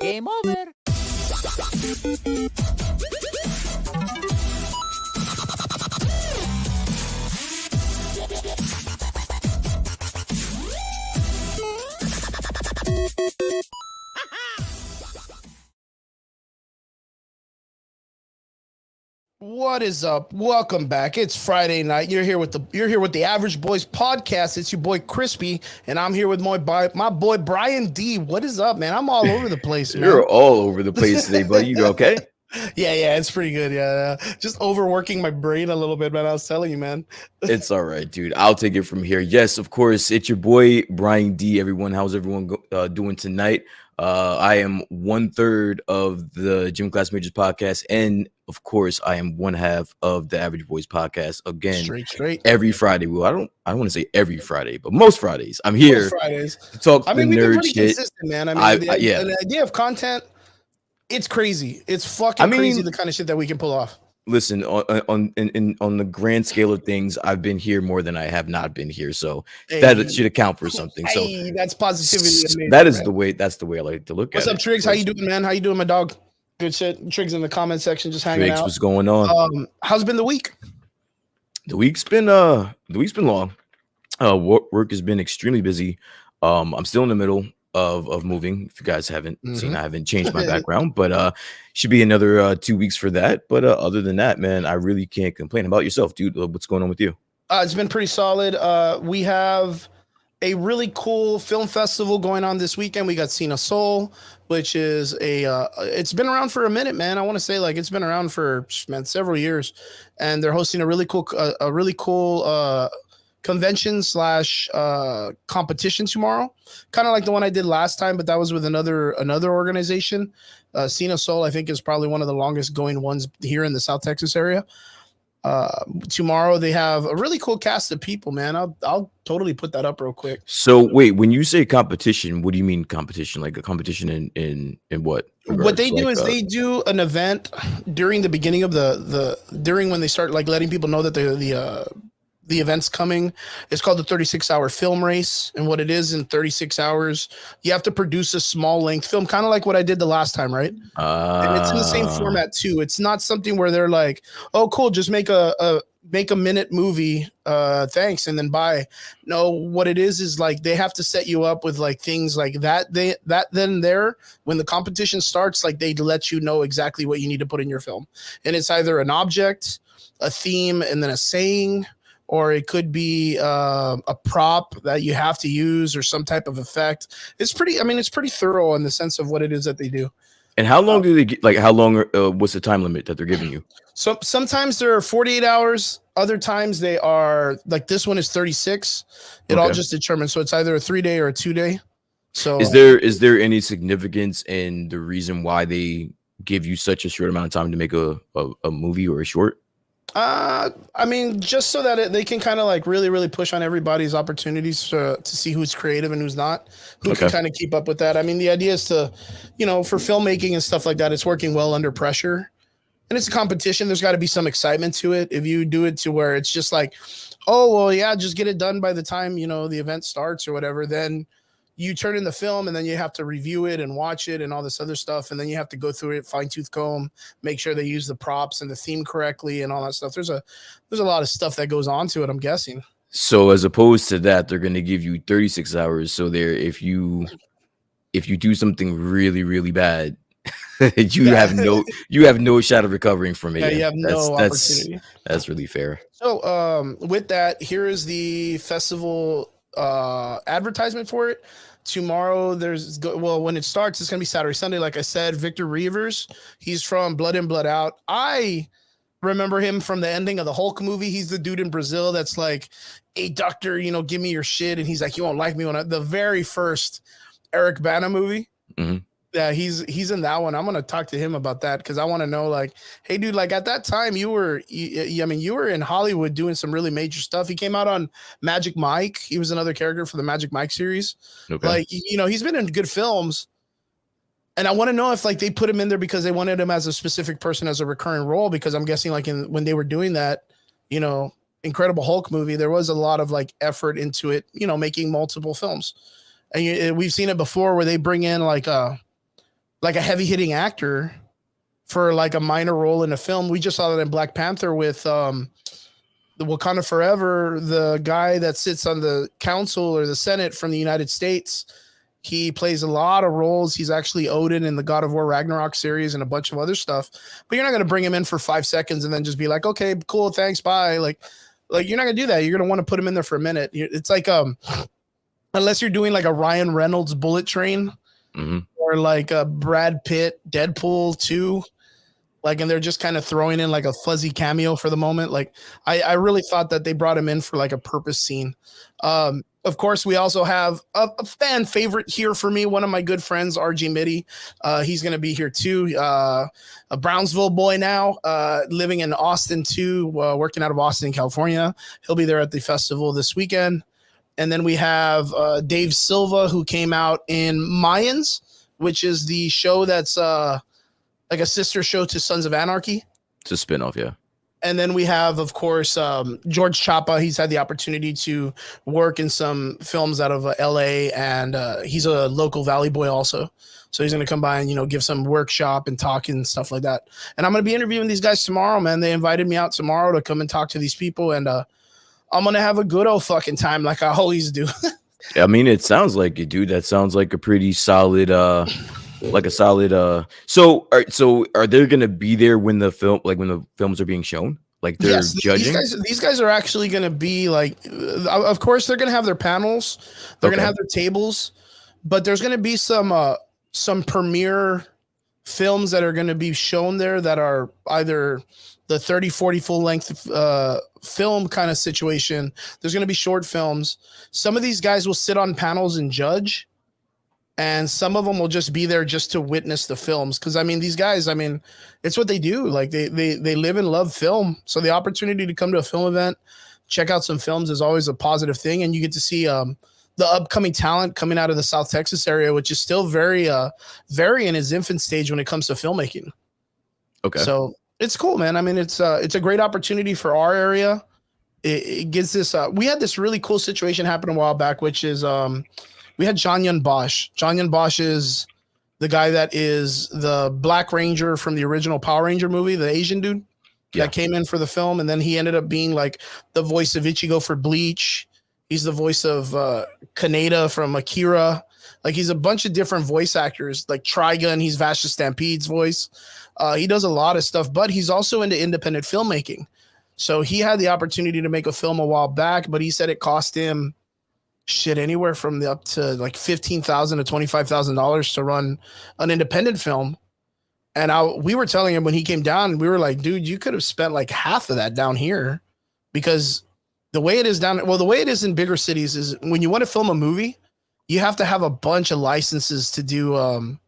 Game over. What is up? Welcome back. It's Friday night. You're here with the Average Boys podcast. It's your boy Crispy, and I'm here with my boy Brian D. What is up, man? I'm all over the place, man. You're all over the place today, buddy. You okay? Yeah, it's pretty good. Yeah, just overworking my brain a little bit, man. I was telling you, man. It's all right, dude. I'll take it from here. Yes, of course. It's your boy Brian D. Everyone, how's everyone doing tonight? I am 1/3 of the Gym Class Majors podcast, and of course, I am one half of the Average Boys podcast. Again, straight every Friday. Well, I don't want to say every Friday, but most Fridays I'm here to talk the we've been nerd pretty shit. consistent, man. The idea of content, it's crazy. It's fucking crazy the kind of shit that we can pull off. Listen, on the grand scale of things, I've been here more than I have not been here, so that should account for something. So that's positivity. That is the way. That's the way I like to look at it. What's up, Triggs? How you doing, man? How you doing, my dog? Good shit. Triggs in the comment section, just hanging out. What's going on? How's been the week? The week's been long. Work has been extremely busy. I'm still in the middle of moving. If you guys haven't seen, I haven't changed my background, but should be another 2 weeks for that. But other than that, man, I really can't complain. About yourself, dude? What's going on with you? It's been pretty solid. We have a really cool film festival going on this weekend. We got Cine Soul, which is it's been around for a minute, man. I want to say it's been around for several years, and they're hosting a really cool convention / competition tomorrow, kind of like the one I did last time, but that was with another organization. Cine Soul, I think, is probably one of the longest going ones here in the South Texas area. Tomorrow they have a really cool cast of people, man. I'll totally put that up real quick. So wait, when you say competition, what do you mean competition? Like a competition in what regards? What they do is they do an event during the beginning of during when they start letting people know that the event's coming. It's called the 36-hour film race. And what it is, in 36 hours, you have to produce a small length film, kind of like what I did the last time, right? And it's in the same format too. It's not something where they're like, oh, cool, just make a minute movie. Thanks. And then bye. No, what it is they have to set you up with things like that. When the competition starts, they let you know exactly what you need to put in your film. And it's either an object, a theme, and then a saying, or it could be a prop that you have to use or some type of effect. It's pretty thorough in the sense of what it is that they do. And how long do they get? How long? What's the time limit that they're giving you? So sometimes they're 48 hours. Other times they are this one is 36. It all just determines. So it's either a 3-day or a 2-day. So is there any significance in the reason why they give you such a short amount of time to make a movie or a short? Just so that they can kind of really, really push on everybody's opportunities to see who's creative and who's not, who can kind of keep up with that. The idea is to, for filmmaking and stuff like that, it's working well under pressure, and it's a competition. There's got to be some excitement to it. If you do it to where it's just oh, well, yeah, just get it done by the time, the event starts or whatever, then you turn in the film and then you have to review it and watch it and all this other stuff. And then you have to go through it, fine tooth comb, make sure they use the props and the theme correctly and all that stuff. There's a lot of stuff that goes on to it, I'm guessing. So as opposed to that, they're going to give you 36 hours. So if you do something really, really bad, you have no shot of recovering from it. Yeah, you have no opportunity. That's really fair. So with that, here is the festival advertisement for it. Tomorrow when it starts, it's gonna be Saturday, Sunday. Like I said, Victor Reavers, he's from Blood In, Blood Out. I remember him from the ending of the Hulk movie. He's the dude in Brazil that's like, hey doctor, give me your shit, and he's like, you won't like me when the very first Eric Bana movie. Mhm. Yeah, he's in that one. I'm gonna talk to him about that because I want to know, like, hey, dude, like at that time you were, I mean, you were in Hollywood doing some really major stuff. He came out on Magic Mike. He was another character for the Magic Mike series. Okay. Like, you know, he's been in good films, and I want to know if like they put him in there because they wanted him as a specific person as a recurring role. Because I'm guessing like when they were doing that, you know, Incredible Hulk movie, there was a lot of like effort into it, you know, making multiple films, and we've seen it before where they bring in like a heavy hitting actor for like a minor role in a film. We just saw that in Black Panther with the Wakanda Forever, the guy that sits on the council or the Senate from the United States. He plays a lot of roles. He's actually Odin in the God of War Ragnarok series and a bunch of other stuff. But you're not going to bring him in for 5 seconds and then just be like, okay, cool, thanks, bye. Like you're not going to do that. You're going to want to put him in there for a minute. It's like unless you're doing like a Ryan Reynolds Bullet Train. Mm-hmm. Or like a Brad Pitt Deadpool 2, like, and they're just kind of throwing in like a fuzzy cameo for the moment. Like, I really thought that they brought him in for like a purpose scene. Of course, we also have a fan favorite here for me, one of my good friends, RG Mitty. He's going to be here too. A Brownsville boy now, living in Austin too, working out of Austin, California. He'll be there at the festival this weekend. And then we have Dave Silva, who came out in Mayans, which is the show that's like a sister show to Sons of Anarchy. It's a spinoff, yeah. And then we have, of course, George Chapa. He's had the opportunity to work in some films out of LA, and he's a local Valley boy also. So he's going to come by and, you know, give some workshop and talk and stuff like that. And I'm going to be interviewing these guys tomorrow, man. They invited me out tomorrow to come and talk to these people, and I'm going to have a good old fucking time like I always do. I mean, it sounds like it, dude. That sounds like a pretty solid, So are they gonna be there when the films are being shown? Like they're judging? These guys are actually gonna be like, of course they're gonna have their panels, they're gonna have their tables, but there's gonna be some premiere films that are gonna be shown there that are either the 30, 40 full length film kind of situation. There's going to be short films. Some of these guys will sit on panels and judge, and some of them will just be there just to witness the films. Cause I mean, these guys, I mean, it's what they do. Like they live and love film. So the opportunity to come to a film event, check out some films is always a positive thing. And you get to see the upcoming talent coming out of the South Texas area, which is still very in its infant stage when it comes to filmmaking. Okay. So it's cool, man. I mean, it's a great opportunity for our area. It gives this. We had this really cool situation happen a while back, which is we had John Yun Bosch. John Yun Bosch is the guy that is the Black Ranger from the original Power Ranger movie, the Asian dude that came in for the film, and then he ended up being like the voice of Ichigo for Bleach. He's the voice of Kaneda from Akira. Like he's a bunch of different voice actors, like Trigun. He's Vash the Stampede's voice. He does a lot of stuff, but he's also into independent filmmaking. So he had the opportunity to make a film a while back, but he said it cost him anywhere from up to like $15,000 to $25,000 to run an independent film. And we were telling him when he came down, we were like, dude, you could have spent like half of that down here, because the way it is the way it is in bigger cities is when you want to film a movie, you have to have a bunch of licenses to do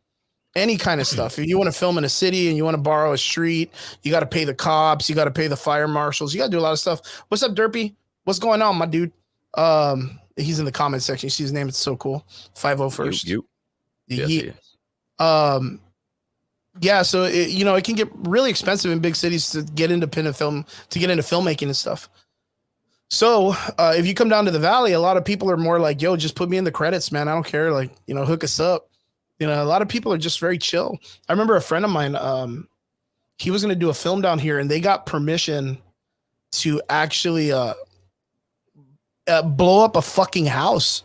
any kind of stuff. If you want to film in a city and you want to borrow a street, you got to pay the cops, you got to pay the fire marshals, you got to do a lot of stuff. What's up, Derpy? What's going on, my dude? He's in the comment section. You see his name? It's so cool. 501st. Yeah. So it can get really expensive in big cities to get into filmmaking and stuff. So if you come down to the Valley, a lot of people are more like, yo, just put me in the credits, man. I don't care. Like, hook us up. A lot of people are just very chill. I remember a friend of mine, he was going to do a film down here, and they got permission to actually blow up a fucking house.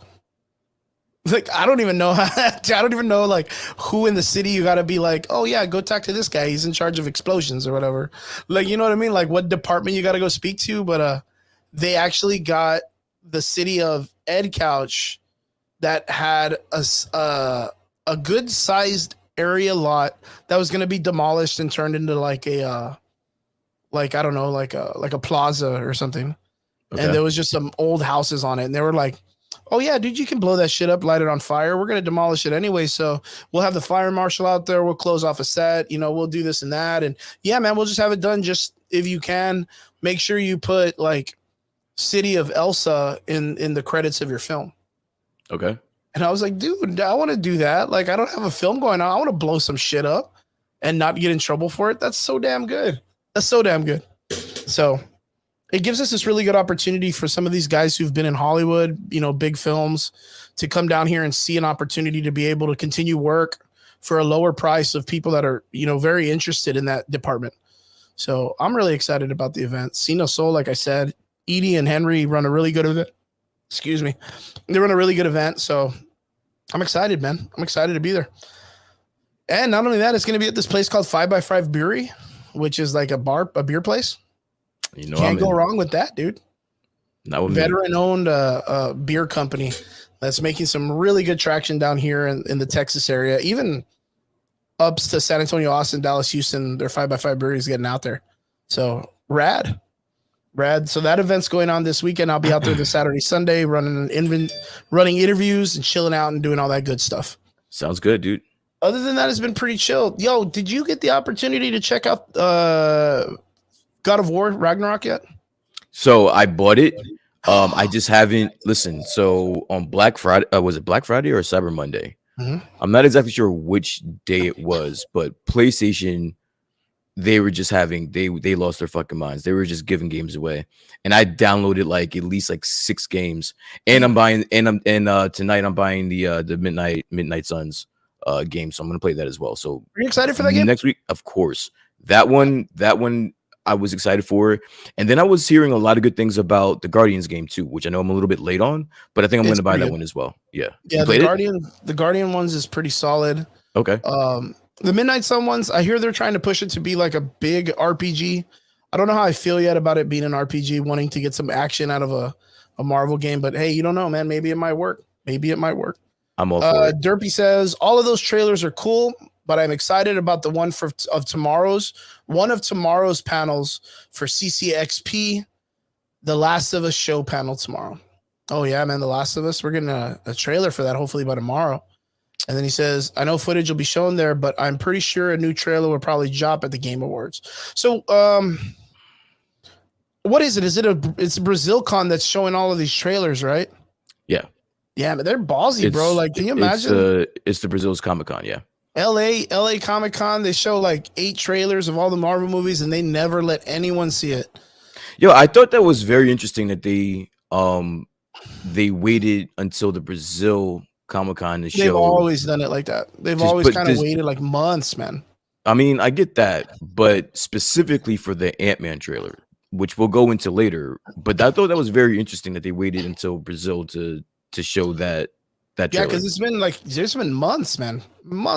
Like, I don't even know like who in the city you got to be like, oh yeah, go talk to this guy. He's in charge of explosions or whatever. Like, you know what I mean? Like what department you got to go speak to. But they actually got the city of Ed Couch that had a good sized area lot that was going to be demolished and turned into like a like a plaza or something. Okay. And there was just some old houses on it, and they were like, Oh yeah, dude, you can blow that shit up, light it on fire. We're gonna demolish it anyway, so we'll have the fire marshal out there. We'll close off a set. We'll do this and that, and yeah, man, we'll just have it done. Just if you can, make sure you put like City of Elsa in the credits of your film. Okay. And I was like, dude, I want to do that. Like, I don't have a film going on. I want to blow some shit up and not get in trouble for it. That's so damn good. That's so damn good. So it gives us this really good opportunity for some of these guys who've been in Hollywood, big films, to come down here and see an opportunity to be able to continue work for a lower price of people that are, very interested in that department. So I'm really excited about the event. Sino Soul, like I said, Edie and Henry run a really good event. Excuse me. They run a really good event. So I'm excited, man. I'm excited to be there. And not only that, it's going to be at this place called 5x5 Brewery, which is like a beer place. Can't go wrong with that, dude. Veteran-owned beer company that's making some really good traction down here in the Texas area. Even up to San Antonio, Austin, Dallas, Houston, their 5x5 Brewery is getting out there. So rad. So that event's going on this weekend. I'll be out there this Saturday, Sunday, running interviews and chilling out and doing all that good stuff. Sounds good, dude. Other than that, it's been pretty chill. Yo, did you get the opportunity to check out God of War Ragnarok yet? So I bought it. I just haven't listened. So on Black Friday, was it Black Friday or Cyber Monday? Mm-hmm. I'm not exactly sure which day it was, but PlayStation, they were just they lost their fucking minds. They were just giving games away, and I downloaded like at least like 6 games. And I'm buying tonight I'm buying the Midnight Suns game, so I'm gonna play that as well. So are you excited for that game next week? Of course, that one I was excited for. And then I was hearing a lot of good things about the Guardians game too, which I know I'm a little bit late on, but I think I'm gonna buy that one as well. Yeah, the Guardian ones is pretty solid. Okay. The Midnight Sun ones, I hear they're trying to push it to be like a big RPG. I don't know how I feel yet about it being an RPG, wanting to get some action out of a Marvel game. But hey, you don't know, man. Maybe it might work. I'm all for it. Derpy says, all of those trailers are cool, but I'm excited about the one of tomorrow's panels for CCXP, The Last of Us show panel tomorrow. Oh, yeah, man. The Last of Us. We're getting a trailer for that hopefully by tomorrow. And then he says, I know footage will be shown there, but I'm pretty sure a new trailer will probably drop at the Game Awards. So, what is it? It's BrazilCon that's showing all of these trailers, right? Yeah. Yeah, but they're ballsy, bro. Like, can you imagine? It's the Brazil's Comic-Con, yeah. LA Comic-Con, they show like 8 trailers of all the Marvel movies, and they never let anyone see it. Yo, I thought that was very interesting that they waited until the Brazil Comic-Con to show. They've always done it like that. They've always kind of waited like months, man. I mean, I get that, but specifically for the Antman trailer, which we'll go into later. But I thought that was very interesting that they waited until Brazil to show that trailer. Yeah, because there's been months, man,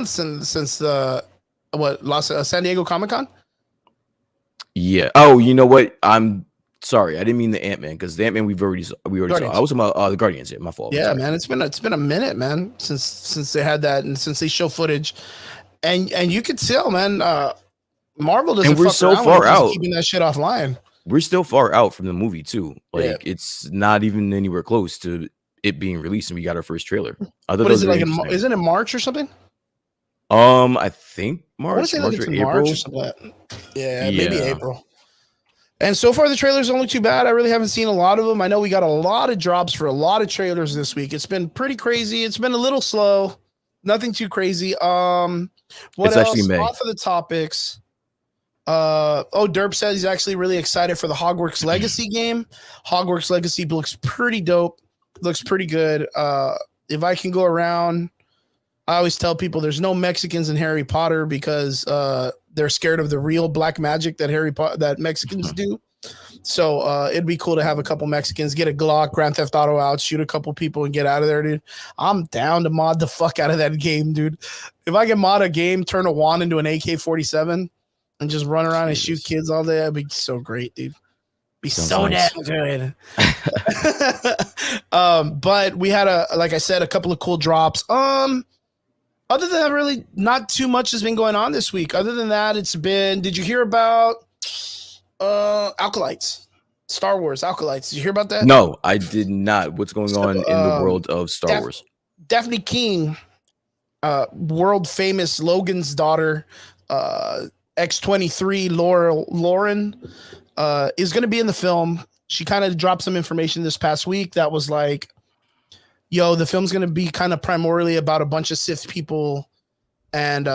since the San Diego Comic-Con. Yeah. Oh, you know what? I'm sorry, I didn't mean the Ant-Man, because the Ant-Man we already saw. I was talking about the Guardians. My fault. Yeah, man, it's been a minute, man, since they had that and since they show footage, and you could tell, man, Marvel doesn't. And we're so far out, keeping that shit offline. We're still far out from the movie too. Like it's not even anywhere close to it being released, and we got our first trailer. What is it like? Isn't it March or something? I think March or April. March or something. Yeah, maybe April. And so far, the trailers don't look too bad. I really haven't seen a lot of them. I know we got a lot of drops for a lot of trailers this week. It's been pretty crazy. It's been a little slow. Nothing too crazy. What it's else? Actually May. Off of the topics. Derp says he's actually really excited for the Hogwarts Legacy game. Hogwarts Legacy looks pretty dope. Looks pretty good. If I can go around, I always tell people there's no Mexicans in Harry Potter because they're scared of the real black magic that Mexicans do. So it'd be cool to have a couple Mexicans get a Glock, Grand Theft Auto out, shoot a couple people, and get out of there, dude. I'm down to mod the fuck out of that game, dude. If I can mod a game, turn a wand into an AK-47, and just run around and shoot kids all day, that'd be so great, dude. Damn good. But we had like I said, a couple of cool drops. Other than that, really not too much has been going on this week. Other than that, did you hear about Alkalites? Star Wars Acolytes. Did you hear about that? No, I did not. What's going So, on in the world of Star Wars? Daphne King, world famous Logan's daughter, X-23 Lauren, is going to be in the film. She kind of dropped some information this past week that was like, yo, the film's going to be kind of primarily about a bunch of Sith people, and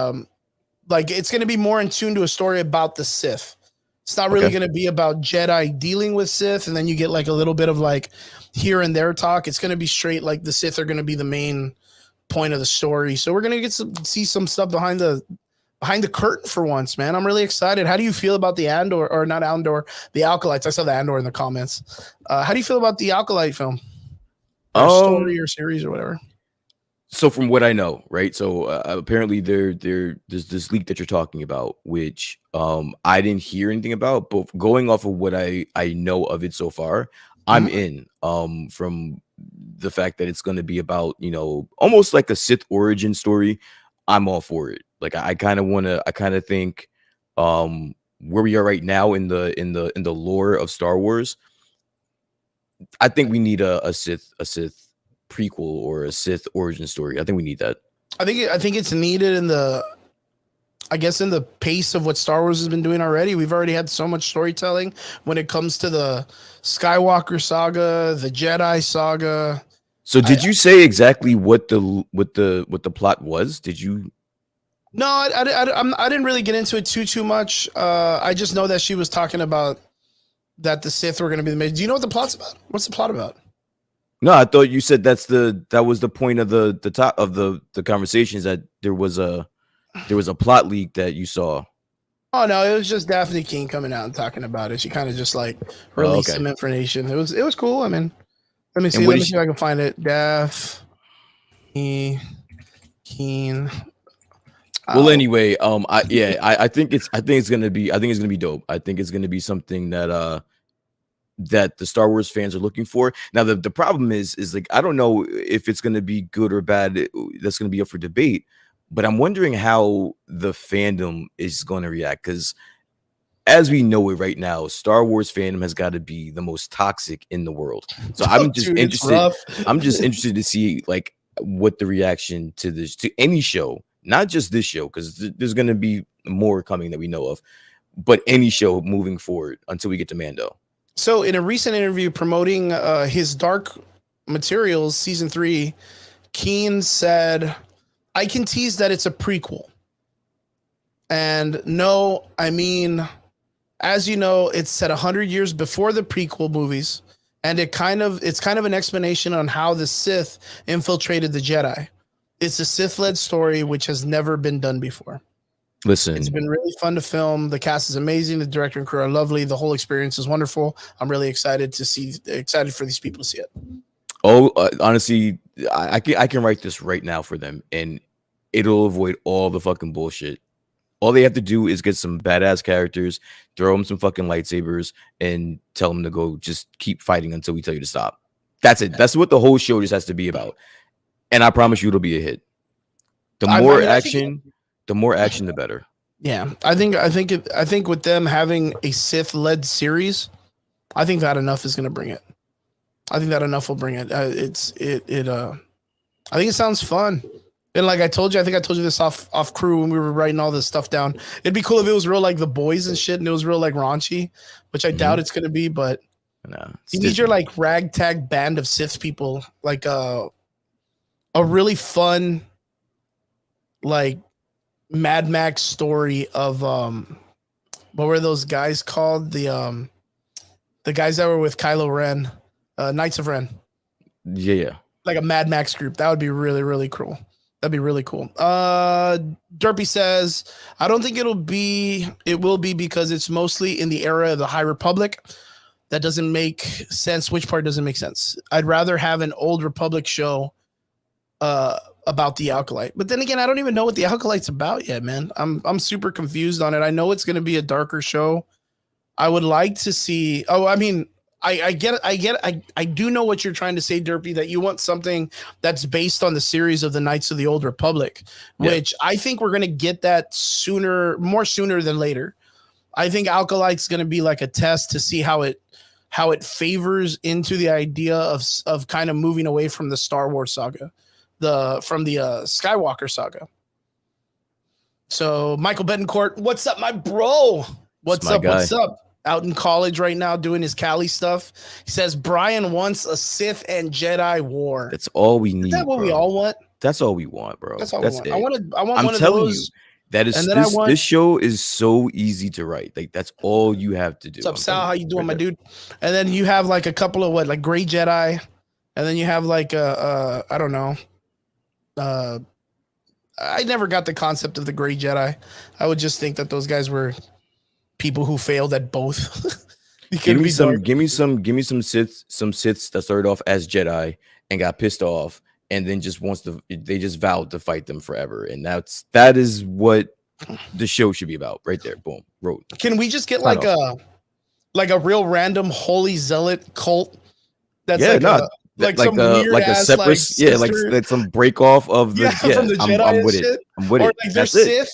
like it's going to be more in tune to a story about the Sith. It's not really going to be about Jedi dealing with Sith, and then you get like a little bit of like here and there talk. It's going to be straight like the Sith are going to be the main point of the story. So we're going to see some stuff behind the curtain for once, man. I'm really excited. How do you feel about the Andor, or not Andor, the Acolytes? I saw the Andor in the comments. How do you feel about the Acolyte film? Or story or series or whatever? So from what I know, right? So apparently there's this leak that you're talking about, which I didn't hear anything about, but going off of what I know of it so far, I'm in. From the fact that it's going to be about, you know, almost like a Sith origin story, I'm all for it. Like I kind of think where we are right now in the lore of Star Wars, I think we need a Sith prequel or a Sith origin story. I think we need that. I think it's needed in the pace of what Star Wars has been doing already. We've already had so much storytelling when it comes to the Skywalker saga, the Jedi saga. So did you say exactly what the plot was? Did you? No, I didn't really get into it too much. I just know that she was talking about that the Sith were going to be the main. Do you know what the plot's about? What's the plot about? No, I thought you said that was the point of the top of the conversations, that there was a plot leak that you saw. Oh no, it was just Daphne King coming out and talking about it. She kind of just like released some information. It was cool. I mean, let me see if I can find it. Daphne King. Well, anyway, I think it's gonna be dope. I think it's gonna be something that that the Star Wars fans are looking for. Now, the problem is like, I don't know if it's gonna be good or bad. That's gonna be up for debate. But I'm wondering how the fandom is going to react, because as we know it right now, Star Wars fandom has got to be the most toxic in the world. So I'm just interested. I'm just interested to see like what the reaction to any show, not just this show, because there's going to be more coming that we know of, but any show moving forward until we get to Mando. So in a recent interview promoting his Dark Materials season 3, Keen said, I can tease that it's a prequel. And no, I mean, as you know, it's set 100 years before the prequel movies, and it's kind of an explanation on how the Sith infiltrated the Jedi. It's a Sith-led story which has never been done before. Listen, it's been really fun to film. The cast is amazing. The director and crew are lovely. The whole experience is wonderful. I'm really excited for these people to see it. Oh, honestly, I can write this right now for them, and it'll avoid all the fucking bullshit. All they have to do is get some badass characters, throw them some fucking lightsabers, and tell them to go just keep fighting until we tell you to stop. That's it. That's what the whole show just has to be about. And I promise you, it'll be a hit. The more action, the better. Yeah, I think with them having a Sith-led series, I think that enough is going to bring it. I think that enough will bring it. I think it sounds fun. And like I told you, I think I told you this off crew when we were writing all this stuff down. It'd be cool if it was real like The Boys and shit, and it was real like raunchy, which I doubt it's gonna be. But you need your like ragtag band of Sith people, like a really fun like Mad Max story of what were those guys called? The guys that were with Kylo Ren, Knights of Ren. Yeah. Like a Mad Max group. That would be really, really cool. That'd be really cool. Derpy says, I don't think it will be because it's mostly in the era of the High Republic. That doesn't make sense. Which part doesn't make sense? I'd rather have an old Republic show about the Acolyte. But then again, I don't even know what the Acolyte's about yet, man. I'm super confused on it. I know it's going to be a darker show. I would like to see. Oh, I mean, I get it. I do know what you're trying to say, Derpy, that you want something that's based on the series of the Knights of the Old Republic, which I think we're going to get that more sooner than later. I think Acolyte's going to be like a test to see how how it favors into the idea of kind of moving away from the Star Wars saga, from the Skywalker saga. So Michael Betancourt, what's up, my bro? What's up? guy. What's up? Out in college right now doing his Cali stuff. He says Brian wants a Sith and Jedi war. That's all we need. Is that what we all want? That's all we want, bro. That's all That's we want. it. I want I'm one of telling those. you, that is and then this show is so easy to write. Like that's all you have to do. What's up, Sal? How you doing, my dude? And then you have like a couple of like gray Jedi, and then you have like I don't know. I never got the concept of the gray Jedi. I would just think that those guys were people who failed at both. give me some Siths that started off as Jedi and got pissed off, and then they just vowed to fight them forever, and that is what the show should be about, right there. Boom, wrote. Can we just get like a real random holy zealot cult? That's like some weird ass, separate, like some break off of the from the Jedi. I'm with it. I'm with it. Like they're Sith.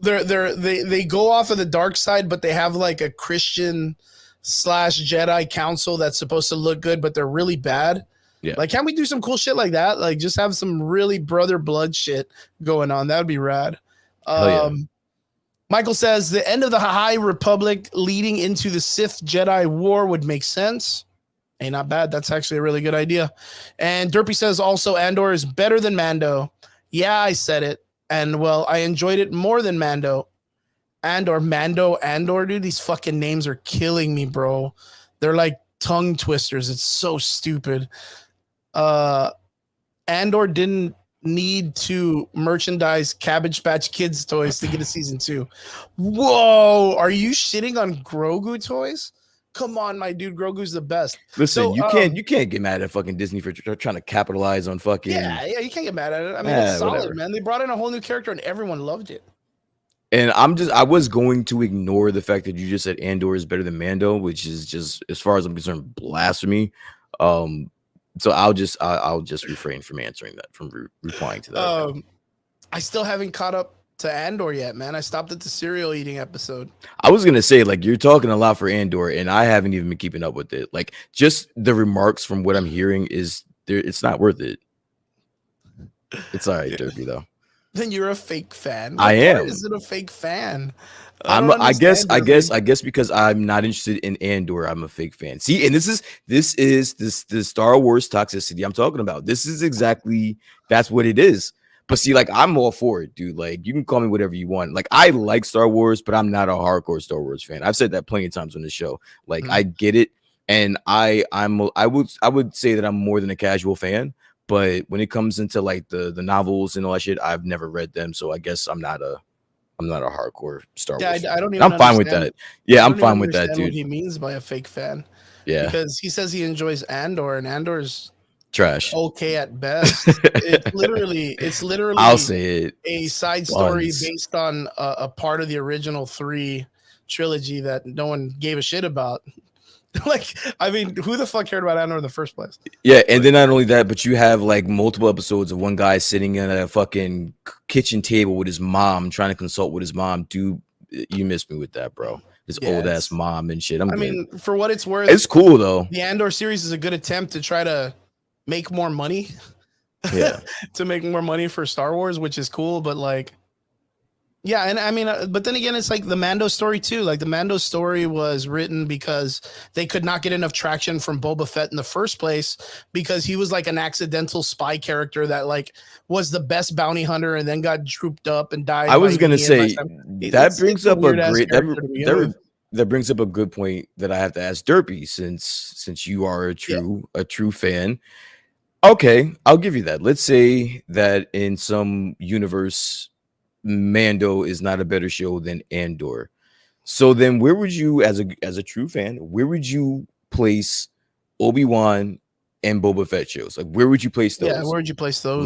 They go off of the dark side, but they have like a Christian / Jedi council that's supposed to look good, but they're really bad. Yeah. Like, can't we do some cool shit like that? Like, just have some really brother blood shit going on. That would be rad. Michael says the end of the High Republic leading into the Sith Jedi War would make sense. Hey, not bad. That's actually a really good idea. And Derpy says also Andor is better than Mando. Yeah, I said it. And well, I enjoyed it more than Mando. Andor, dude. These fucking names are killing me, bro. They're like tongue twisters. It's so stupid. Andor didn't need to merchandise Cabbage Patch Kids toys to get a season 2. Whoa, are you shitting on Grogu toys? Come on, my dude. Grogu's the best. Listen, you can't get mad at fucking Disney for trying to capitalize on fucking. Yeah, you can't get mad at it. I mean, it's solid, whatever. Man. They brought in a whole new character and everyone loved it. And I was going to ignore the fact that you just said Andor is better than Mando, which is just, as far as I'm concerned, blasphemy. So I'll just refrain from answering that, from replying to that. I still haven't caught up to Andor yet, man. I stopped at the cereal eating episode. I was gonna say, like, you're talking a lot for Andor, and I haven't even been keeping up with it. Like, just the remarks from what I'm hearing is it's not worth it. It's all right, Derpy, though. Then you're a fake fan. I am. Is it a fake fan? I guess because I'm not interested in Andor, I'm a fake fan. See, and this is the Star Wars toxicity I'm talking about. This is exactly, that's what it is. But see, like, I'm all for it, dude. Like, you can call me whatever you want. Like, I like Star Wars, but I'm not a hardcore Star Wars fan. I've said that plenty of times on the show. Like, I get it, and I would say that I'm more than a casual fan. But when it comes into like the novels and all that shit, I've never read them, so I guess I'm not a hardcore Star Wars fan. I don't even. I'm fine with that. Yeah, I'm fine with that, dude. What he means by a fake fan? Yeah, because he says he enjoys Andor, and Andor's trash. Okay at best. It's literally. I'll say it. A side story based on a part of the original 3 trilogy that no one gave a shit about. Like, I mean, who the fuck cared about Andor in the first place? Yeah, and then not only that, but you have like multiple episodes of one guy sitting in a fucking kitchen table with his mom, trying to consult with his mom. Dude, you missed me with that, bro. His old ass mom and shit. I mean, for what it's worth, it's cool though. The Andor series is a good attempt to try to make more money. Yeah, to make more money for Star Wars, which is cool, but like, yeah, and I mean, but then again, it's like the Mando story too. Like, the Mando story was written because they could not get enough traction from Boba Fett in the first place, because he was like an accidental spy character that like was the best bounty hunter and then got drooped up and died. I was gonna say that brings up a great that brings up a good point that I have to ask Derpy, since you are a true fan. Okay, I'll give you that. Let's say that in some universe, Mando is not a better show than Andor. So then where would you, as a true fan, where would you place Obi-Wan and Boba Fett shows? Like, where would you place those? Yeah, where would you place those?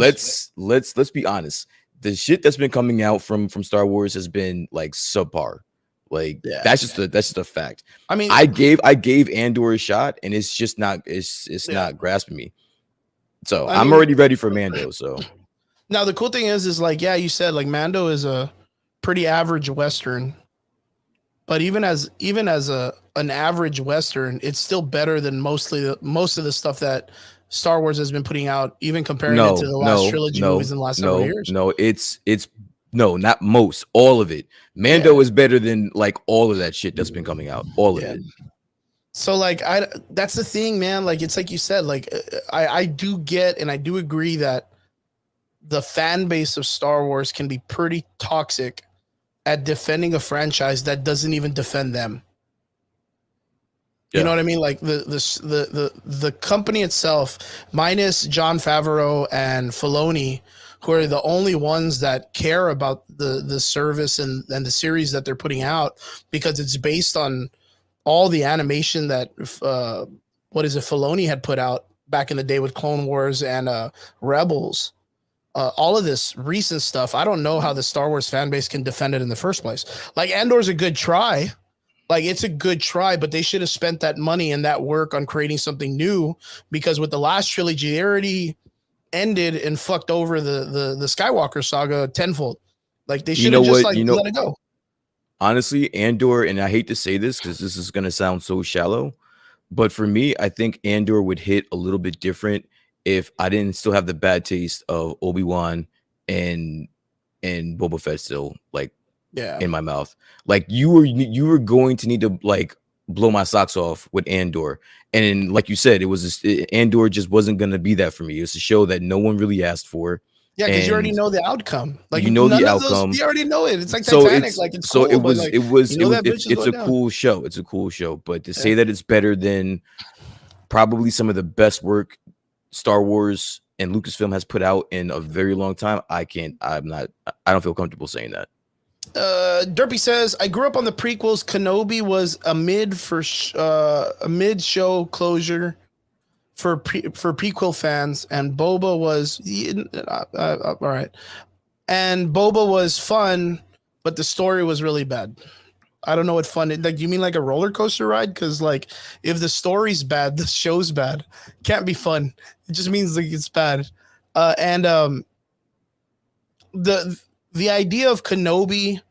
Let's be honest. The shit that's been coming out from Star Wars has been like subpar. Like, that's just a fact. I mean, I gave Andor a shot, and it's just not not grasping me. So I'm already ready for Mando. So now the cool thing is like, yeah, you said like Mando is a pretty average Western, but even as an average Western, it's still better than most of the stuff that Star Wars has been putting out, even comparing it to the last trilogy movies in the last several years. It's no, not most, all of it. Mando is better than like all of that shit that's been coming out, all of it. So like that's the thing, man. Like it's like you said, like I do get and I do agree that the fan base of Star Wars can be pretty toxic at defending a franchise that doesn't even defend them. You know what I mean? Like the company itself, minus Jon Favreau and Filoni, who are the only ones that care about the service and the series that they're putting out, because it's based on all the animation that Filoni had put out back in the day with Clone Wars and Rebels. All of this recent stuff, I don't know how the Star Wars fan base can defend it in the first place. Like Andor's a good try. Like it's a good try, but they should have spent that money and that work on creating something new, because with the last trilogy, they already ended and fucked over the Skywalker saga tenfold. Like they should have just let it go. Honestly, Andor, and I hate to say this because this is going to sound so shallow, but for me, I think Andor would hit a little bit different if I didn't still have the bad taste of Obi-Wan and Boba Fett still in my mouth. Like you were going to need to like blow my socks off with Andor, and like you said, Andor just wasn't going to be that for me. It's a show that no one really asked for. Yeah, because you already know the outcome. Like you know the outcome. You already know it. It's like Titanic. It's cool, it's a cool show. It's a cool show. But to say that it's better than probably some of the best work Star Wars and Lucasfilm has put out in a very long time, I don't feel comfortable saying that. Derpy says, I grew up on the prequels. Kenobi was a mid show closure for prequel fans, and Boba was all right. And Boba was fun, but the story was really bad. I don't know what fun. Like, you mean like a roller coaster ride? Because like, if the story's bad, the show's bad. Can't be fun. It just means like it's bad. The idea of Kenobi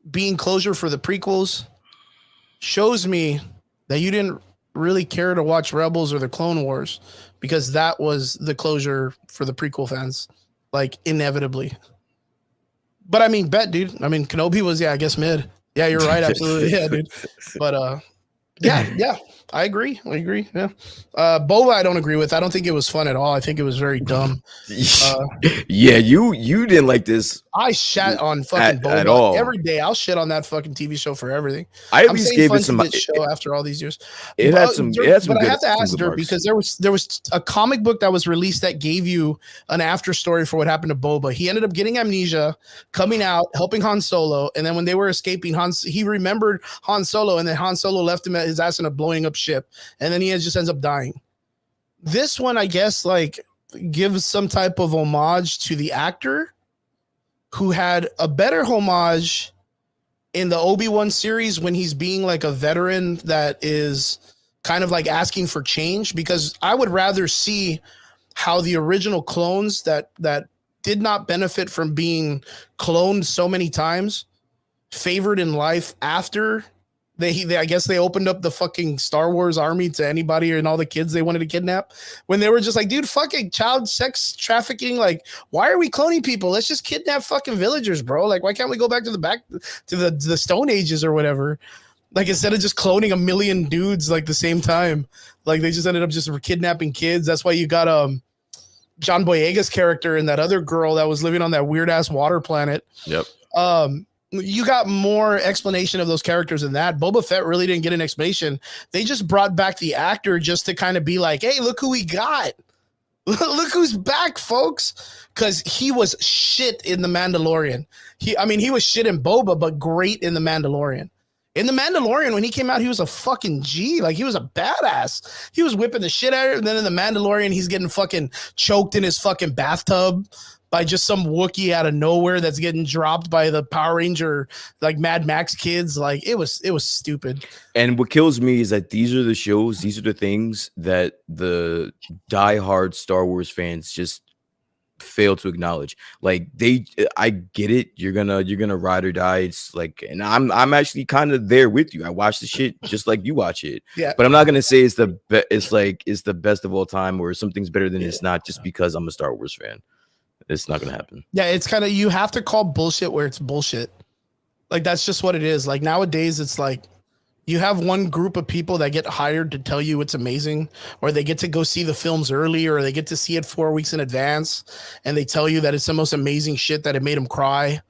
being closure for the prequels shows me that you didn't really care to watch Rebels or the Clone Wars, because that was the closure for the prequel fans, like inevitably. But I mean, dude. I mean, Kenobi was, I guess mid. Yeah, you're right. Absolutely. Yeah, dude. But yeah, I agree. Yeah. Boba, I don't agree with. I don't think it was fun at all. I think it was very dumb. Yeah, you didn't like this. I shat on fucking Boba at all. Every day. I'll shit on that fucking TV show for everything. I at least gave it some show after all these years. It had some. But I have to ask Dirt, because there was a comic book that was released that gave you an after story for what happened to Boba. He ended up getting amnesia, coming out, helping Han Solo, and then when they were escaping, he remembered Han Solo, and then Han Solo left him at his ass in a blowing up ship, and then he just ends up dying. This one, I guess, like gives some type of homage to the actor, who had a better homage in the Obi-Wan series when he's being like a veteran that is kind of like asking for change, because I would rather see how the original clones that did not benefit from being cloned so many times, favored in life after they I guess they opened up the fucking Star Wars army to anybody and all the kids they wanted to kidnap, when they were just like, dude, fucking child sex trafficking. Like, why are we cloning people? Let's just kidnap fucking villagers, bro. Like, why can't we go back to the Stone Ages or whatever? Like, instead of just cloning a million dudes like the same time, like they just ended up just kidnapping kids. That's why you got John Boyega's character and that other girl that was living on that weird ass water planet. Yep. You got more explanation of those characters than that. Boba Fett really didn't get an explanation. They just brought back the actor just to kind of be like, hey, look who we got. Look who's back, folks. Because he was shit in The Mandalorian. He was shit in Boba, but great in The Mandalorian. In The Mandalorian, when he came out, he was a fucking G. Like, he was a badass. He was whipping the shit out of her. And then in The Mandalorian, he's getting fucking choked in his fucking bathtub by just some Wookiee out of nowhere that's getting dropped by the Power Ranger, like Mad Max kids. Like, it was stupid. And what kills me is that these are the things that the diehard Star Wars fans just fail to acknowledge. Like I get it. You're gonna ride or die. It's like, and I'm actually kind of there with you. I watch the shit just like you watch it. Yeah. But I'm not gonna say it's it's the best of all time or something's better than it's not just because I'm a Star Wars fan. It's not gonna happen. Yeah, it's kind of, you have to call bullshit where it's bullshit. Like, that's just what it is. Like, nowadays, it's like you have one group of people that get hired to tell you it's amazing, or they get to go see the films early, or they get to see it 4 weeks in advance, and they tell you that it's the most amazing shit, that it made them cry.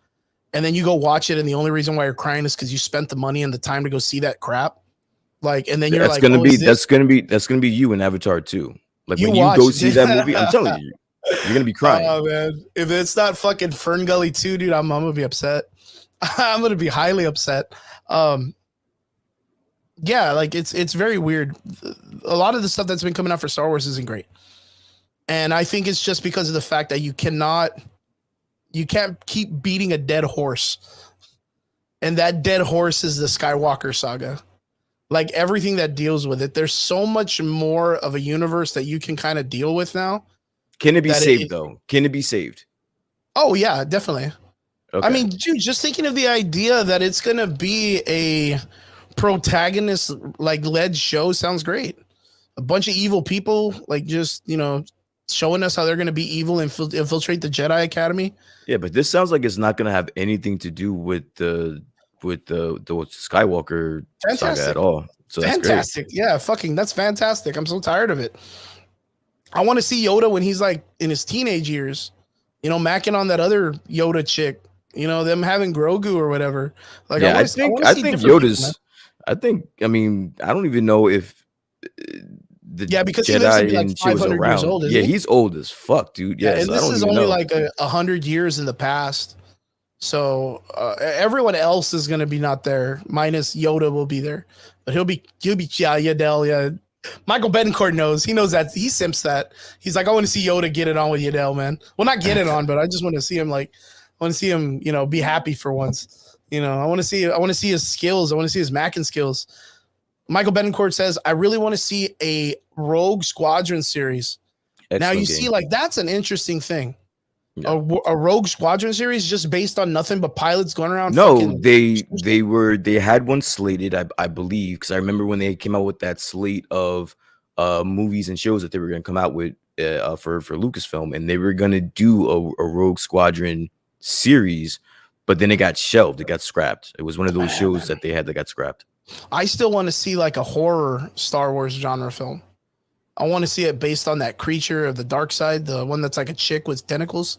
And then you go watch it, and the only reason why you're crying is because you spent the money and the time to go see that crap. Like, and then you're That's like, gonna oh, be that's gonna be you in Avatar too. Like, You when you watch- go see that movie, I'm telling you, you're gonna be crying. Oh man, if it's not fucking Fern Gully 2, dude, I'm gonna be upset. I'm gonna be highly upset. Yeah, like it's very weird. A lot of the stuff that's been coming out for Star Wars isn't great, and I think it's just because of the fact that you can't keep beating a dead horse, and that dead horse is the Skywalker saga. Like, everything that deals with it, there's so much more of a universe that you can kind of deal with now. Can it be that saved though? Can it be saved? Oh yeah, definitely. Okay. I mean, dude, just thinking of the idea that it's gonna be a protagonist like led show sounds great. A bunch of evil people, like, just, showing us how they're gonna be evil and infiltrate the Jedi Academy. Yeah, but this sounds like it's not gonna have anything to do with the Skywalker saga Fantastic. at all. So that's Fantastic. Yeah, fucking, that's fantastic. I'm so tired of it. I want to see Yoda when he's like in his teenage years, macking on that other Yoda chick, them having Grogu or whatever. Like, great. Yeah, I think Yoda's. I mean, I don't even know if the because he lives to be Jedi like and she was 500 years around. old, isn't Yeah, he? he's old as fuck, dude. Yeah, and so I this don't is even only know. like 100 years in the past. So everyone else is gonna be not there. Minus Yoda will be there, but he'll be Yaddle. Yeah, Michael Betancourt knows. He knows that. He simps that. He's like, I want to see Yoda get it on with Yaddle, man. Well, not get it on, but I just want to see him be happy for once. I want to see his skills. I want to see his macking skills. Michael Betancourt says, I really want to see a Rogue Squadron series. Now you see, like, that's an interesting thing. Yeah. A Rogue Squadron series just based on nothing but pilots going around. No, they had one slated, I believe, because I remember when they came out with that slate of movies and shows that they were going to come out with for Lucasfilm, and they were going to do a Rogue Squadron series, but then it got shelved, it got scrapped. It was one of those shows that they had that got scrapped. I still want to see like a horror Star Wars genre film. I want to see it based on that creature of the dark side, the one that's like a chick with tentacles.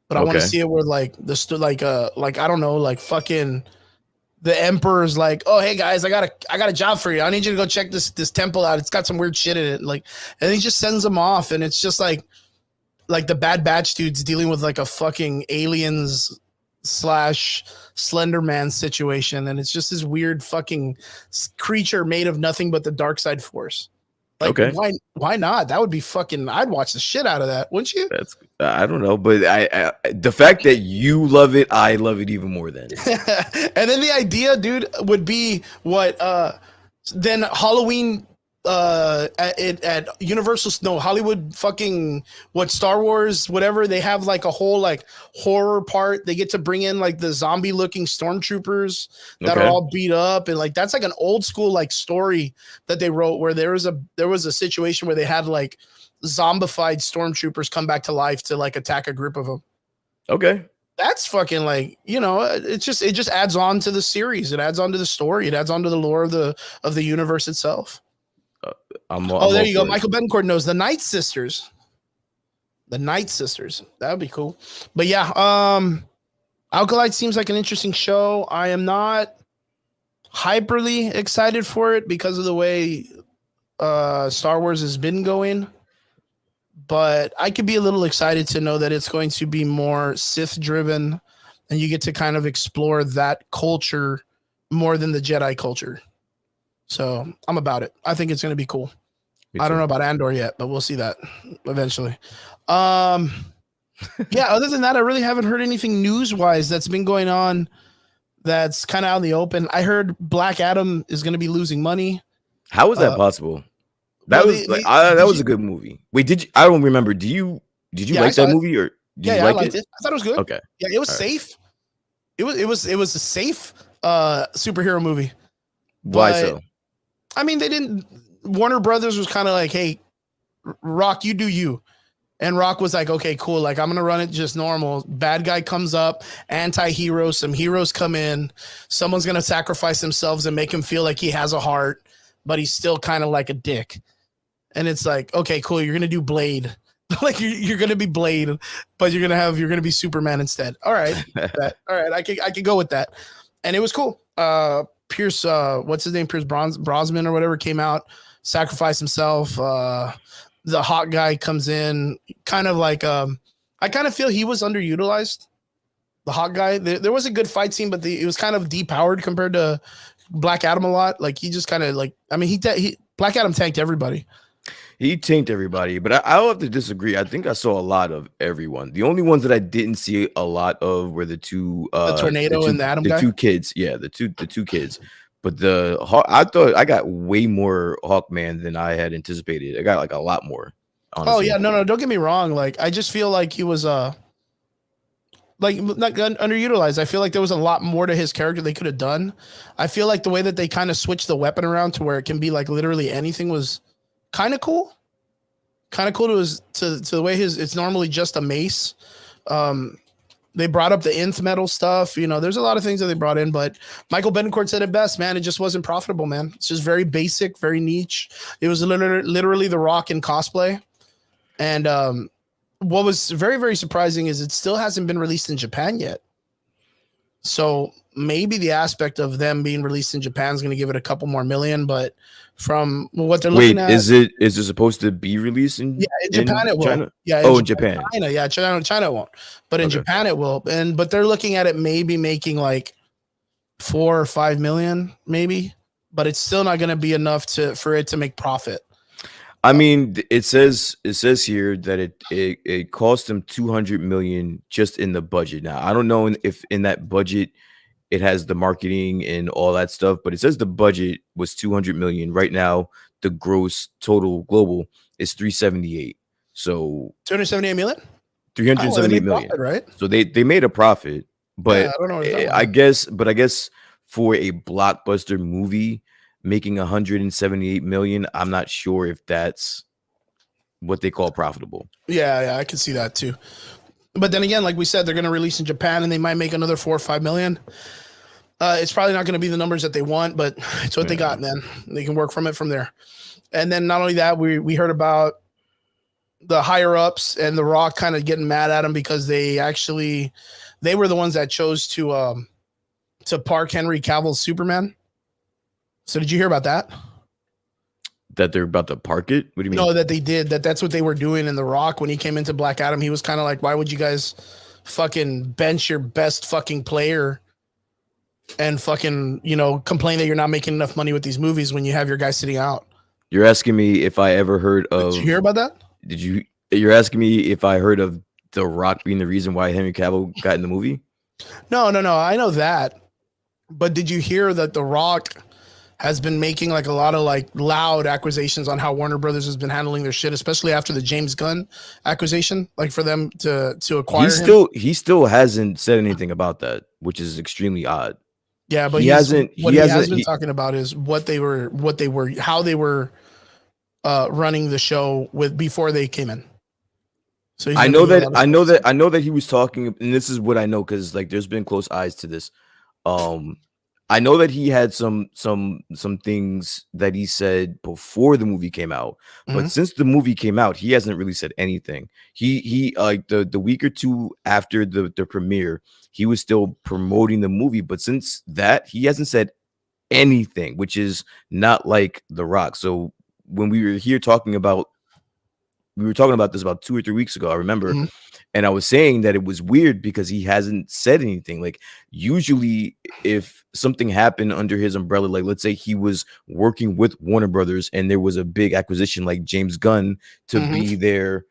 But I want to see it where like I don't know, like fucking the Emperor's like, oh hey guys, I got a job for you. I need you to go check this temple out. It's got some weird shit in it. Like, and he just sends them off, and it's just like the Bad Batch dudes dealing with like a fucking aliens / Slender Man situation, and it's just this weird fucking creature made of nothing but the dark side force. Like, why not? That would be fucking. I'd watch the shit out of that, wouldn't you? That's, I don't know, but I the fact that you love it, I love it even more. Then, and then the idea, dude, would be what? Then Halloween at Universal, Hollywood, fucking what, Star Wars, whatever, they have like a whole like horror part. They get to bring in like the zombie looking stormtroopers that are all beat up, and like that's like an old school like story that they wrote where there was a situation where they had like zombified stormtroopers come back to life to like attack a group of them. Okay. That's fucking like, it just adds on to the series. It adds on to the story. It adds on to the lore of the universe itself. There you go. Michael Betancourt knows the Night Sisters. The Night Sisters. That would be cool. But yeah, Alkalite seems like an interesting show. I am not hyperly excited for it because of the way Star Wars has been going. But I could be a little excited to know that it's going to be more Sith driven, and you get to kind of explore that culture more than the Jedi culture. So I'm about it. I think it's going to be cool. I don't know about Andor yet, but we'll see that eventually. Yeah, other than that, I really haven't heard anything news-wise that's been going on that's kind of out in the open. I heard Black Adam is going to be losing money. How was that possible? That was a good movie. Wait, I don't remember. Do you Did you Yeah, I like saw that it. movie or did you I like liked it? it. I thought it was good. Okay. Yeah, it was All right. safe. It was a safe superhero movie. Why But so? I mean, they didn't. Warner Brothers was kind of like, hey, Rock, you do you. And Rock was like, okay, cool. Like, I'm going to run it just normal. Bad guy comes up, anti hero. Some heroes come in. Someone's going to sacrifice themselves and make him feel like he has a heart, but he's still kind of like a dick. And it's like, okay, cool. You're going to do Blade. Like, you're going to be Blade, but you're going to be Superman instead. All right. All right. I could go with that. And it was cool. Pierce, what's his name? Pierce Brosnan or whatever came out, sacrificed himself. The hot guy comes in, kind of like I kind of feel he was underutilized. The hot guy, there was a good fight scene, but it was kind of depowered compared to Black Adam a lot. Like he just kind of like, I mean, he Black Adam tanked everybody. He tanked everybody, but I'll have to disagree. I think I saw a lot of everyone. The only ones that I didn't see a lot of were the Tornado and the Atom guy. two kids. Yeah, the two kids. But I thought I got way more Hawkman than I had anticipated. I got like a lot more. Honestly. Oh yeah, no, don't get me wrong. Like I just feel like he was like not underutilized. I feel like there was a lot more to his character they could have done. I feel like the way that they kind of switched the weapon around to where it can be like literally anything was kind of cool. Kind of cool to the way it's normally just a mace. They brought up the nth metal stuff. You know, there's a lot of things that they brought in, but Michael Benincourt said it best, man. It just wasn't profitable, man. It's just very basic, very niche. It was literally The Rock in cosplay. And what was very, very surprising is it still hasn't been released in Japan yet. So maybe the aspect of them being released in Japan is going to give it a couple more million, but from what they're looking at, is it supposed to be released in Japan? It will. China? Yeah, in Japan. China it won't, but in Japan it will. But they're looking at it maybe making like 4 or 5 million, maybe, but it's still not going to be enough for it to make profit. I mean, it says here that it cost them 200 million just in the budget. Now, I don't know if in that budget it has the marketing and all that stuff, but it says the budget was 200 million. Right now, the gross total global is 378. So 278 million? 378 million. Profit, right? So they made a profit, but I don't know I guess for a blockbuster movie making 178 million, I'm not sure if that's what they call profitable. Yeah, I can see that too. But then again, like we said, they're going to release in Japan and they might make another 4 or 5 million. It's probably not going to be the numbers that they want, but it's what they got, man. They can work from there. And then not only that, we heard about the higher ups and The Rock kind of getting mad at him because they were the ones that chose to park Henry Cavill's Superman. So did you hear about that? That they're about to park it? What do you mean? No, that they did. That's what they were doing in The Rock when he came into Black Adam. He was kind of like, why would you guys fucking bench your best fucking player and fucking, complain that you're not making enough money with these movies when you have your guy sitting out? You're asking me if I ever heard of... Did you hear about that? You're asking me if I heard of The Rock being the reason why Henry Cavill got in the movie? No. I know that. But did you hear that The Rock has been making like a lot of like loud accusations on how Warner Brothers has been handling their shit, especially after the James Gunn accusation, like for them to acquire he still hasn't said anything about that, which is extremely odd. Yeah, but he has been talking about is how they were running the show before they came in. So I know that he was talking, and this is what I know because like there's been close eyes to this. I know that he had some things that he said before the movie came out, but since the movie came out, he hasn't really said anything. He like the week or two after the premiere, he was still promoting the movie, but since that, he hasn't said anything, which is not like The Rock. So when we were here talking about this about 2 or 3 weeks ago, I remember. And I was saying that it was weird because he hasn't said anything. Like usually if something happened under his umbrella, like let's say he was working with Warner Brothers and there was a big acquisition like James Gunn to be their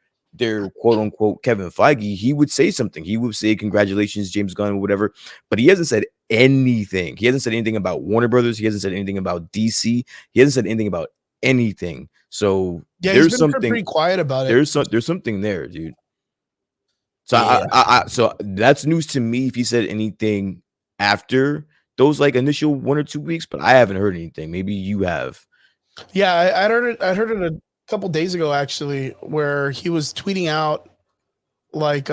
quote unquote Kevin Feige, he would say something. He would say, congratulations, James Gunn, or whatever. But he hasn't said anything. He hasn't said anything about Warner Brothers. He hasn't said anything about DC. He hasn't said anything about anything. So yeah, there's something pretty quiet about it. There's something there, dude. So so that's news to me if he said anything after those like initial 1 or 2 weeks, but I haven't heard anything. Maybe you have. Yeah, I heard it. I heard it a couple days ago actually, where he was tweeting out like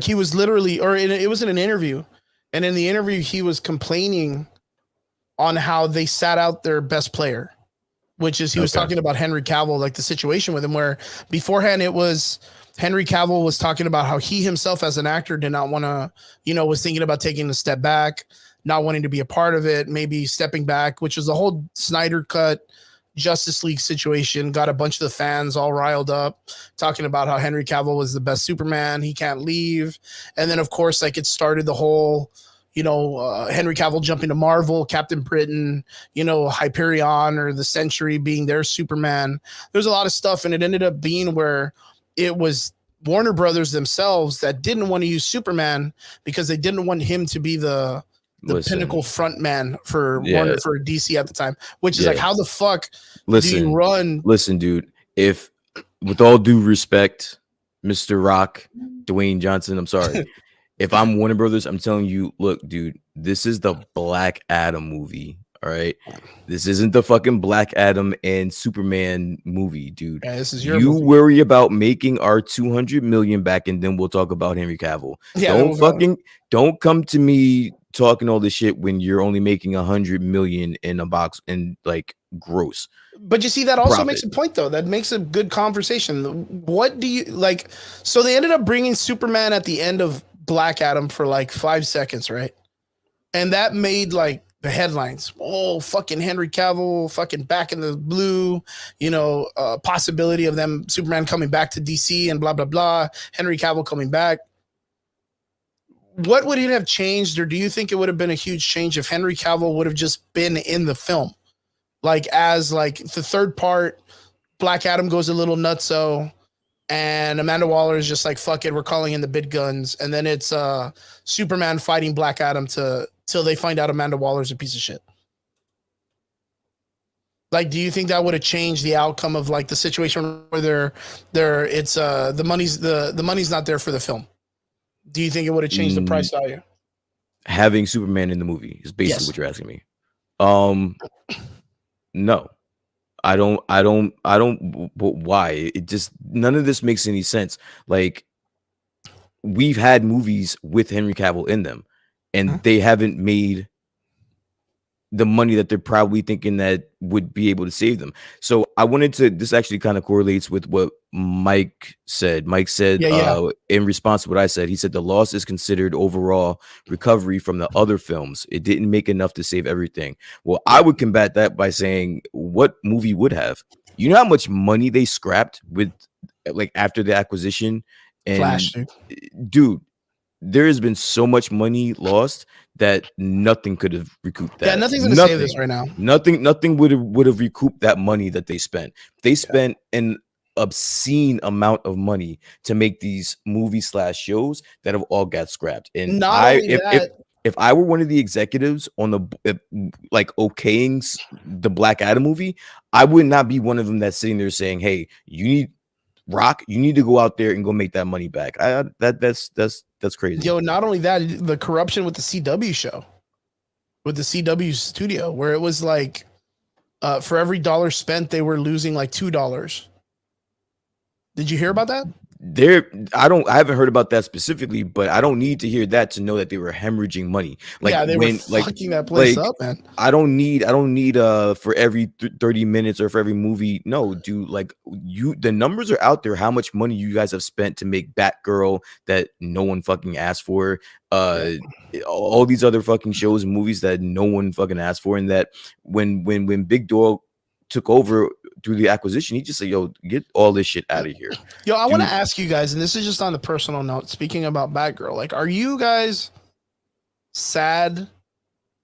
he was literally, or it was in an interview, and in the interview he was complaining on how they sat out their best player, which is he was talking about Henry Cavill, like the situation with him, where beforehand it was Henry Cavill was talking about how he himself as an actor did not want to, was thinking about taking a step back, not wanting to be a part of it, maybe stepping back, which was the whole Snyder Cut Justice League situation. Got a bunch of the fans all riled up, talking about how Henry Cavill was the best Superman. He can't leave. And then, of course, like it started the whole, Henry Cavill jumping to Marvel, Captain Britain, Hyperion or the Century being their Superman. There's a lot of stuff, and it ended up being where it was Warner Brothers themselves that didn't want to use Superman because they didn't want him to be the pinnacle front man for Warner, for DC at the time, which is like, how the fuck do you run? Listen, dude, if with all due respect, Mr. Rock, Dwayne Johnson, I'm sorry. If I'm Warner Brothers, I'm telling you, look, dude, this is the Black Adam movie. All right. This isn't the fucking Black Adam and Superman movie, dude. Yeah, this is your you movie. Worry about making our 200 million back, and then we'll talk about Henry Cavill. Yeah, don't come to me talking all this shit when you're only making 100 million in a box and like gross. But you see, that also makes a point, though. That makes a good conversation. What do you like? So they ended up bringing Superman at the end of Black Adam for like 5 seconds, right? And that made like the headlines. Oh, fucking Henry Cavill, fucking back in the blue, possibility of them, Superman coming back to DC and blah, blah, blah. Henry Cavill coming back. What would it have changed, or do you think it would have been a huge change if Henry Cavill would have just been in the film? Like, as like the third part, Black Adam goes a little nutso, and Amanda Waller is just like, fuck it, we're calling in the big guns. And then it's Superman fighting Black Adam till they find out Amanda Waller's a piece of shit. Like, do you think that would have changed the outcome of like the situation where the money's not there for the film? Do you think it would have changed the price value? Having Superman in the movie is basically what you're asking me. No. I don't. But why? It just, none of this makes any sense. Like, we've had movies with Henry Cavill in them, and they haven't made the money that they're probably thinking that would be able to save them. So I wanted to, this actually kind of correlates with what Mike said. Mike said, in response to what I said, he said the loss is considered overall recovery from the other films. It didn't make enough to save everything. Well, I would combat that by saying, what movie would have? You know how much money they scrapped with, like, after the acquisition? And Flash, dude, there has been so much money lost that nothing could have recouped that. Yeah, nothing's gonna save this right now. Nothing would have recouped that money that they spent. They spent an obscene amount of money to make these movie/shows that have all got scrapped. And if I were one of the executives on the like okaying the Black Adam movie, I would not be one of them that's sitting there saying, "Hey, you need to go out there and go make that money back." That's crazy. Yo, not only that, the corruption with the CW show, with the CW studio, where it was like, for every dollar spent, they were losing like $2. Did you hear about that? I haven't heard about that specifically, but I don't need to hear that to know that they were hemorrhaging money. Like, yeah, they were fucking that place up, man. I don't need for every 30 minutes or for every movie. No, dude, like, the numbers are out there, how much money you guys have spent to make Batgirl that no one fucking asked for. All these other fucking shows and movies that no one fucking asked for, and that when Big Dog took over through the acquisition, he just said, "Yo, get all this shit out of here." Yo, I want to ask you guys, and this is just on the personal note, speaking about Batgirl, like, are you guys sad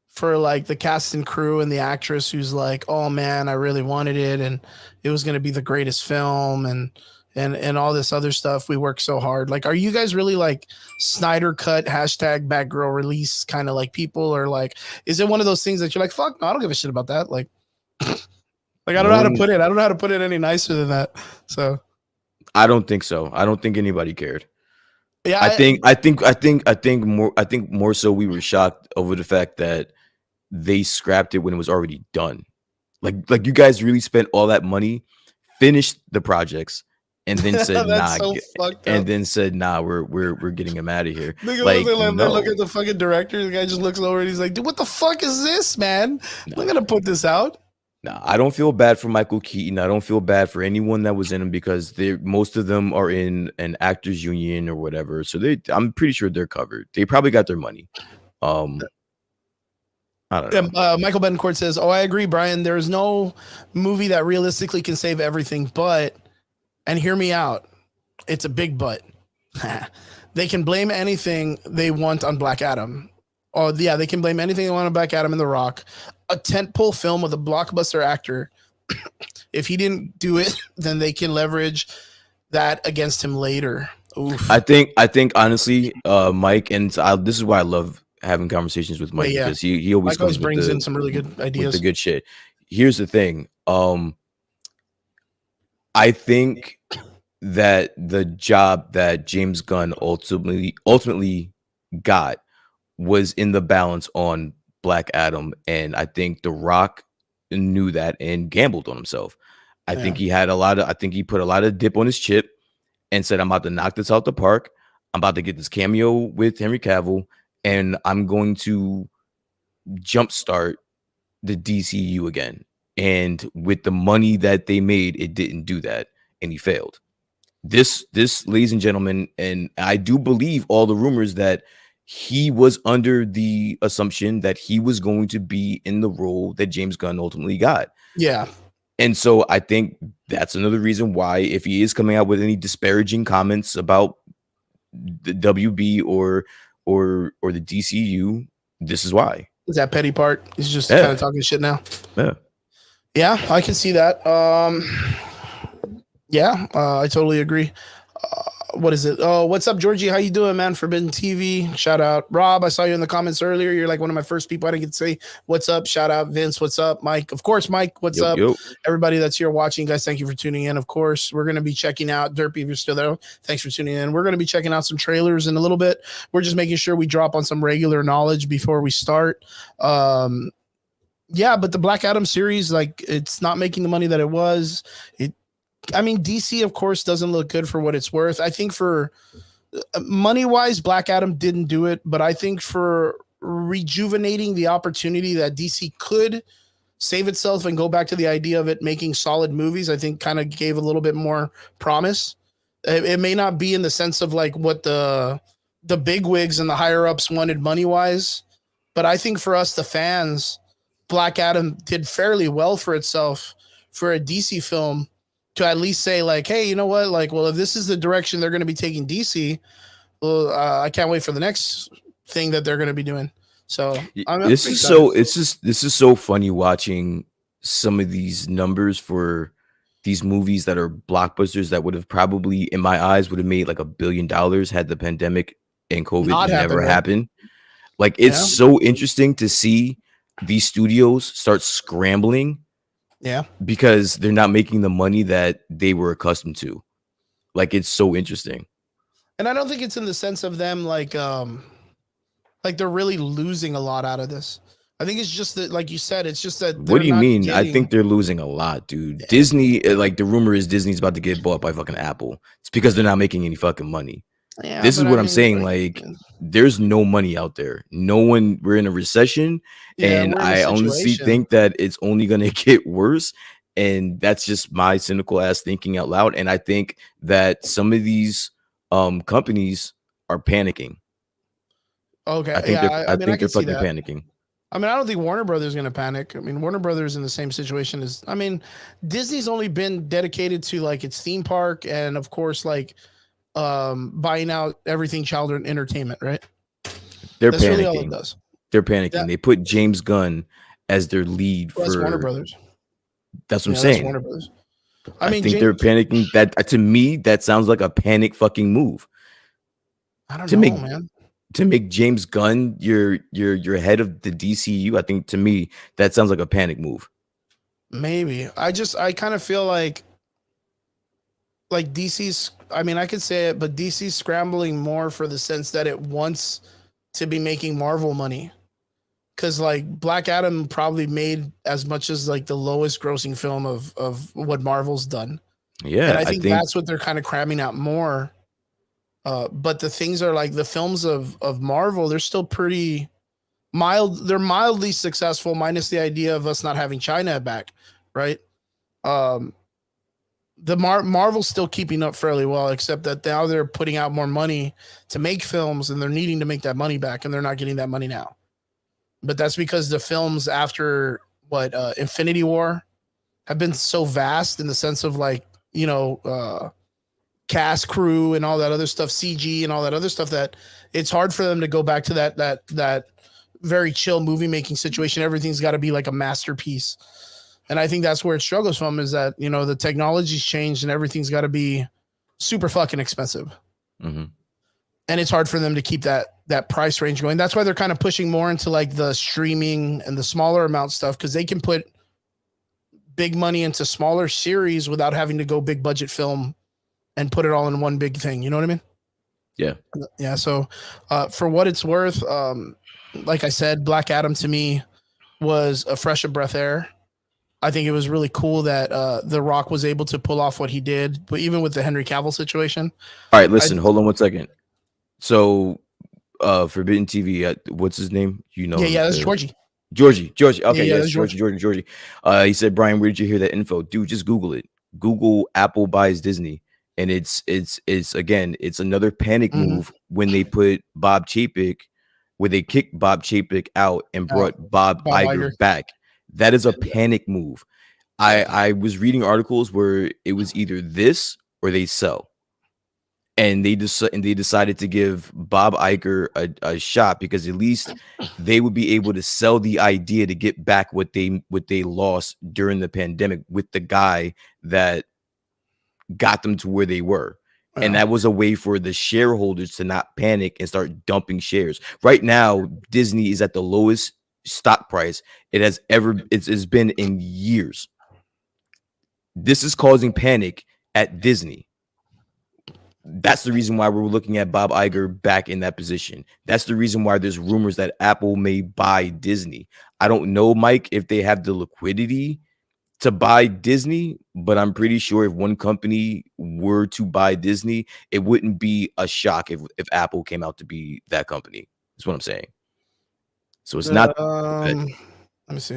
for like the cast and crew and the actress who's like, "Oh man, I really wanted it, and it was going to be the greatest film," and all this other stuff, we worked so hard? Like, are you guys really like Snyder Cut #Batgirl release kind of like people, or like, is it one of those things that you're like, fuck no, I don't give a shit about that? Like, like, I don't know how to put it. I don't know how to put it any nicer than that. So I don't think so. I don't think anybody cared. Yeah, I think more so we were shocked over the fact that they scrapped it when it was already done. Like you guys really spent all that money, finished the projects, and then said that's nah, so fucked and up. then said nah, we're getting him out of here. They Like look no, at the fucking director. The guy just looks over and he's like, "Dude, what the fuck is this, man? I'm nah, gonna put this out." nah. I don't feel bad for Michael Keaton. I don't feel bad for anyone that was in him because they most of them are in an actors union or whatever. So I'm pretty sure they're covered. They probably got their money. Um, I don't know. Michael Betancourt says, "Oh, I agree, Brian. There is no movie that realistically can save everything, but and hear me out. It's a big but. They can blame anything they want on Black Adam. Oh yeah, they can blame anything they want on Black Adam and The Rock. A tentpole film with a blockbuster actor. If he didn't do it, then they can leverage that against him later." Oof. I think honestly, Mike, and this is why I love having conversations with Mike But yeah, because he always Mike always comes with brings in the some really good with the ideas. good shit. Here's the thing. I think that the job that James Gunn ultimately got was in the balance on Black Adam, and I think The Rock knew that and gambled on himself. I Yeah. think I think he put a lot of dip on his chip and said, I'm about to knock this out the park. I'm about to get this cameo with Henry Cavill, and I'm going to jumpstart the DCU again. And with the money that they made, it didn't do that, and he failed. This, ladies and gentlemen, and I do believe all the rumors that he was under the assumption that he was going to be in the role that James Gunn ultimately got. Yeah. And so I think that's another reason why, if he is coming out with any disparaging comments about the WB or the DCU, this is why. Is that petty part? He's just Yeah. kind of talking shit now. Yeah. Yeah, I can see that. Yeah, I totally agree. What is it? Oh, what's up, Georgie? How you doing, man? Forbidden TV. Shout out, Rob. I saw you in the comments earlier. You're like one of my first people I didn't get to say what's up. Shout out, Vince. What's up, Mike? Of course, Mike. What's up, everybody that's here watching, guys? Thank you for tuning in. Of course, we're gonna be checking out Derpy. If you're still there, thanks for tuning in. We're gonna be checking out some trailers in a little bit. We're just making sure we drop on some regular knowledge before we start. Yeah, but the Black Adam series, like, it's not making the money that it was. I mean, DC, of course, doesn't look good for what it's worth. I think for money wise, Black Adam didn't do it, but I think for rejuvenating the opportunity that DC could save itself and go back to the idea of it making solid movies, I think kind of gave a little bit more promise. It may not be in the sense of like what the big wigs and the higher ups wanted money wise, but I think for us, the fans, Black Adam did fairly well for itself for a DC film to at least say like, hey, you know what? Like, well, if this is the direction they're going to be taking DC, well, I can't wait for the next thing that they're going to be doing. So this is so funny watching some of these numbers for these movies that are blockbusters that would have probably, in my eyes, would have made like $1 billion had the pandemic and COVID never happened. Like, it's so interesting to see these studios start scrambling. Yeah, because they're not making the money that they were accustomed to. Like, it's so interesting. And I don't think it's in the sense of them like they're really losing a lot out of this. I think it's just that, like you said, it's just that. What do you mean? I think they're losing a lot, dude. Yeah. Disney, like, the rumor is Disney's about to get bought by fucking Apple. It's because they're not making any fucking money. Yeah, this is what I'm saying. Like, there's no money out there. No one. We're in a recession, and I honestly think that it's only going to get worse. And that's just my cynical ass thinking out loud. And I think that some of these companies are panicking. Okay, I think they're fucking panicking. I mean, I don't think Warner Brothers is going to panic. I mean, Warner Brothers is in the same situation as. I mean, Disney's only been dedicated to like its theme park, and of course, like buying out everything child entertainment, right? That's panicking. Really all it does. They're panicking. Yeah. They put James Gunn as their lead for Warner Brothers. That's what I'm saying. Warner Brothers. I think they're panicking. That, to me, that sounds like a panic fucking move. I don't know, man. To make James Gunn your head of the DCU, I think, to me, that sounds like a panic move. Maybe. I kind of feel like like DC's. I mean, I could say it, but DC's scrambling more for the sense that it wants to be making Marvel money. Because like Black Adam probably made as much as like the lowest grossing film of what Marvel's done. And Yeah, I I think think that's what they're kind of cramming out more. But the things are like the films of Marvel, they're still pretty mild. They're mildly successful, minus the idea of us not having China back, right? Um, the Marvel's still keeping up fairly well, except that now they're putting out more money to make films, and they're needing to make that money back, and they're not getting that money now. But that's because the films after Infinity War have been so vast in the sense of like, cast, crew, and all that other stuff, CG and all that other stuff, that it's hard for them to go back to that very chill movie making situation. Everything's got to be like a masterpiece. And I think that's where it struggles from, is that, the technology's changed and everything's got to be super fucking expensive. Mm-hmm. And it's hard for them to keep that price range going. That's why they're kind of pushing more into like the streaming and the smaller amount stuff, because they can put big money into smaller series without having to go big budget film and put it all in one big thing. You know what I mean? Yeah. Yeah. So for what it's worth, like I said, Black Adam to me was a fresh of breath air. I think it was really cool that The Rock was able to pull off what he did, but even with the Henry Cavill situation. All right, listen, hold on 1 second. So, Forbidden TV, what's his name? Yeah, that's Georgie. Georgie. Okay, Yeah, yes, Georgie. He said, Brian, where did you hear that info? Dude, just Google it. Google Apple buys Disney. And it's again, it's another panic move when they put Bob Chapek, where they kicked Bob Chapek out and brought Bob Iger back. That is a panic move. I was reading articles where it was either this or they sell. And they decided to give Bob Iger a shot, because at least they would be able to sell the idea to get back what they lost during the pandemic with the guy that got them to where they were. And that was a way for the shareholders to not panic and start dumping shares. Right now, Disney is at the lowest stock price it's been in years. This is causing panic at Disney. That's the reason why we're looking at Bob Iger back in that position. That's the reason why there's rumors that Apple may buy Disney. I don't know, Mike, if they have the liquidity to buy Disney, but I'm pretty sure if one company were to buy Disney, it wouldn't be a shock if Apple came out to be that company. That's what I'm saying. So it's not. Let me see.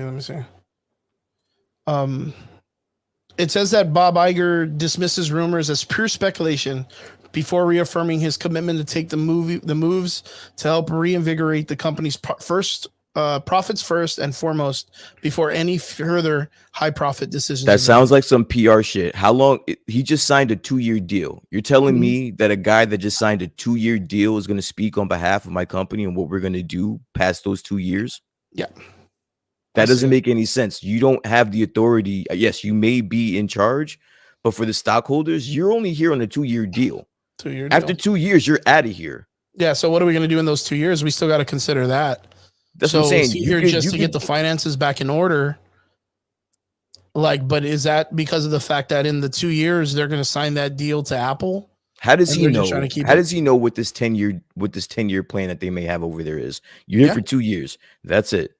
It says that Bob Iger dismisses rumors as pure speculation before reaffirming his commitment to take the moves to help reinvigorate the company's profits first and foremost before any further high profit decisions. That sounds like some PR shit. How long? He just signed a 2-year deal. You're telling me that a guy that just signed a 2-year deal is going to speak on behalf of my company and what we're going to do past those 2 years? Yeah. That doesn't make any sense. You don't have the authority. Yes, you may be in charge, but for the stockholders, you're only here on a 2-year deal. After 2 years, you're out of here. Yeah. So what are we going to do in those 2 years? We still got to consider that. That's what I'm saying. You're just to get the finances back in order. Like, but is that because of the fact that in the 2 years they're going to sign that deal to Apple? How does he know? How does he know what this 10-year plan that they may have over there is? You're here for 2 years. That's it.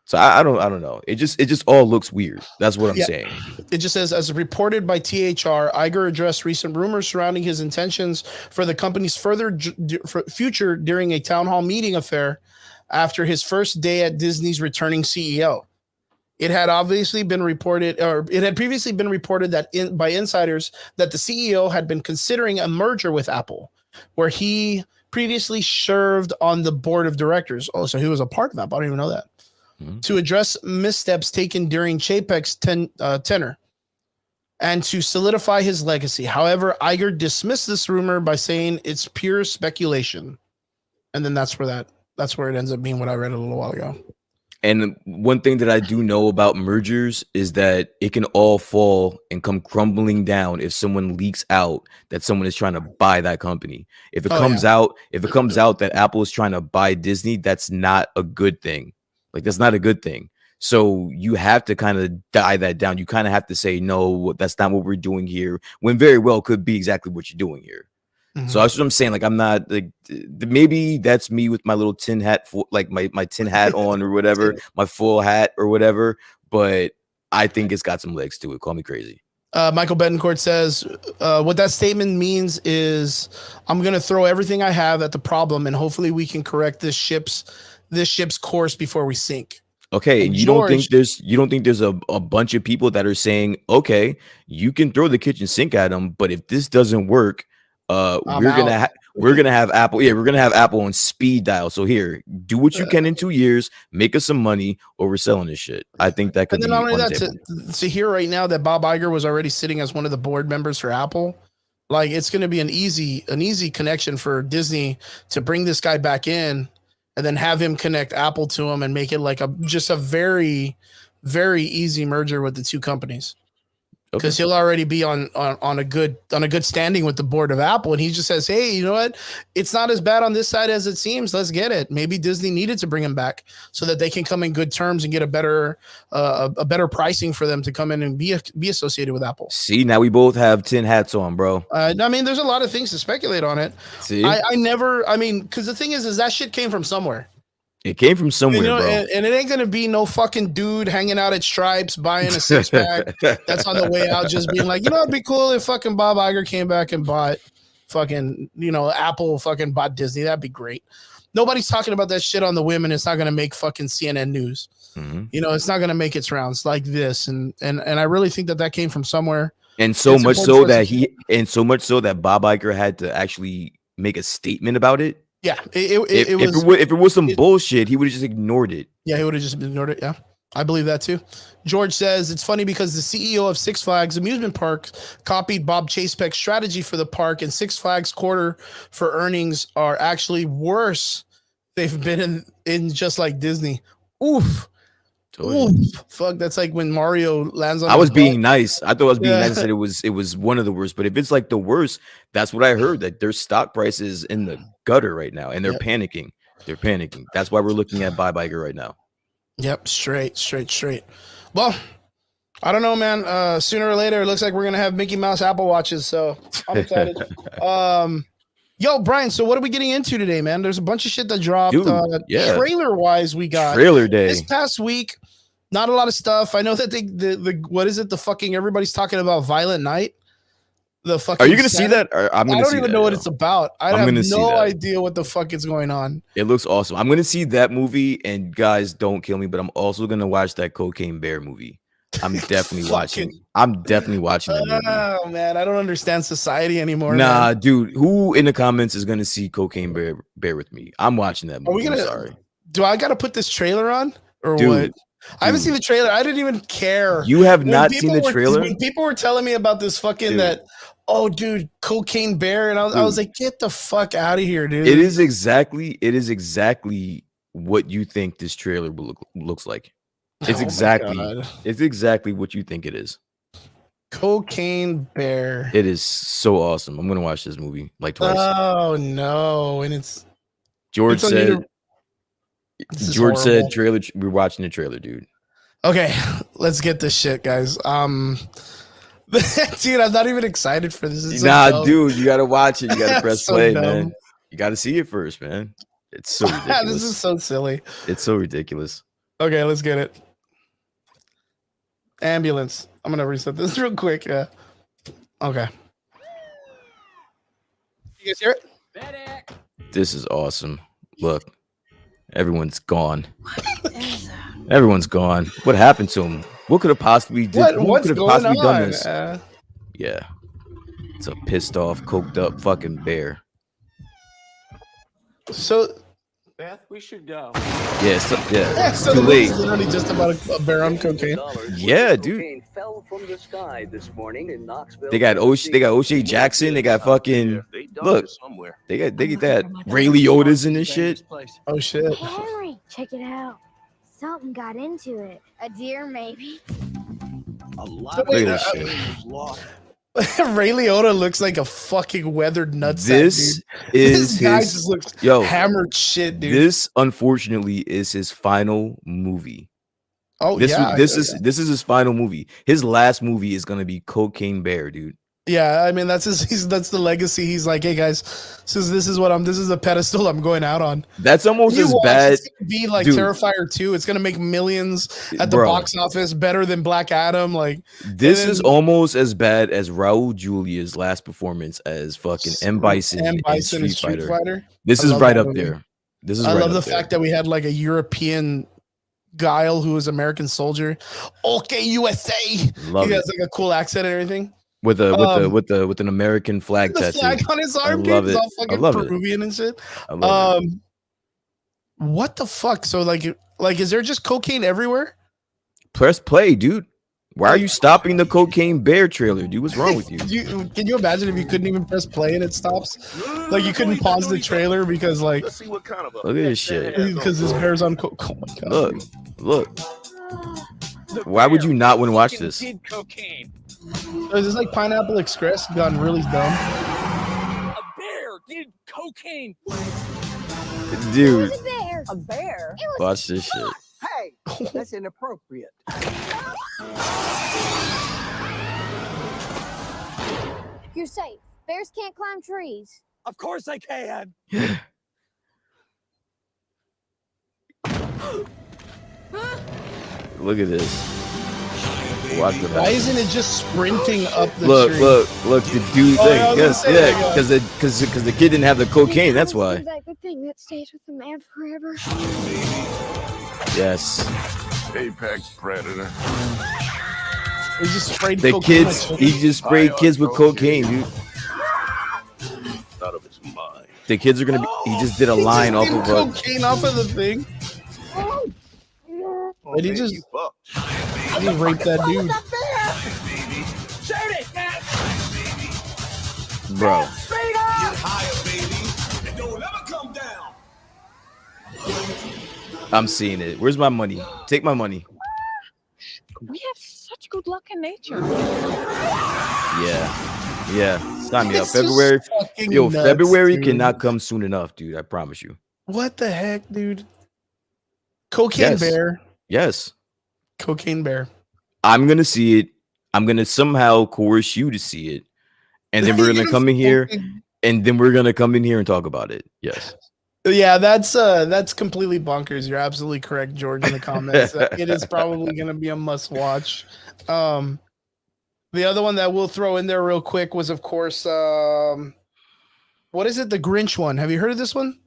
So I don't know. It just all looks weird. That's what I'm saying. It just says, as reported by THR, Iger addressed recent rumors surrounding his intentions for the company's future during a town hall meeting affair after his first day at Disney's returning CEO. It had previously been reported that by insiders that the CEO had been considering a merger with Apple, where he previously served on the board of directors. Oh, so he was a part of that. I don't even know that. To address missteps taken during Chapek's tenure and to solidify his legacy. However, Iger dismissed this rumor by saying it's pure speculation. And then that's where it ends up being what I read a little while ago. And one thing that I do know about mergers is that it can all fall and come crumbling down if someone leaks out that someone is trying to buy that company. If it comes out that Apple is trying to buy Disney, that's not a good thing. Like, that's not a good thing. So you have to kind of die that down. You kind of have to say, no, that's not what we're doing here, when very well could be exactly what you're doing here. So that's what I'm saying. Like, I'm not like, maybe that's me with my little tin hat, like my tin hat on or whatever, my full hat or whatever. But I think it's got some legs to it. Call me crazy. Michael Betancourt says, what that statement means is I'm going to throw everything I have at the problem, and hopefully we can correct this ship's course before we sink. Okay, and you don't think there's a bunch of people that are saying, okay, you can throw the kitchen sink at them, but if this doesn't work, we're gonna have Apple. Yeah, we're gonna have Apple on speed dial. So here, do what you can in 2 years, make us some money, or we're selling this shit. I think that could be not only on that, the table. to hear right now that Bob Iger was already sitting as one of the board members for Apple, like it's going to be an easy connection for Disney to bring this guy back in and then have him connect Apple to him and make it like just a very, very easy merger with the two companies. Because he'll already be on a good standing with the board of Apple, and he just says, "Hey, you know what? It's not as bad on this side as it seems. Let's get it." Maybe Disney needed to bring him back so that they can come in good terms and get a better pricing for them to come in and be associated with Apple. See, now we both have tin hats on, bro. I mean, there's a lot of things to speculate on it. See, because the thing is that shit came from somewhere. It came from somewhere, bro. And it ain't gonna be no fucking dude hanging out at Stripes buying a 6-pack that's on the way out, just being like, you know, it'd be cool if fucking Bob Iger came back and bought fucking, Apple fucking bought Disney. That'd be great. Nobody's talking about that shit on the whim, and it's not gonna make fucking CNN news. Mm-hmm. It's not gonna make its rounds like this. And I really think that came from somewhere. And so much so that Bob Iger had to actually make a statement about it. Yeah, if it was some bullshit, he would have just ignored it. Yeah, he would have just ignored it. Yeah, I believe that too. George says it's funny because the CEO of Six Flags Amusement Park copied Bob Chapek's strategy for the park, and Six Flags quarter for earnings are actually worse. They've been in just like Disney. Oof. Oof. Fuck, that's like when Mario lands on. I was being nice. I thought I was being nice. That it was one of the worst. But if it's like the worst, that's what I heard. That their stock price is in the gutter right now, and they're panicking. They're panicking. That's why we're looking at Bob Iger right now. Yep, straight. Well, I don't know, man. Sooner or later, it looks like we're gonna have Mickey Mouse Apple Watches. So I'm excited. Yo, Brian, so what are we getting into today, man? There's a bunch of shit that dropped. Dude, Trailer-wise, we got trailer day. This past week, not a lot of stuff. I know that the what is it? The fucking everybody's talking about Violent Night. The fucking. Are you gonna see that? I don't even know what it's about. I have no idea what the fuck is going on. It looks awesome. I'm gonna see that movie, and guys, don't kill me, but I'm also gonna watch that Cocaine Bear movie. I'm definitely watching. I'm definitely watching that movie. Oh man, I don't understand society anymore. Nah, man. Dude, who in the comments is gonna see Cocaine Bear with me? I'm watching that movie. I'm sorry. Do I gotta put this trailer on or what? I haven't seen the trailer. I didn't even care. You have not seen the trailer? When people were telling me about this fucking dude, Cocaine Bear, and I was like, get the fuck out of here, dude. It is exactly what you think this trailer looks like. It's exactly what you think it is. Cocaine Bear. It is so awesome. I'm gonna watch this movie like twice. Oh no, and George said trailer. We're watching the trailer, dude. Okay, let's get this shit, guys. Dude, I'm not even excited for this. Dude, you gotta watch it. You gotta press play, man. You gotta see it first, man. It's so ridiculous. This is so silly. It's so ridiculous. Okay, let's get it. Ambulance. I'm gonna reset this real quick. Yeah. Okay. You guys hear it? This is awesome. Look, everyone's gone. Everyone's gone. What happened to him? What could have possibly done this? Yeah. It's a pissed off, coked up fucking bear. So Beth, we should go. So too late. It's literally just about a bear on cocaine. Yeah, dude. Fell from the sky this morning in Knoxville. They got O'Shea Jackson. They got fucking look. They got that Ray Liotta's in this shit. Oh shit. Henry, check it out. Something got into it. A deer, maybe. A lot of this shit. Ray Liotta looks like a fucking weathered nutsack. This guy just looks hammered shit, dude. This unfortunately is his final movie. Oh This yeah, this is his final movie. His last movie is gonna be Cocaine Bear, dude. yeah. I mean, that's that's the legacy. He's like, hey guys, this is a pedestal I'm going out on. That's almost You as watch, bad. it's gonna be like Dude. Terrifier 2. It's gonna make millions at the Bro. box office, better than Black Adam. Like This and is then- almost as bad as Raul Julia's last performance as fucking M. Bison, and in Bison and Street Fighter. This I is love right that up movie. there. This is I right love the up there. fact that we had like a European guile who was American soldier. Okay, USA. Love He it. has like a cool accent and everything. With an American flag The tattoo. flag on his arm, I dude. love It's it. all I fucking love it. Peruvian and shit. I love it. What the fuck? So like is there just cocaine everywhere? Press play, dude. Why are you stopping the Cocaine Bear trailer, dude? What's wrong with you? Can you imagine if you couldn't even press play and it stops? Like you couldn't pause the trailer because like Let's see what kind of a Look at this shit. because this bear's on coke. Oh my god. Look. Why would you not want to watch this? Did cocaine. Is this like Pineapple Express gone really dumb? A bear did cocaine. Dude, a bear. A bear? watch this shit. Hey, that's inappropriate. You're safe. Bears can't climb trees. Of course I can. Look at this. Watch the Why isn't it just sprinting up the Look, tree? look, the dude. Oh, yeah, I was gonna say that, yeah. Because the kid didn't have the cocaine. That's why. That good thing that stays with the man forever. Yes. apex predator? He just sprayed The cocaine kids. on He just sprayed kids with cocaine, dude. Out of his mind. The kids are gonna be. He just did a He line just off did of a. cocaine off of the thing. Oh, And he man, just- you fucked. He raped that dude. Shoot it, Dad. Bro. I'm seeing it. Where's my money? Take my money. We have such good luck in nature. Yeah. Sign me up. It's just February. fucking Yo, nuts, February dude. cannot come soon enough, dude. I promise you. What the heck, dude? Cocaine Yes. Bear. Yes. Cocaine Bear. I'm gonna see it. I'm gonna somehow coerce you to see it. And then we're gonna come in here and talk about it. Yes. Yeah, that's completely bonkers. You're absolutely correct, George, in the comments. It is probably gonna be a must watch. The other one that we'll throw in there real quick was, of course, what is it? The Grinch one. Have you heard of this one?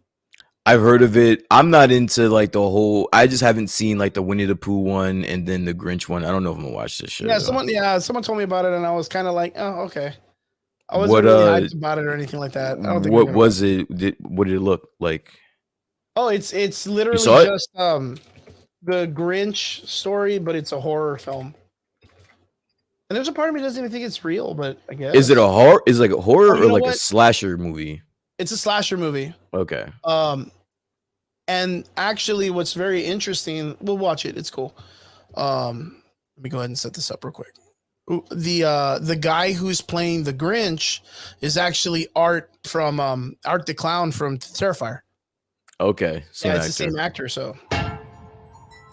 I've heard of it. I'm not into like the whole. I just haven't seen like the Winnie the Pooh one and then the Grinch one. I don't know if I'm gonna watch this shit. Yeah, though. someone told me about it, and I was kind of like, oh, okay. I wasn't What, really hyped about it or anything like that. I don't think What was it? What did it look like? Oh, it's literally saw it? just the Grinch story, but it's a horror film. And there's a part of me that doesn't even think it's real, but I guess Is it a horror? Is it like a horror Oh, you or know like a what? slasher movie? It's a slasher movie. Okay. And actually, what's very interesting, we'll watch it. It's cool. Let me go ahead and set this up real quick. The guy who's playing the Grinch is actually Art from Art the Clown from Terrifier. Okay. Yeah, it's the same actor. So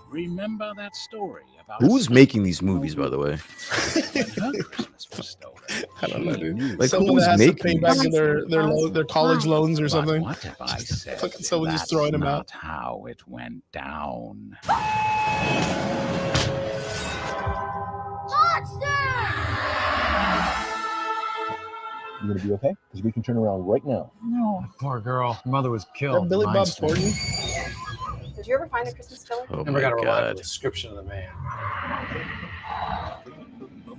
Remember that story about Who's making these movies, by the way? Christmas was stolen? I don't know, dude. Like, Someone who's that has to making pay back these? their college loans or But something. what if I said Fucking someone just that's throwing them out. not how it went down? You gonna be okay? Because we can turn around right now. No, poor girl. Her mother was Is killed. that Billy Bob Thornton? Did you ever find a Christmas killer? Oh Never my got a reliable god. description of the man.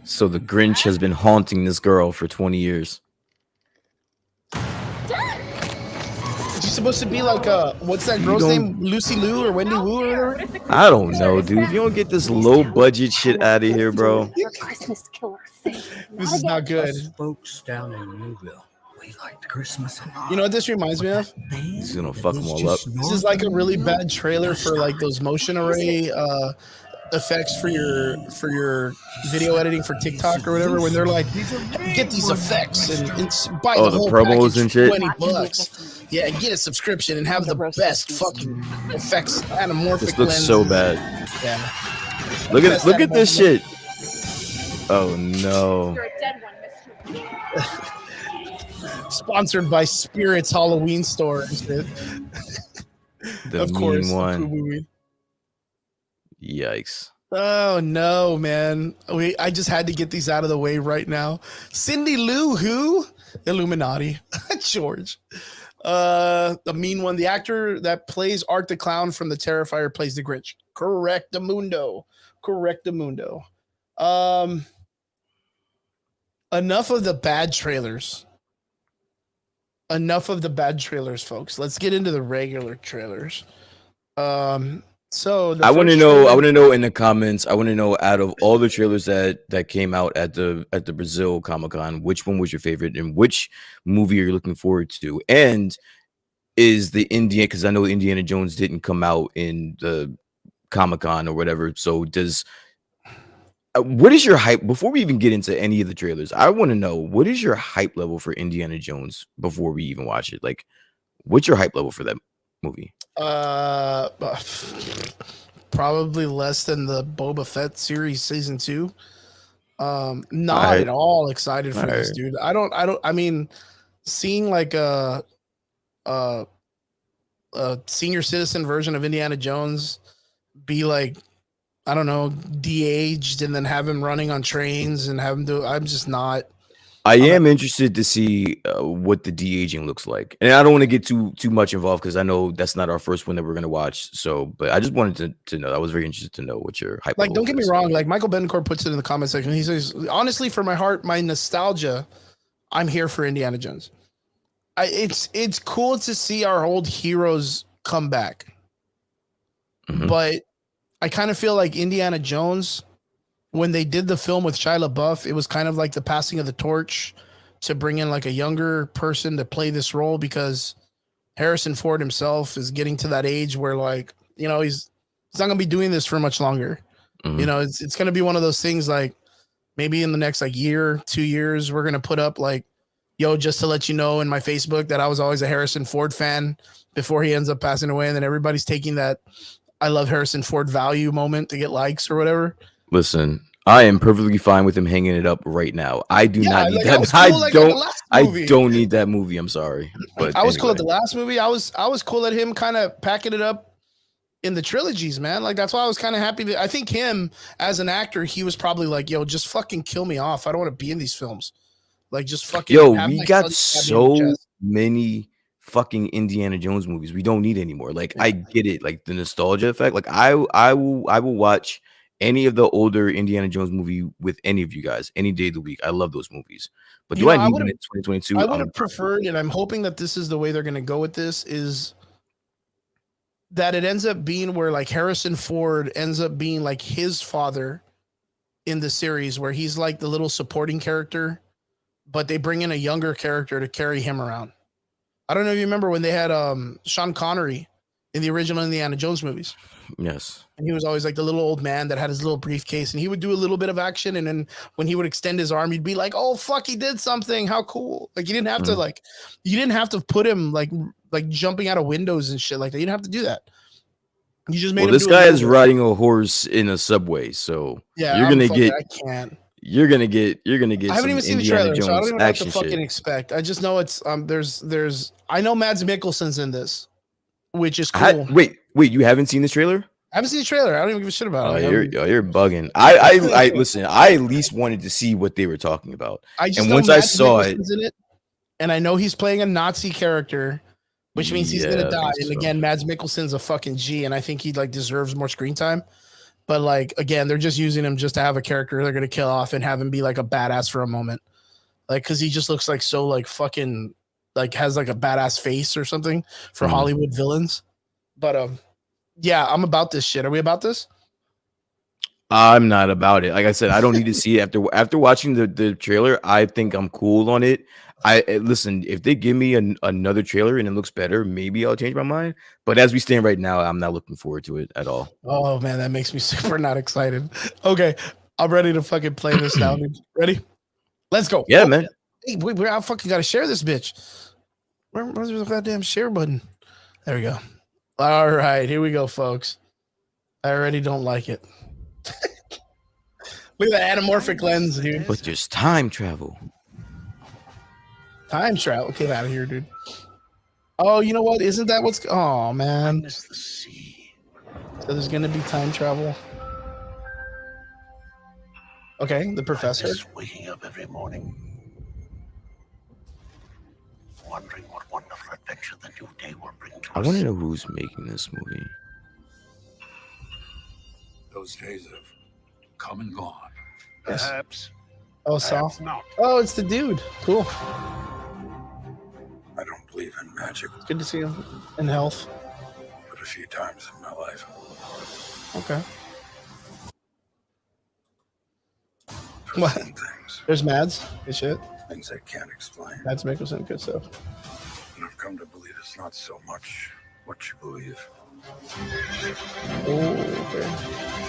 So the Grinch has been haunting this girl for 20 years. Is she supposed to be like what's that girl's name? Lucy Liu or Wendy Wu or whatever? I don't know, dude. If you don't get this low budget shit out of here, bro. Christmas killer thing. This is not good. Folks down in Newville, we liked Christmas a lot. You know what this reminds me of? He's gonna fuck them all up. This is like a really bad trailer for like those motion array effects for your video editing for TikTok or whatever, when they're like, get these effects and buy Oh, the the whole promos package and shit? $20. Yeah, get a subscription and have the best fucking effects anamorphic This looks lenses. so bad. Yeah. Look at this shit. Oh no. You're a dead one, mister. Sponsored by Spirits Halloween Store and shit. The Of mean course, the one. poo movie. Yikes. Oh no, man. I just had to get these out of the way right now. Cindy Lou who? Illuminati. George. The mean one. The actor that plays Art the Clown from The Terrifier plays the Grinch. Correctamundo. Correctamundo. Enough of the bad trailers. Enough of the bad trailers, folks. Let's get into the regular trailers. So I want to know. I want to know in the comments. I want to know out of all the trailers that came out at the Brazil Comic-Con, which one was your favorite, and which movie are you looking forward to? And is the Indiana, because I know Indiana Jones didn't come out in the Comic-Con or whatever. So does what is your hype before we even get into any of the trailers? I want to know, what is your hype level for Indiana Jones before we even watch it? Like, what's your hype level for that movie? Probably less than the Boba Fett series season 2. Not at all excited for this, dude. I mean, seeing like a senior citizen version of Indiana Jones be like, I don't know, de-aged, and then have him running on trains and have him do. I'm just not. I am interested to see what the de-aging looks like, and I don't want to get too much involved because I know that's not our first one that we're gonna watch. So, but I just wanted to know. I was very interested to know what your hype. Like, don't get me wrong. Like Michael Bencourt puts it in the comment section. He says, honestly, for my heart, my nostalgia, I'm here for Indiana Jones. It's cool to see our old heroes come back, but I kind of feel like Indiana Jones, when they did the film with Shia LaBeouf, it was kind of like the passing of the torch to bring in like a younger person to play this role, because Harrison Ford himself is getting to that age where, like, you know, he's not gonna be doing this for much longer. You know, it's gonna be one of those things like maybe in the next like year, 2 years, we're gonna put up like, yo, just to let you know in my Facebook that I was always a Harrison Ford fan before he ends up passing away, and then everybody's taking that I love Harrison Ford value moment to get likes or whatever. Listen, I am perfectly fine with him hanging it up right now. I do not need that. Cool, I don't need that movie. I'm sorry, but I was cool at the last movie. I was cool at him kind of packing it up in the trilogies, man. Like, that's why I was kind of happy. I think him as an actor, he was probably like, yo, just fucking kill me off. I don't want to be in these films. Like, just fucking. Yo, we got so many fucking Indiana Jones movies. We don't need anymore. Like, I get it, like the nostalgia effect. Like, I will watch any of the older Indiana Jones movie with any of you guys any day of the week. I love those movies. But do I need them in 2022? I would have preferred, and I'm hoping that this is the way they're going to go with this, is that it ends up being where like Harrison Ford ends up being like his father in the series, where he's like the little supporting character, but they bring in a younger character to carry him around. I don't know if you remember when they had Sean Connery in the original Indiana Jones movies. Yes. And he was always like the little old man that had his little briefcase, and he would do a little bit of action. And then when he would extend his arm, you'd be like, oh, fuck, he did something. How cool. Like, you didn't have to you didn't have to put him like jumping out of windows and shit like that. You didn't have to do that. You just made him this guy is riding a horse in a subway. So yeah, you're going to get, I can't. You're gonna get. I haven't even seen the trailer, so I don't even know what to fucking expect. I just know it's there's. I know Mads Mikkelsen's in this, which is cool. Wait, you haven't seen this trailer? I haven't seen the trailer. I don't even give a shit about it. You're bugging. I listen. I at least wanted to see what they were talking about. And once I saw it, and I know he's playing a Nazi character, which means he's gonna die. And again, Mads Mikkelsen's a fucking G, and I think he like deserves more screen time. But like, again, they're just using him just to have a character they're gonna kill off and have him be like a badass for a moment, like, because he just looks like so like fucking like has like a badass face or something for Hollywood villains. But yeah, I'm about this shit. Are we about this? I'm not about it. Like I said, I don't need to see it after watching the trailer. I think I'm cool on it. Listen, if they give me another trailer and it looks better, maybe I'll change my mind. But as we stand right now, I'm not looking forward to it at all. Oh man, that makes me super not excited. Okay, I'm ready to fucking play this now. Ready? Let's go. Yeah, man. Hey, I fucking gotta share this bitch. Where's the goddamn share button? There we go. All right, here we go, folks. I already don't like it. Look at the anamorphic lens, dude. But there's time travel. Time travel. Get out of here, dude. Oh, you know what? Isn't that what's? Oh man. The sea. So there's gonna be time travel. Okay, the professor. Just waking up every morning, wondering what wonderful adventure the new day will bring to I us. want to know who's making this movie. Those days have come and gone. Yes. Perhaps. Oh, Saw. Perhaps not. Oh, it's the dude. Cool. I don't believe in magic, Good to see him in health. but a few times in my life. Okay. I've What? seen things. There's Mads. Good shit. Things I can't explain. Mads Mikkelsen. Good stuff. And I've come to believe it's not so much what you believe. Oh, okay.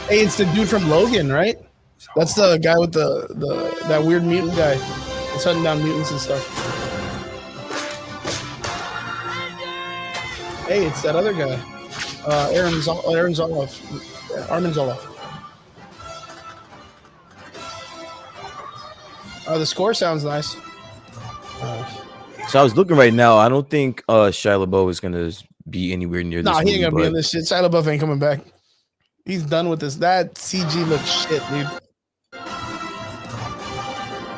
Hey, it's the dude from Logan, right? That's the guy with the that weird mutant guy. He's hunting down mutants and stuff. Hey, it's that other guy. Aaron Zoloff. Armin Zoloff. The score sounds nice. So I was looking right now. I don't think Shia LaBeouf is gonna be anywhere near this. Nah, he movie, ain't gonna be but- in this shit. Shia LaBeouf ain't coming back. He's done with this. That CG looks shit, dude.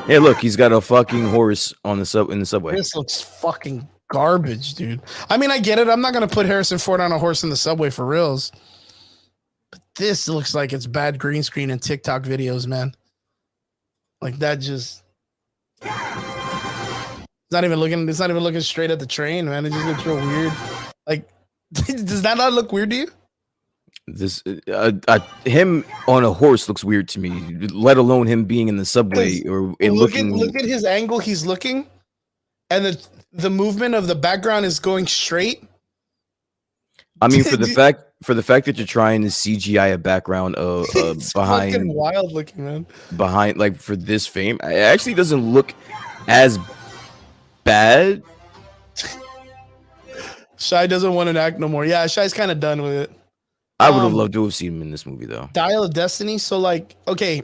Yeah, look, he's got a fucking horse on the subway. This looks fucking garbage, dude. I mean, I get it. I'm not gonna put Harrison Ford on a horse in the subway for reals. But this looks like it's bad green screen and TikTok videos, man. Like that just it's not even looking straight at the train, man. It just looks real weird. Like, does that not look weird to you? This him on a horse looks weird to me. Let alone him being in the subway or Look at his angle he's looking, and the movement of the background is going straight. I mean, for the fact that you're trying to CGI a background of It's behind fucking wild looking, man. behind like for this fame, it actually doesn't look as bad. Shy doesn't want to act no more. Yeah, Shy's kind of done with it. I would have loved to have seen him in this movie though. Dial of Destiny. So like, okay,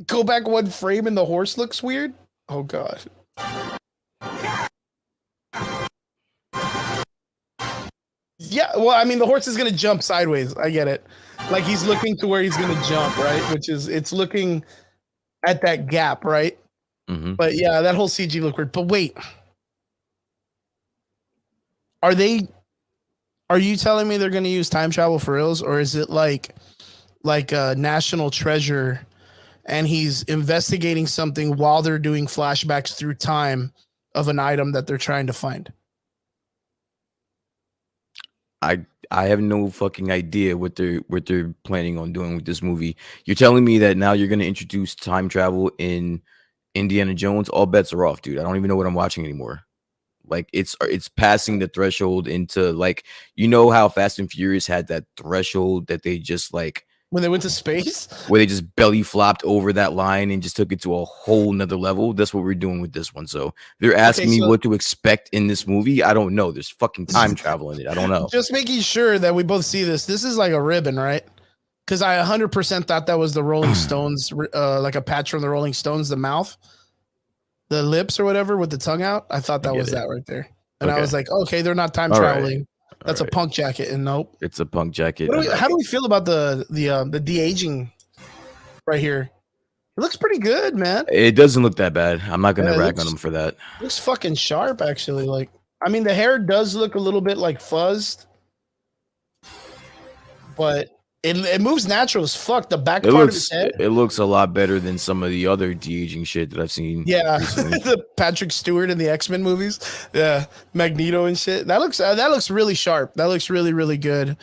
go back one frame and the horse looks weird. Oh god. Yeah, well, I mean, the horse is gonna jump sideways. I get it. Like he's looking to where he's gonna jump, right? Which is it's looking at that gap, right? Mhm. But yeah, that whole CG looked weird. But wait, are you telling me they're gonna use time travel for reals, or is it like a National Treasure, and he's investigating something while they're doing flashbacks through time of an item that they're trying to find? I have no fucking idea what they're planning on doing with this movie. You're telling me that now you're going to introduce time travel in Indiana Jones? All bets are off, dude. I don't even know what I'm watching anymore. Like it's passing the threshold into like, you know how Fast and Furious had that threshold that they just like When they went to space? where they just belly flopped over that line and just took it to a whole nother level. That's what we're doing with this one. So they're asking me what to expect in this movie. I don't know. There's fucking time travel in it. I don't know. Just making sure that we both see this. This is like a ribbon, right? Because I 100% thought that was the Rolling Stones, like a patch from the Rolling Stones, the mouth, the lips or whatever with the tongue out. I thought that was that right there. And I was like, okay, they're not time traveling. That's a punk jacket, and nope. It's a punk jacket. How do we feel about the de-aging right here? It looks pretty good, man. It doesn't look that bad. I'm not gonna rag on him for that. Looks fucking sharp, actually. Like, I mean, the hair does look a little bit like fuzzed, but it moves natural as fuck. The back part of his head. It looks a lot better than some of the other de-aging shit that I've seen. Yeah, recently. the Patrick Stewart in the X-Men movies. Yeah, Magneto and shit. That looks really sharp. That looks really, really good.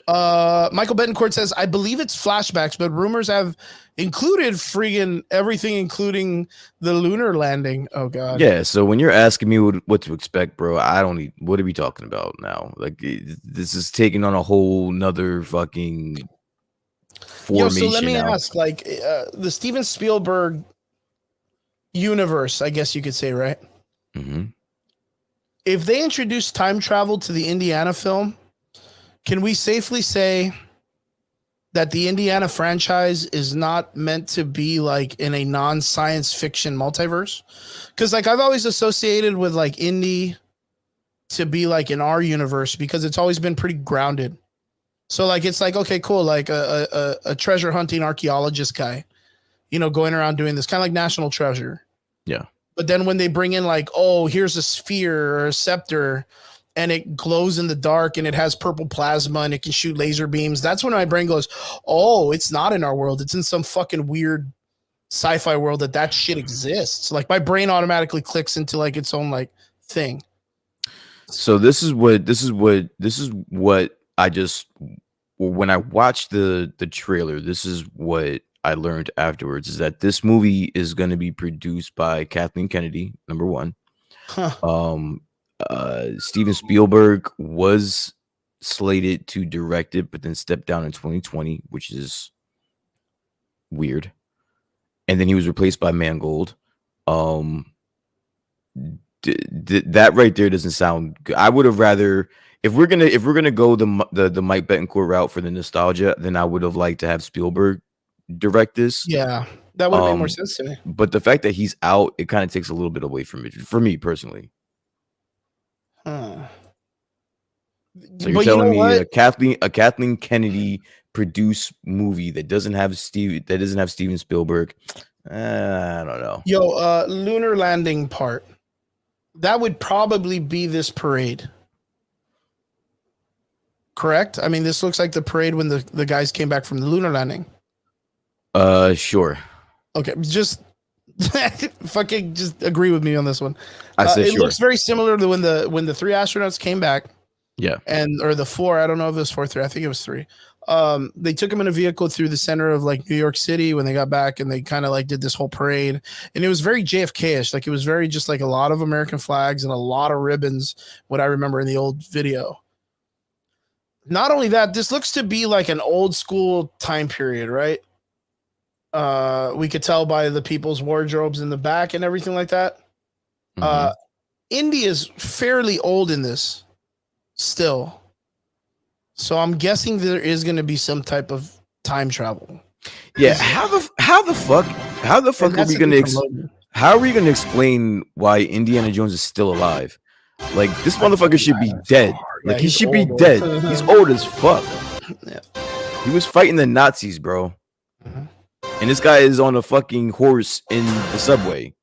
Michael Betancourt says, I believe it's flashbacks, but rumors have included friggin' everything, including the lunar landing. Oh god. Yeah. So when you're asking me what to expect, bro, I don't need. What are we talking about now? Like this is taking on a whole nother fucking formation. So let me now. ask, like, the Steven Spielberg universe, I guess you could say, right? Mm-hmm. If they introduce time travel to the Indiana film, can we safely say that the Indiana franchise is not meant to be like in a non-science fiction multiverse. Because like I've always associated with like Indy to be like in our universe because it's always been pretty grounded. So like it's like, okay, cool, like a treasure hunting archaeologist guy, you know, going around doing this kind of like National Treasure. Yeah. But then when they bring in like, oh, here's a sphere or a scepter and it glows in the dark and it has purple plasma and it can shoot laser beams, that's when my brain goes, oh, it's not in our world. It's in some fucking weird sci-fi world that shit exists. Like my brain automatically clicks into like its own like thing. So this is what I just, when I watched the trailer, this is what I learned afterwards, is that this movie is going to be produced by Kathleen Kennedy, number one. Huh. Steven Spielberg was slated to direct it, but then stepped down in 2020, which is weird. And then he was replaced by Mangold. That right there doesn't sound good. I would have rather, if we're gonna go the Mike Betancourt route for the nostalgia, then I would have liked to have Spielberg direct this. Yeah, that would have made more sense to me. But the fact that he's out, it kind of takes a little bit away from it for me personally. Huh. So you're telling me a Kathleen Kennedy produced movie that doesn't have Steven Spielberg? I don't know. Yo, lunar landing part. That would probably be this parade. Correct? I mean, this looks like the parade when the guys came back from the lunar landing. Sure. Okay, just fucking just agree with me on this one. I said it sure. looks very similar to when the 3 astronauts came back. Yeah. Or the 4, I don't know if it was 4 3. I think it was 3. They took him in a vehicle through the center of like New York City when they got back, and they kind of like did this whole parade, and it was very JFK-ish. Like it was very just like a lot of American flags and a lot of ribbons, what I remember in the old video. Not only that, this looks to be like an old school time period, right? We could tell by the people's wardrobes in the back and everything like that. Mhm. Indy is fairly old in this still. So I'm guessing there is going to be some type of time travel. Yeah, how the fuck are we going to explain why Indiana Jones is still alive? Like this motherfucker should be dead. Like he should be dead. He's old as fuck. Yeah. He was fighting the Nazis, bro. Mhm. And this guy is on a fucking horse in the subway,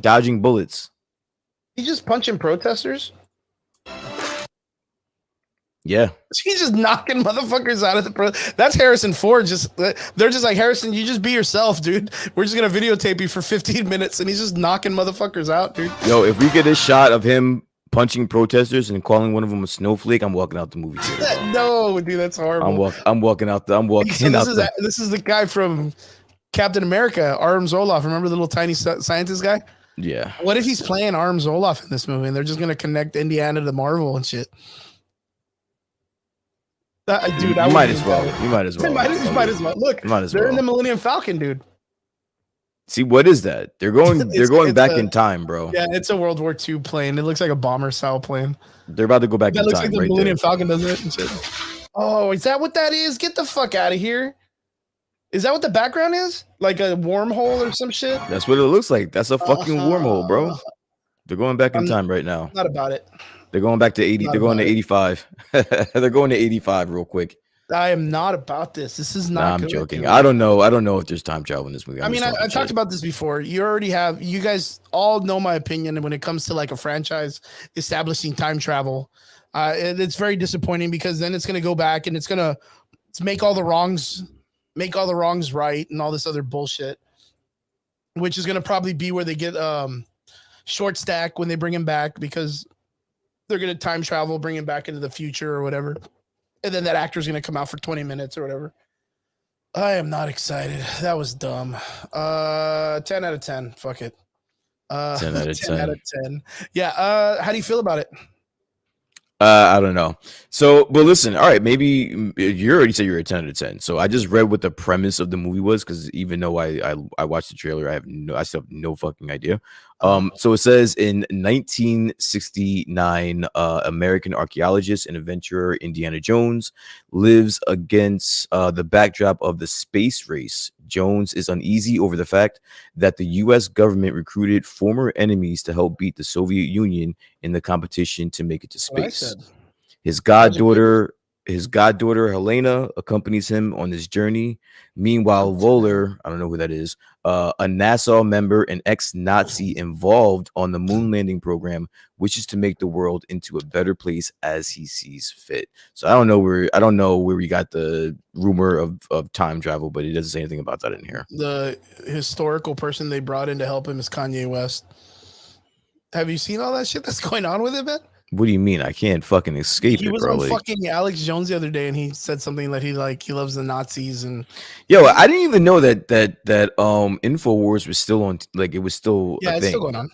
dodging bullets. He just punching protesters? Yeah. He's just knocking motherfuckers out of the that's Harrison Ford. They're just like, Harrison, you just be yourself, dude. We're just gonna videotape you for 15 minutes, and he's just knocking motherfuckers out, dude. Yo, if we get a shot of him punching protesters and calling one of them a snowflake, I'm walking out the movie theater. No, dude, that's horrible. I'm walking out. This is the guy from Captain America, Arm Zoloff. Remember the little tiny scientist guy? Yeah. What if he's playing Arm Zoloff in this movie, and they're just gonna connect Indiana to Marvel and shit? Dude, you might as well. You might as well. Might as well. Look, they're in the Millennium Falcon, dude. See, what is that? They're going back in time, bro. Yeah, it's a World War II plane. It looks like a bomber style plane. They're about to go back in time. That looks like the right Millennium there. Falcon, doesn't it? And shit. Oh, is that what that is? Get the fuck out of here. Is that what the background is? Like a wormhole or some shit? That's what it looks like. That's a fucking wormhole, bro. They're going back in time right now. Not about it. They're going back to 80. They're going to 85. They're going to 85 real quick. I am not about this. This is not. Nah, I'm joking. I don't know if there's time travel in this movie. I mean, I talked about this before. You guys all know my opinion when it comes to like a franchise establishing time travel. It's very disappointing because then it's going to go back and it's going to make all the wrongs right and all this other bullshit, which is going to probably be where they get short stack when they bring him back because they're going to time travel, bring him back into the future or whatever. And then that actor's going to come out for 20 minutes or whatever. I am not excited. That was dumb. 10 out of 10. Fuck it. 10 out of 10. 10 out of 10. Yeah. How do you feel about it? I don't know. So, but listen, all right, maybe you already said you're a 10 out of 10. So I just read what the premise of the movie was because even though I watched the trailer, I still have no fucking idea. So it says in 1969, American archaeologist and adventurer Indiana Jones lives against the backdrop of the space race. Jones is uneasy over the fact that the U.S. government recruited former enemies to help beat the Soviet Union in the competition to make it to space. His goddaughter Helena accompanies him on this journey. Meanwhile, Voller, I don't know who that is, a NASA member and ex-Nazi involved on the moon landing program, wishes to make the world into a better place as he sees fit. So I don't know where we got the rumor of time travel, but it doesn't say anything about that in here. The historical person they brought in to help him is Kanye West. Have you seen all that shit that's going on with it, man? What do you mean? I can't fucking escape He it, was bro. on Like, fucking Alex Jones the other day, and he said something that he loves the Nazis and yo, I didn't even know that InfoWars was still on. Like, it was still a it's thing. still going on.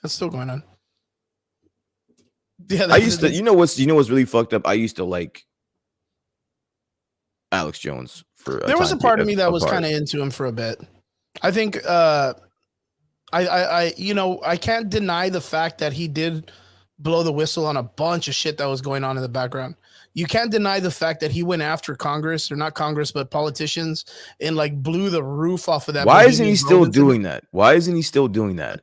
It's still going on. Yeah, I used to. You know what's really fucked up? I used to like Alex Jones for. There was a part of me that was kind of into him for a bit. I think I can't deny the fact that he did blow the whistle on a bunch of shit that was going on in the background. You can't deny the fact that he went after Congress, or not Congress, but politicians, and like blew the roof off of that. Why isn't he still doing that? Why isn't he still doing that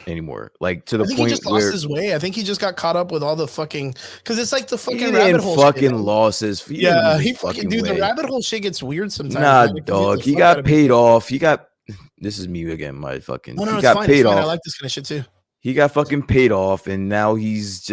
anymore? Like, to the point he just where lost his way. I think he just got caught up with all the fucking, because it's like the fucking he rabbit didn't hole. fucking shit. losses. He fucking dude. The rabbit hole shit gets weird sometimes. Nah, man. dog. He got paid off. He got. This is me again. My fucking. No, he got paid off. I like this kind of shit too. He got fucking paid off, and now he's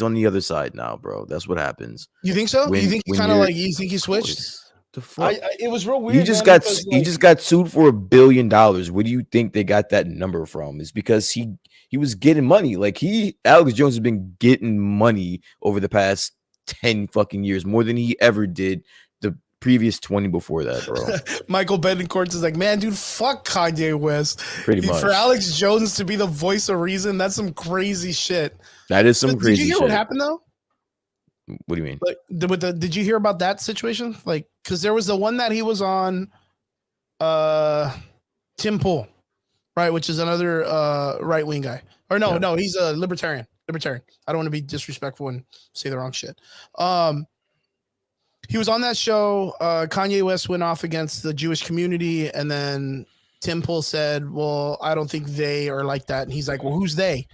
on the other side now, bro. That's what happens. You think so? You think he kind of like, you think he switched? The fuck? It was real weird. He just got sued for $1 billion. Where do you think they got that number from? It's because he was getting money. Like, Alex Jones has been getting money over the past 10 fucking years, more than he ever did the previous 20 before that, bro. Michael Betancourt is like, man, dude, fuck Kanye West. Pretty much. For Alex Jones to be the voice of reason, that's some crazy shit. That is some crazy shit. Did you hear what happened though? What do you mean? Like, did you hear about that situation? Like, because there was the one that he was on, Tim Pool, right, which is another right wing guy. Or no, he's a libertarian. I don't want to be disrespectful and say the wrong shit. He was on that show. Kanye West went off against the Jewish community, and then Tim Pool said, well, I don't think they are like that. And he's like, well, who's they?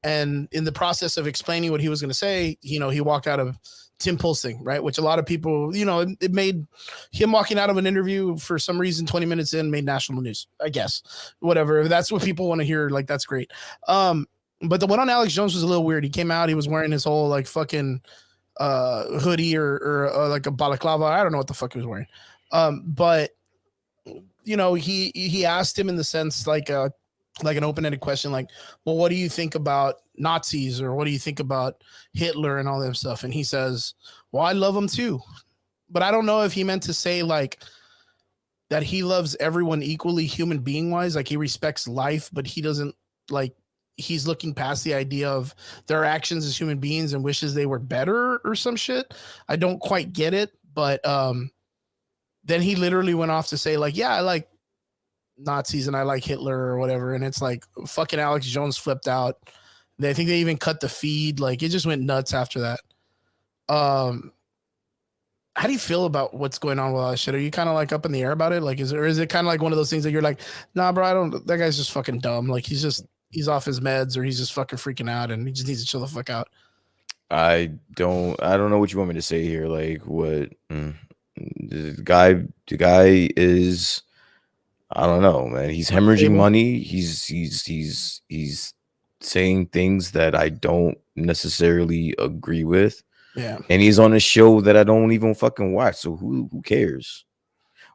And in the process of explaining what he was going to say, he walked out of Tim Pool's thing, right? Which a lot of people, it made him walking out of an interview for some reason 20 minutes in made national news, I guess. Whatever. If that's what people want to hear, like, that's great. But the one on Alex Jones was a little weird. He came out, he was wearing his whole like fucking hoodie or like a balaclava. I don't know what the fuck he was wearing. But he asked him in the sense like an open-ended question, like, well, what do you think about Nazis, or what do you think about Hitler and all that stuff? And he says, well, I love them too. But I don't know if he meant to say like that he loves everyone equally, human being wise, like he respects life, but he doesn't, like, he's looking past the idea of their actions as human beings and wishes they were better or some shit. I don't quite get it. But then he literally went off to say like, yeah, I like Nazis and I like Hitler or whatever. And it's like fucking Alex Jones flipped out. I think they even cut the feed. Like, it just went nuts after that. How do you feel about what's going on with all that shit? Are you kind of like up in the air about it? Like, is it kind of like one of those things that you're like, nah, bro, that guy's just fucking dumb. Like, he's off his meds, or he's just fucking freaking out and he just needs to chill the fuck out. I don't know what you want me to say here. Like, what the guy is, I don't know, man. He's hemorrhaging money. He's saying things that I don't necessarily agree with. Yeah. And he's on a show that I don't even fucking watch. So who cares?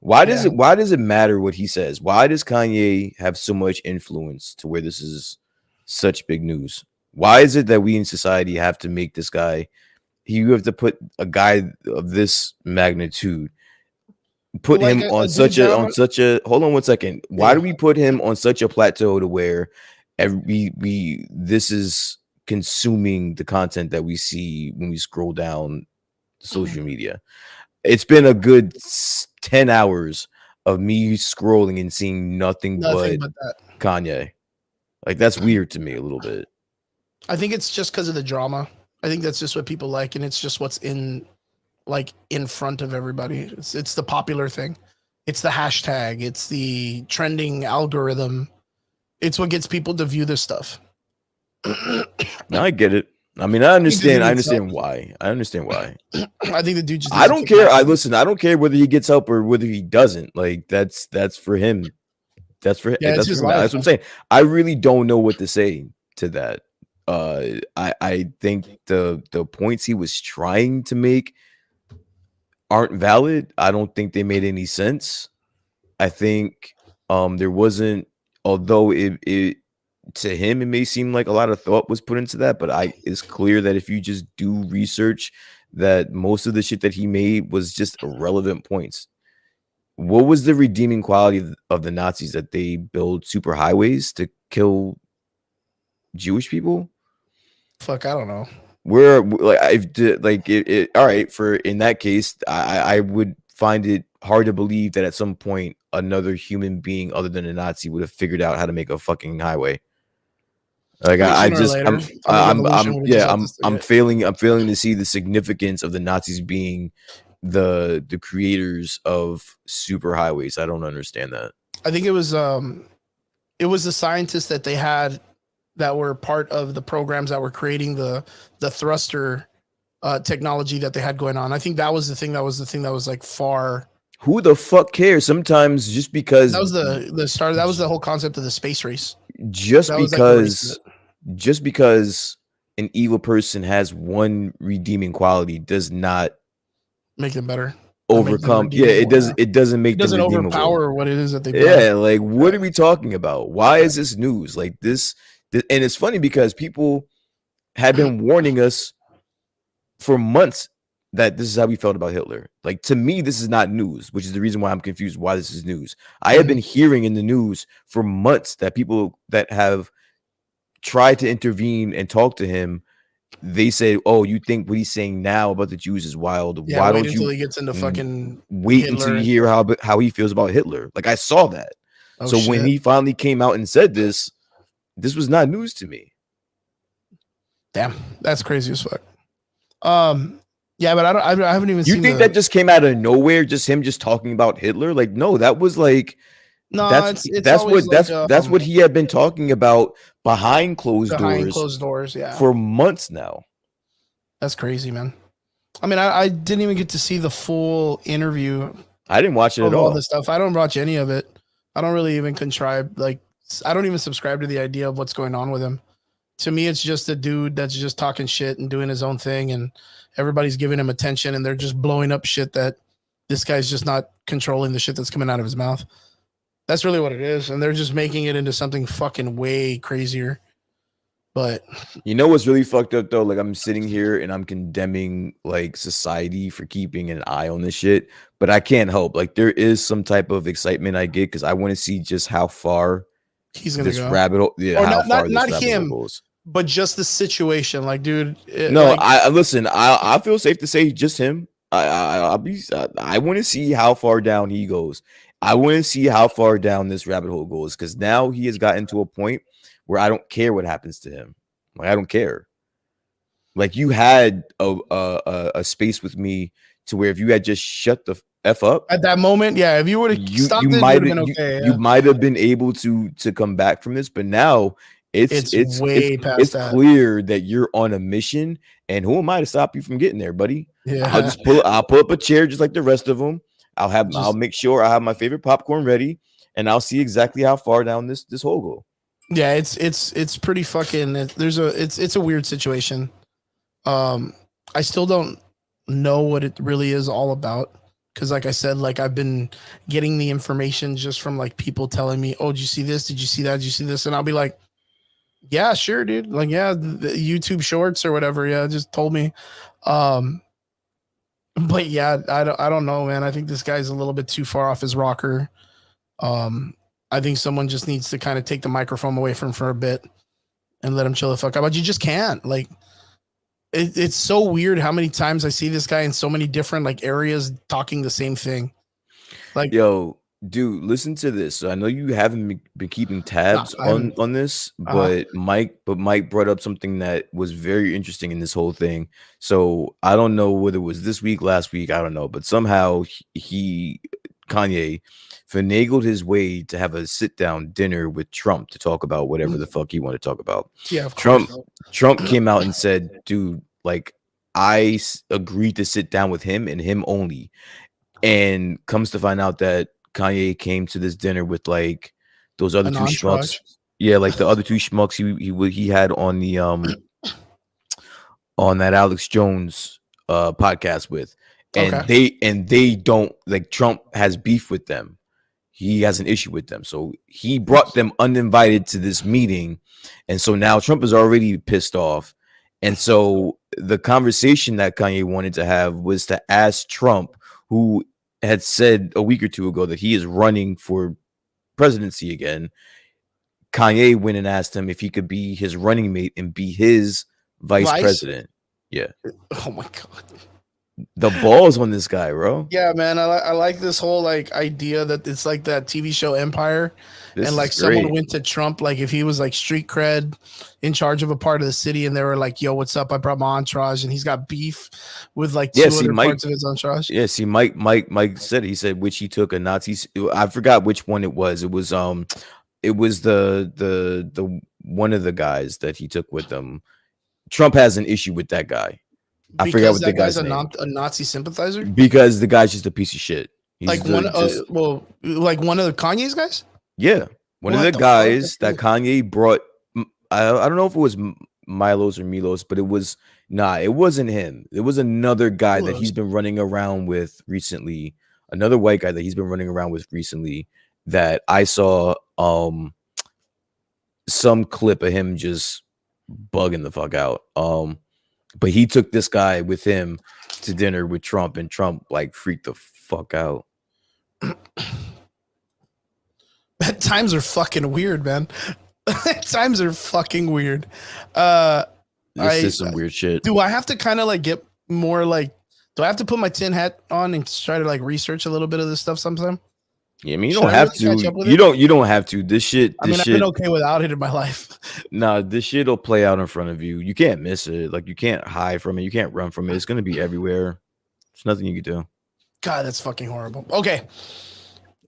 Why does it matter what he says? Why does Kanye have so much influence to where this is such big news? Why is it that we in society have to make this guy, you have to put a guy of this magnitude, put like him on such a hold on one second. Why do we put him on such a plateau to where this is consuming the content that we see when we scroll down social media? It's been a good 10 hours of me scrolling and seeing nothing but that. Kanye. Like that's weird to me a little bit. I think it's just because of the drama. I think that's just what people like, and it's just what's in front of everybody. It's the popular thing. It's the hashtag. It's the trending algorithm. It's what gets people to view this stuff. Now I get it. I mean, I understand. I sucks. understand why. I understand why. I think the dude just. I don't care. I don't care whether he gets help or whether he doesn't. Like that's for him. That's for him. Yeah, That's his for him. life, That's what I'm saying. I really don't know what to say to that. I think the points he was trying to make aren't valid. I don't think they made any sense. I think there wasn't, although it to him it may seem like a lot of thought was put into that, but it's clear that if you just do research, that most of the shit that he made was just irrelevant points. What was the redeeming quality of the Nazis? That they build super highways to kill Jewish people? Fuck, I don't know. Where like all right, for in that case, I would find it hard to believe that at some point another human being other than a Nazi would have figured out how to make a fucking highway. Like I'm failing to see the significance of the Nazis being the creators of super highways. I don't understand that. I think it was the scientists that they had that were part of the programs that were creating the thruster technology that they had going on. I think that was the thing that was like far. Who the fuck cares? Sometimes just because that was the start. That was the whole concept of the space race. Just because an evil person has one redeeming quality does not make them better. Overcome. Yeah, it doesn't. It doesn't make them overpower what it is that they. Yeah, like what are we talking about? Why is this news like this? And it's funny because people have been warning us for months that this is how we felt about Hitler. Like, to me, this is not news, which is the reason why I'm confused why this is news. I have been hearing in the news for months that people that have tried to intervene and talk to him, they say, "Oh, you think what he's saying now about the Jews is wild? Yeah, why wait don't until you he gets into fucking wait until you hear how he feels about Hitler?" Like, I saw that. So when he finally came out and said this was not news to me. Damn, that's crazy as fuck. Yeah, but I haven't even. You think that just came out of nowhere? Just him just talking about Hitler? Like, no, that was like, no, that's what he had been talking about behind closed doors. Yeah, for months now. That's crazy, man. I mean, I didn't even get to see the full interview. I didn't watch it at all. This stuff. I don't watch any of it. I don't really even contrive. Like, I don't even subscribe to the idea of what's going on with him. To me, it's just a dude that's just talking shit and doing his own thing, and everybody's giving him attention, and they're just blowing up shit that this guy's just not controlling the shit that's coming out of his mouth. That's really what it is, and they're just making it into something fucking way crazier. But you know what's really fucked up though? Like, I'm sitting here and I'm condemning like society for keeping an eye on this shit, but I can't help. Like, there is some type of excitement I get because I want to see just how far he's gonna go. Rabbit hole. Yeah, or how far not this him, goes. but just the situation. Like, dude. I listen. I feel safe to say just him. I want to see how far down he goes. I want to see how far down this rabbit hole goes because now he has gotten to a point where I don't care what happens to him. Like, I don't care. Like, you had a space with me to where if you had just shut the F up at that moment, yeah. If you would have stopped, you might have been able to come back from this, but now it's way past it's that. clear that you're on a mission, and who am I to stop you from getting there, buddy? Yeah, I'll pull up a chair just like the rest of them. I'll make sure I have my favorite popcorn ready, and I'll see exactly how far down this hole go. Yeah, it's pretty fucking. It's a weird situation. I still don't know what it really is all about. Because like I said, like I've been getting the information just from like people telling me, "Oh, did you see this? Did you see that? Did you see this?" And I'll be like, "Yeah, sure, dude. Like, yeah, the YouTube Shorts or whatever. Yeah, just told me." But yeah, I don't know, man. I think this guy's a little bit too far off his rocker. I think someone just needs to kind of take the microphone away from him for a bit and let him chill the fuck out. But you just can't. Like, it's so weird how many times I see this guy in so many different like areas talking the same thing. Like, yo, Dude, listen to this. So I know you haven't been keeping tabs I haven't. on this, but Mike brought up something that was very interesting in this whole thing. So I don't know whether it was this week, last week, I don't know, but somehow Kanye finagled his way to have a sit down dinner with Trump to talk about whatever the fuck he wanted to talk about. Yeah, of course. Trump came out and said, dude, like agreed to sit down with him and him only. And comes to find out that Kanye came to this dinner with like those other An two entourage. schmucks. Yeah, like the other two schmucks he had on the on that Alex Jones podcast with. And Okay. they don't, like, Trump has beef with them. He has an issue with them. So he brought them uninvited to this meeting. And so now Trump is already pissed off. And so the conversation that Kanye wanted to have was to ask Trump, who had said a week or two ago that he is running for presidency again. Kanye went and asked him if he could be his running mate and be his vice president. Yeah. Oh my God. The balls on this guy, bro. Yeah, man. I like this whole like idea that it's like that TV show Empire, This and like is someone great. went to Trump, like if he was like street cred in charge of a part of the city, and they were like, "Yo, what's up? I brought my entourage," and he's got beef with like two other parts of his entourage. Yeah, see, Mike said, he said which he took a Nazi. I forgot which one it was. It was the one of the guys that he took with him. Trump has an issue with that guy. I forgot what the guy's name. A Nazi sympathizer. Because the guy's just a piece of shit. He's Like one of the Kanye's guys. Yeah, one of the guys that Kanye brought. I don't know if it was Milos or Milos, but it wasn't him. It was another guy that he's been running around with recently. Another white guy that he's been running around with recently. That I saw some clip of him just bugging the fuck out. But he took this guy with him to dinner with Trump, and Trump like freaked the fuck out. Times are fucking weird, man. Times are fucking weird. This is some weird shit. Do I have to kind of like get more like? Do I have to put my tin hat on and try to like research a little bit of this stuff sometime? Yeah, I mean, you don't have to. You don't have to. This shit. I've been okay without it in my life. Nah, this shit will play out in front of you. You can't miss it. Like, you can't hide from it. You can't run from it. It's gonna be everywhere. There's nothing you can do. God, that's fucking horrible. Okay,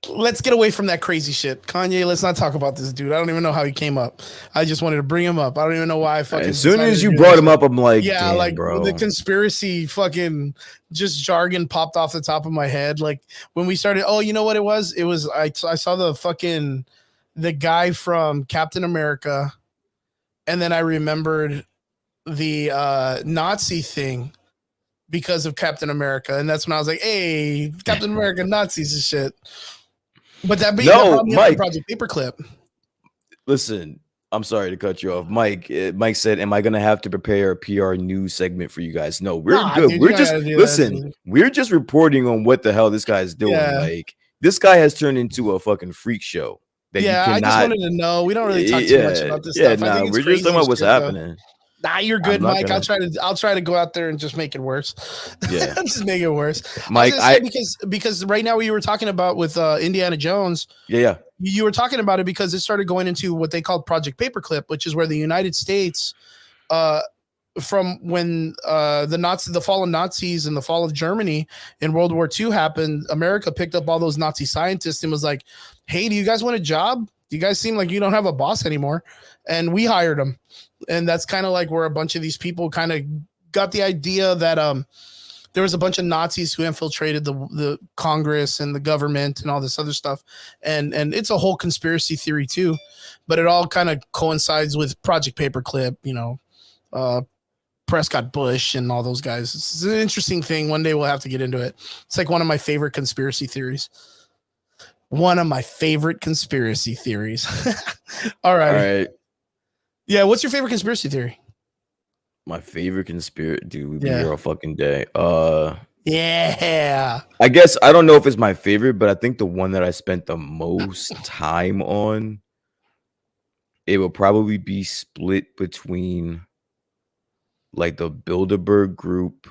let's get away from that crazy shit. Kanye, let's not talk about this dude. I don't even know how he came up. I just wanted to bring him up. I don't even know why I fucking. As soon as you brought him up, I'm like, yeah, damn, like bro. the conspiracy fucking just jargon popped off the top of my head. Like when we started, oh, you know what it was? It was I saw the guy from Captain America, and then I remembered the Nazi thing because of Captain America, and that's when I was like, hey, Captain America, Nazis and shit. But that Mike, Project Paperclip. Listen, I'm sorry to cut you off, Mike. Mike said, "Am I gonna have to prepare a PR news segment for you guys?" No, we're good. Dude, we're just we're just reporting on what the hell this guy's doing. Yeah. Like, this guy has turned into a fucking freak show. I just wanted to know. We don't really talk too much about this stuff. Nah, we're just talking about what's happening. Nah, you're good, Mike. I'll try to go out there and just make it worse. Yeah, just make it worse, Mike. Because right now you were talking about with Indiana Jones. Yeah. You were talking about it because it started going into what they called Project Paperclip, which is where the United States, from when the fall of Nazis and the fall of Germany in World War II happened, America picked up all those Nazi scientists and was like, "Hey, do you guys want a job? You guys seem like you don't have a boss anymore," and we hired them. And that's kind of like where a bunch of these people kind of got the idea that there was a bunch of Nazis who infiltrated the Congress and the government and all this other stuff. And it's a whole conspiracy theory too, but it all kind of coincides with Project Paperclip, Prescott Bush and all those guys. It's an interesting thing. One day we'll have to get into it. It's like one of my favorite conspiracy theories. One of my favorite conspiracy theories. All right. Yeah, what's your favorite conspiracy theory? My favorite conspiracy, dude, we'd be here all fucking day. Yeah. I guess I don't know if it's my favorite, but I think the one that I spent the most time on, it will probably be split between like the Bilderberg group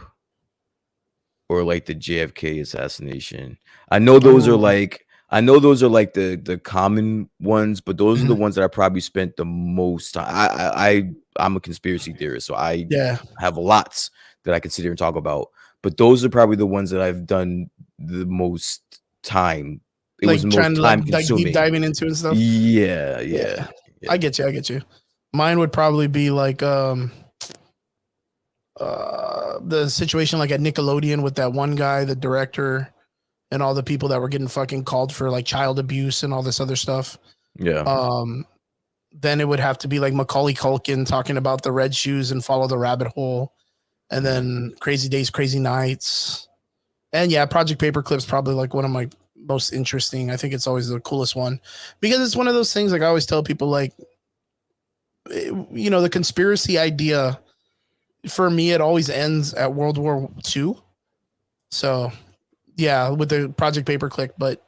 or like the JFK assassination. I know those are like I know those are like the common ones, but those are the ones that I probably spent the most time. I'm a conspiracy theorist, so I have lots that I can sit here and talk about. But those are probably the ones that I've done the most time. It like was the most trying to time like consuming. deep diving into and stuff. Yeah. I get you. Mine would probably be like the situation like at Nickelodeon with that one guy, the director, and all the people that were getting fucking called for like child abuse and all this other stuff. Yeah. Then it would have to be like Macaulay Culkin talking about the red shoes and Follow the Rabbit Hole, and then Crazy Days, Crazy Nights, and yeah, Project Paperclip's probably like one of my most interesting. I think it's always the coolest one because it's one of those things. Like I always tell people, like, you know, the conspiracy idea for me, it always ends at World War II. So yeah, with the Project Paperclip, but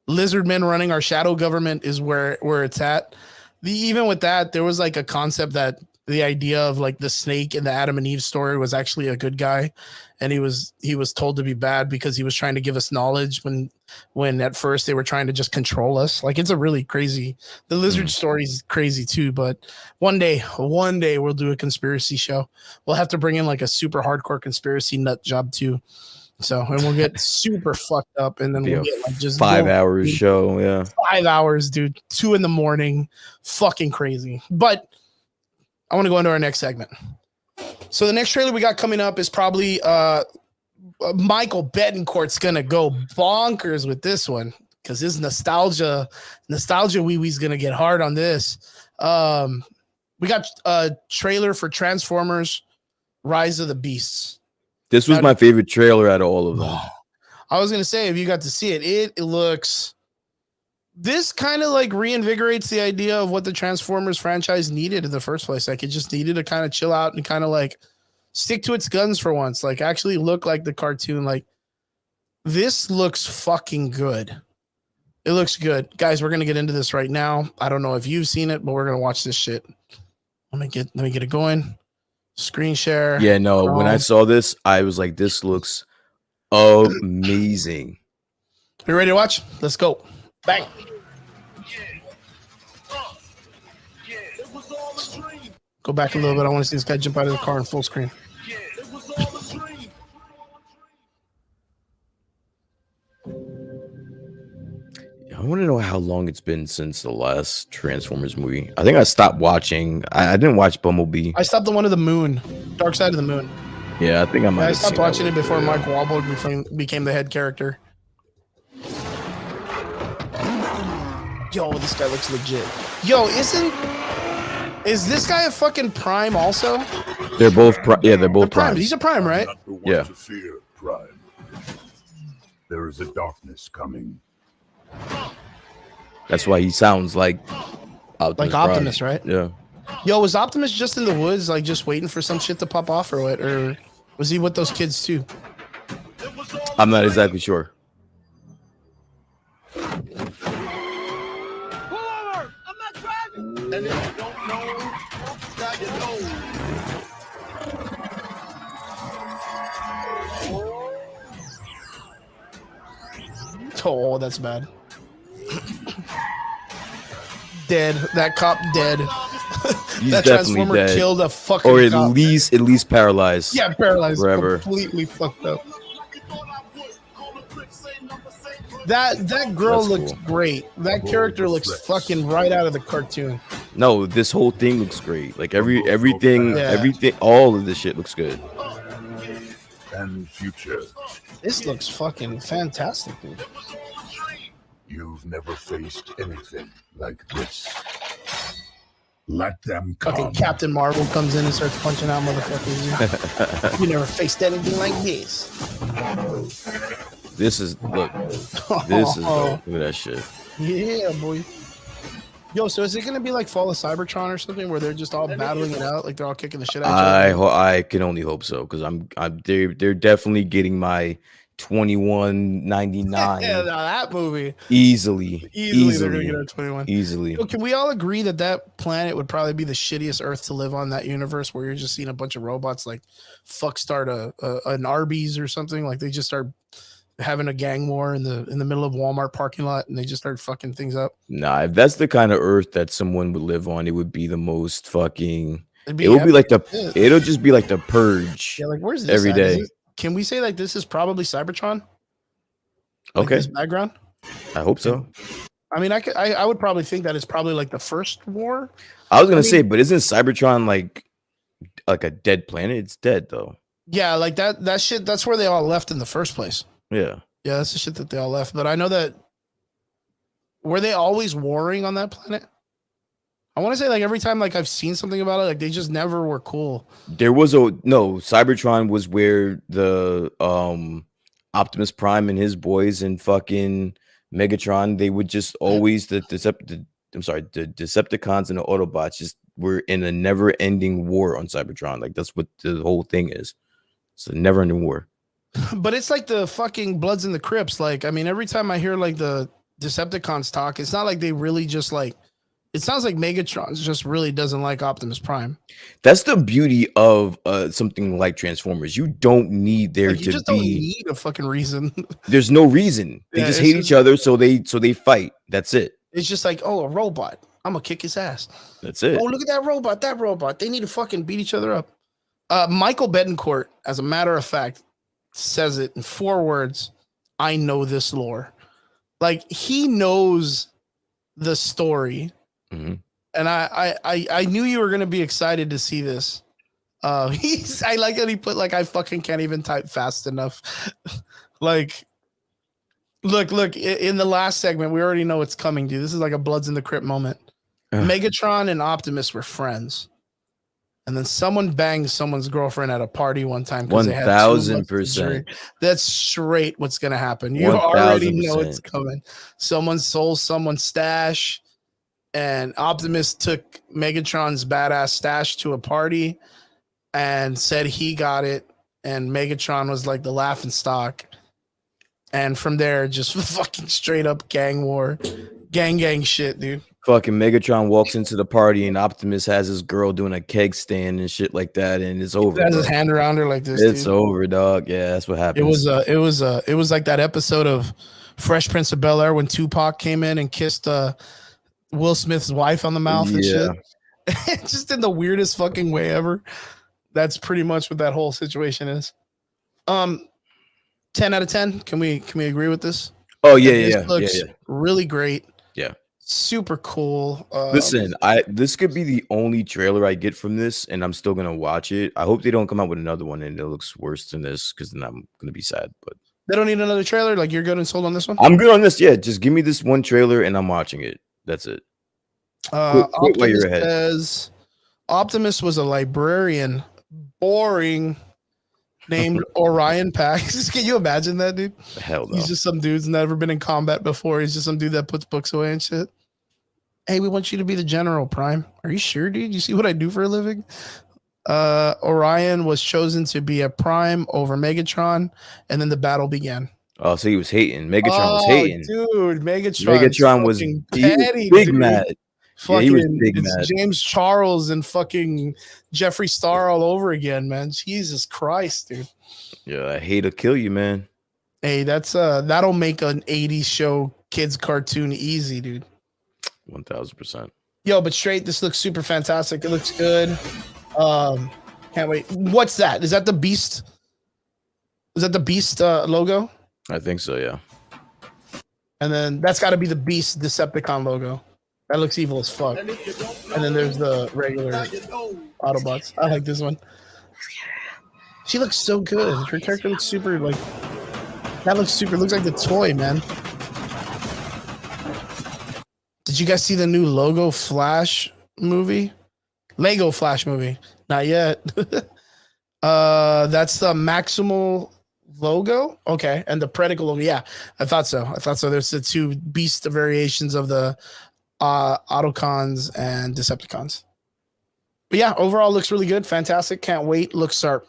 Lizardmen running our shadow government is where it's at. Even with that, there was like a concept that the idea of like the snake in the Adam and Eve story was actually a good guy, and he was told to be bad because he was trying to give us knowledge when at first they were trying to just control us. Like it's a really crazy. The lizard story is crazy too. But one day we'll do a conspiracy show. We'll have to bring in like a super hardcore conspiracy nut job too. So, and we'll get super fucked up, and then we'll get like just 5 hours show. Yeah, 5 hours, dude. 2 a.m, fucking crazy. But I want to go into our next segment. So the next trailer we got coming up is probably Michael Betancourt's gonna go bonkers with this one because his nostalgia wee wee's gonna get hard on this. We got a trailer for Transformers: Rise of the Beasts. This was my favorite trailer out of all of them. I was gonna say, if you got to see it, it looks. This kind of like reinvigorates the idea of what the Transformers franchise needed in the first place. Like it just needed to kind of chill out and kind of like stick to its guns for once. Like actually look like the cartoon. Like this looks fucking good. It looks good, guys. We're gonna get into this right now. I don't know if you've seen it, but we're gonna watch this shit. Let me get it going. Screen share. Yeah, no. When I saw this, I was like, "This looks amazing." You ready to watch? Let's go. Bang. Go back a little bit. I want to see this guy jump out of the car in full screen. I want to know how long it's been since the last Transformers movie. I think I stopped watching. I didn't watch Bumblebee. I stopped the one of the moon, Dark Side of the Moon. Yeah, I think I might. I stopped watching it before Mark Wahlberg became the head character. Yo, this guy looks legit. Yo, is this guy a fucking Prime also? They're both they're both Prime. Primes. He's a Prime, right? Yeah. To fear, Prime. There is a darkness coming. That's why he sounds like Optimus, Optimus, right? Yeah. Yo, was Optimus just in the woods, like just waiting for some shit to pop off, or what? Or was he with those kids too? I'm not exactly sure. Pull over! I'm not driving! And if you don't know, now you know. Oh, that's bad. Dead. That cop dead. He's that definitely Transformer dead. killed a fucking Or at cop. least paralyzed. Yeah, paralyzed. Forever. Completely fucked up. That girl That's looks cool. great. That character looks fucking right out of the cartoon. No, this whole thing looks great. Like everything, all of this shit looks good. And future. This looks fucking fantastic, dude. You've never faced anything like this. Let them come. Fucking Captain Marvel comes in and starts punching out motherfuckers. You never faced anything like this. This is look. This is dope. Look at that shit. Yeah, boy. Yo, so is it gonna be like Fall of Cybertron or something where they're just all battling it out, like they're all kicking the shit out of each other? I can only hope so because they're definitely getting my $21.99. Yeah, that movie easily they're gonna get our 21 easily. Yo, can we all agree that planet would probably be the shittiest Earth to live on? That universe where you're just seeing a bunch of robots like start an Arby's or something, like they just start having a gang war in the middle of Walmart parking lot, and they just start fucking things up. Nah, if that's the kind of Earth that someone would live on, it would be the most fucking. It'd It would be epic. like the. Yeah. It'll just be like the Purge. Yeah, like where's this every at? Is day. this- can we say like this is probably Cybertron? Like Okay, this background. I hope so. I mean, I would probably think that it's probably like the first war. I was gonna I say, mean- but isn't Cybertron like a dead planet? It's dead though. Yeah, like that shit. That's where they all left in the first place. Yeah. Yeah, that's the shit that they all left. But I know that were they always warring on that planet? I want to say like every time like I've seen something about it, like they just never were cool. There was Cybertron was where the Optimus Prime and his boys and fucking Megatron, they would just always the Decepticons and the Autobots just were in a never-ending war on Cybertron. Like that's what the whole thing is. It's a never-ending war. But it's like the fucking Bloods and the Crips. Like, I mean, every time I hear like the Decepticons talk, it's not like they really just like. It sounds like Megatron just really doesn't like Optimus Prime. That's the beauty of something like Transformers. You don't need there Like, you to just don't be. need a fucking reason. There's no reason. They Yeah, just it's hate just- each other, so they fight. That's it. It's just like, oh, a robot. I'm gonna kick his ass. That's it. Oh, look at that robot. That robot. They need to fucking beat each other up. Michael Betancourt, as a matter of fact, says it in 4 words. I know this lore. Like he knows the story. Mhm. And I knew you were gonna be excited to see this. I like that he put like I fucking can't even type fast enough. Like, look in the last segment, we already know it's coming, dude. This is like a Bloods in the Crypt moment. Ugh. Megatron and Optimus were friends, and then someone banged someone's girlfriend at a party one time. 1000%. That's straight what's gonna happen. You already know it's 1000%. coming. Someone stole someone's stash. And Optimus took Megatron's badass stash to a party and said he got it. And Megatron was like the laughing stock. And from there, just fucking straight up gang war, gang shit, dude. Fucking Megatron walks into the party and Optimus has his girl doing a keg stand and shit like that, and it's over. He has his dog. hand around her like this. It's dude. over, dog. Yeah, that's what happens. It was like that episode of Fresh Prince of Bel-Air when Tupac came in and kissed Will Smith's wife on the mouth and shit. Just in the weirdest fucking way ever. That's pretty much what that whole situation is. 10 out of 10. Can we agree with this? Oh That yeah, this yeah, looks yeah. really great. Yeah. Super cool. Listen, this could be the only trailer I get from this, and I'm still gonna watch it. I hope they don't come out with another one and it looks worse than this, because then I'm gonna be sad. But they don't need another trailer. Like you're good and sold on this one. I'm good on this. Yeah, just give me this one trailer and I'm watching it. That's it. Quit while Optimus you're ahead. says Optimus was a librarian, boring, named Orion Pax. Can you imagine that, dude? Hell no. He's just some dude's never been in combat before. He's just some dude that puts books away and shit. Hey, we want you to be the general, Prime. Are you sure, dude? You see what I do for a living? Orion was chosen to be a Prime over Megatron, and then the battle began. Oh, so he was hating. Megatron was hating. Dude, Megatron Was fucking he was petty, big dude. mad. Yeah, Fucking, he was big it's mad. James Charles and fucking Jeffree Star all over again, man. Jesus Christ, dude. Yeah, I hate to kill you, man. Hey, that's that'll make an 80s show kids cartoon easy, dude. 1000%. Yo, but straight, this looks super fantastic. It looks good. Can't wait. What's that? Is that the Beast? Is that the Beast logo? I think so, yeah. And then that's got to be the Beast Decepticon logo. That looks evil as fuck. And then there's the regular Autobots. I like this one. She looks so good. Her character looks super like. That looks super. Looks like the toy, man. Did you guys see the new Logo Flash movie? Lego Flash movie. Not yet. That's the Maximal logo. Okay. And the Predicle logo. Yeah, I thought so. There's the 2 Beast variations of the Autocons and Decepticons. But yeah, overall looks really good. Fantastic. Can't wait. Looks sharp.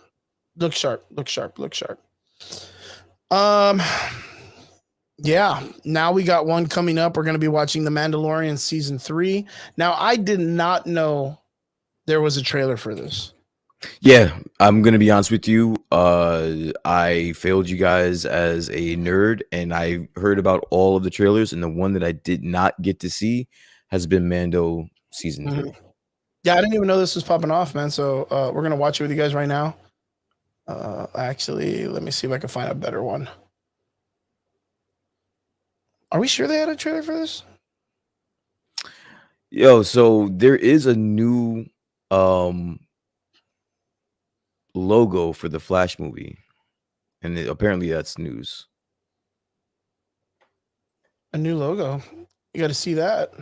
Yeah, now we got one coming up. We're going to be watching The Mandalorian season 3. Now, I did not know there was a trailer for this. Yeah, I'm gonna be honest with you. I failed you guys as a nerd, and I heard about all of the trailers, and the one that I did not get to see has been Mando season 3. Yeah, I didn't even know this was popping off, man. So we're gonna watch it with you guys right now. Actually, let me see if I can find a better one. Are we sure they had a trailer for this? Yo, so there is a new logo for the Flash movie, and apparently that's news. A new logo. You got to see that.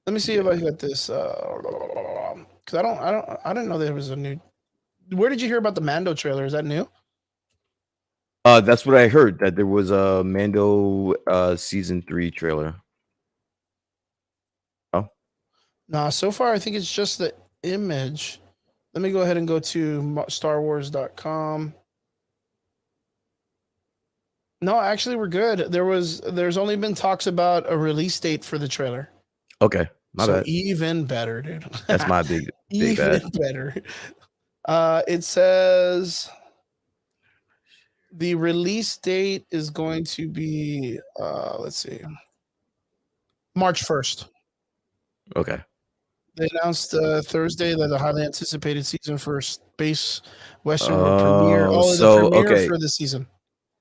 Let me see if I got this. Because I didn't know there was a new. Where did you hear about the Mando trailer? Is that new? That's what I heard, that there was a Mando season 3 trailer. Oh, Nah, so far I think it's just the image. Let me go ahead and go to StarWars.com. No, actually, we're good. There's only been talks about a release date for the trailer. okay, my bad. Even better, dude. That's my big even bad. better. It says the release date is going to be let's see, March 1st. Okay. They announced Thursday that the highly anticipated season for Space Western would premiere. The premiere for the season.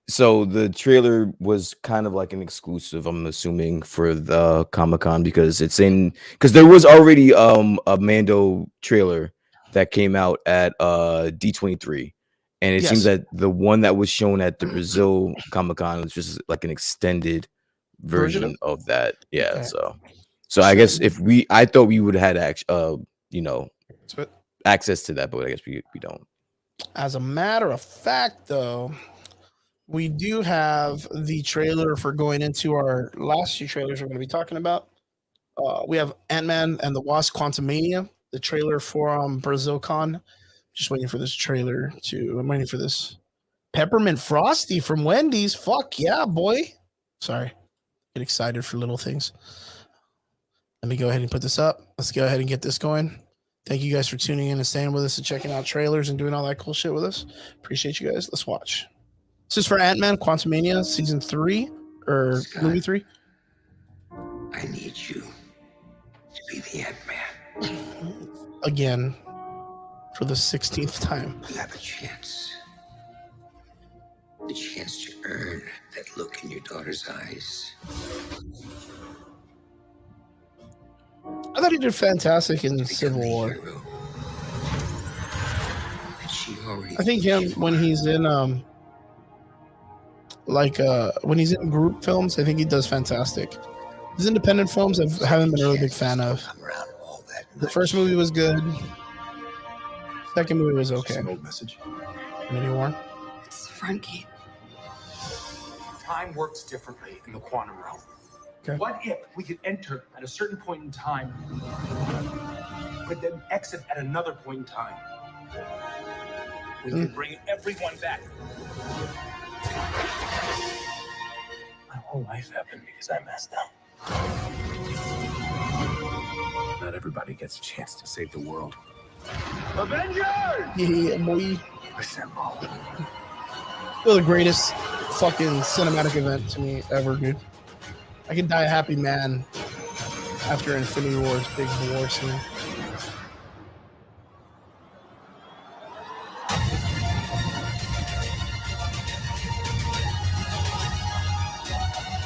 So the trailer was kind of like an exclusive, I'm assuming, for the Comic-Con, because there was already a Mando trailer that came out at D23, and it seems that the one that was shown at the Brazil Comic-Con was just like an extended version of that. Yeah, Okay. so I guess I thought we would have had access to that, but I guess we don't. As a matter of fact, though, we do have the trailer for going into our last few trailers we're going to be talking about. We have Antman and the Wasp: Quantumania, the trailer for BrazilCon. Just waiting for this trailer I'm waiting for this. Peppermint Frosty from Wendy's. Fuck yeah, boy. Sorry. Get excited for little things. Let me go ahead and put this up. Let's go ahead and get this going. Thank you guys for tuning in and staying with us and checking out trailers and doing all that cool shit with us. Appreciate you guys. Let's watch. This is for Antman Quantumania season 3 or Scott, movie 3. I need you to be the Antman. Again, for the 16th time. You have a chance. The chance to earn that look in your daughter's eyes. I thought he did fantastic in Civil War. I think him when he's in when he's in group films, I think he does fantastic. His independent films I haven't been a really big fan of. The first movie was good. Second movie was okay. An old message. Any more? It's the front gate. Time works differently in the quantum realm. Okay. What if we could enter at a certain point in time, but then exit at another point in time? We could bring everyone back. My whole life happened because I messed up. Not everybody gets a chance to save the world. Avengers! Yeah, boy. Assemble. Still the greatest fucking cinematic event to me ever, dude. I can die a happy man after Infinity War's big war scene.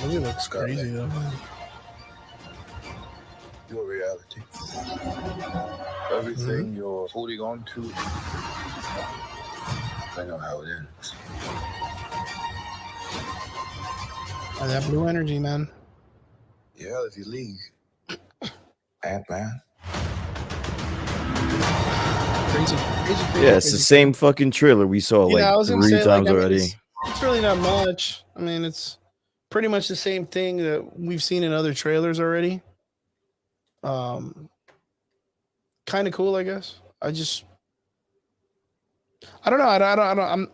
Movie looks crazy though. Your reality. Everything you're holding on to, I know how it ends. Oh, that blue energy, man. Yeah, if you leave. Antman. Crazy. Yeah, it's the same fucking trailer we saw like 3 times already. It's really not much. I mean, it's pretty much the same thing that we've seen in other trailers already. Kind of cool, I guess. I don't know.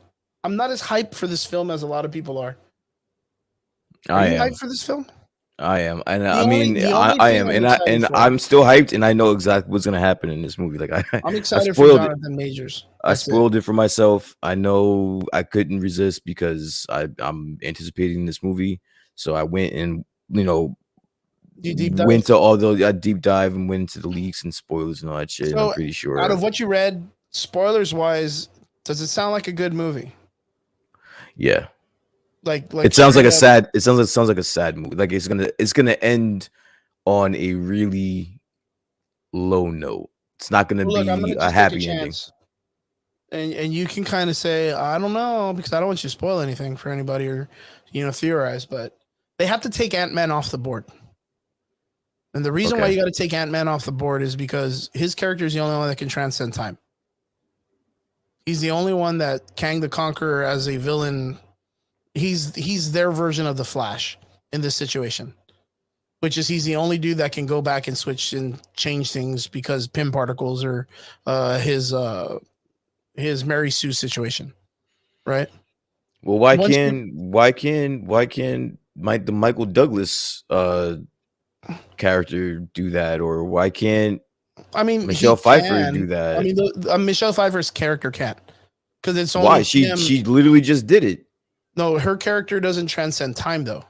I'm not as hyped for this film as a lot of people are. Are you hyped for this film? I am, and The I only- mean, the only I thing am, I'm and excited for- I'm still hyped, and I know exactly what's gonna happen in this movie. Like I'm I excited for spoiled it. Jonathan Majors. I That's it. spoiled it for myself. I know I couldn't resist because I'm anticipating this movie, so I went and You deep dive? went to all the deep dive and went into the leaks and spoilers and all that shit. And I'm So, pretty sure out of what you read, spoilers wise, does it sound like a good movie? yeah. Like It sounds like a straight up- sad. It sounds like a sad movie. Like it's gonna end on a really low note. It's not gonna Well, look, I'm be gonna a just take a happy ending. chance. And you can kind of say, I don't know, because I don't want you to spoil anything for anybody or theorize, but they have to take Antman off the board. And the reason why Okay. you got to take Antman off the board is because his character is the only one that can transcend time. He's the only one that Kang the Conqueror as a villain. He's their version of the Flash in this situation, which is he's the only dude that can go back and switch and change things because Pym particles are his Mary Sue situation, right? Well, why Once can the Michael Douglas character do that, or why can't I mean, Michelle he Pfeiffer can. do that? I mean, Michelle Pfeiffer's character can't because it's only Why him. she literally just did it. No, her character doesn't transcend time though.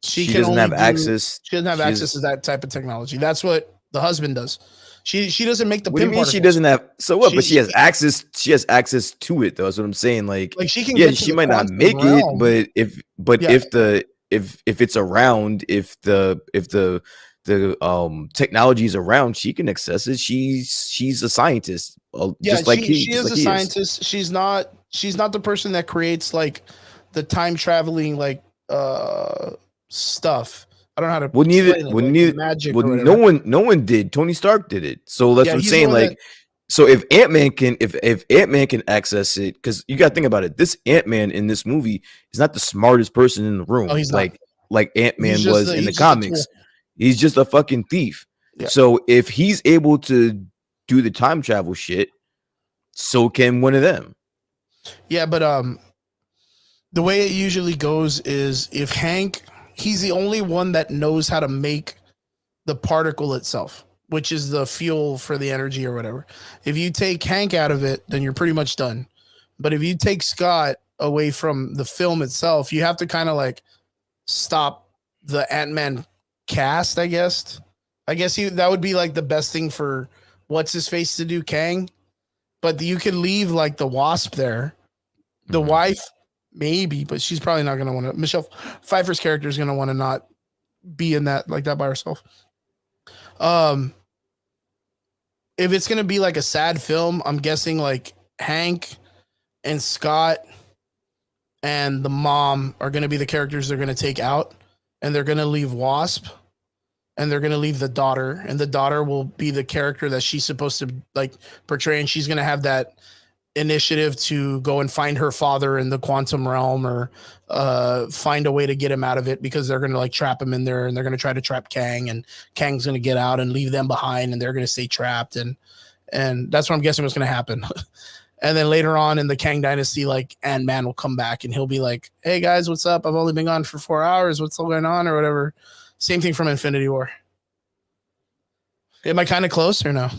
She can doesn't only have access. She doesn't have she access to that type of technology. That's what the husband does. She doesn't make the. What do you Pym mean she particles. doesn't have? So what? But She- she has access. She has access to it, though. That's what I'm saying. Like Like she can. yeah, get to she the might not quantum make it, realm. but if it's around, if the technology is around, she can access it. She's a scientist, just like she just is like a he scientist. She's not the person that creates like the time traveling like stuff. I don't know how to Well, explain it, well, like neither, magic well, or whatever. no one did. Tony Stark did it. So that's Yeah, what I'm he's the saying. one Like, that- so if Ant-Man can, if Ant-Man can access it, because you got to think about it. This Ant-Man in this movie is not the smartest person in the room. Oh, he's not. like Ant-Man He's just was in the he's just a comics. tool. He's just a fucking thief. Yeah. So if he's able to do the time travel shit, so can one of them. Yeah, but the way it usually goes is if Hank, he's the only one that knows how to make the particle itself, which is the fuel for the energy or whatever. If you take Hank out of it, then you're pretty much done. But if you take Scott away from the film itself, you have to kind of like stop the Ant-Man cast, I guess. That would be like the best thing for what's his face to do, Kang. But you could leave like the Wasp there. The wife, maybe, but she's probably not going to want to. Michelle Pfeiffer's character is going to want to not be in that like that by herself. If it's going to be like a sad film, I'm guessing like Hank and Scott and the mom are going to be the characters they're going to take out, and they're going to leave Wasp, and they're going to leave the daughter, and the daughter will be the character that she's supposed to like portray, and she's going to have that initiative to go and find her father in the quantum realm or find a way to get him out of it, because they're going to like trap him in there, and they're going to try to trap Kang, and Kang's going to get out and leave them behind, and they're going to stay trapped. And that's what I'm guessing was going to happen. And then later on in the Kang dynasty, like Ant-Man will come back and he'll be like, hey guys, what's up? I've only been gone for 4 hours. What's going on or whatever. Same thing from Infinity War. Am I kind of close or no?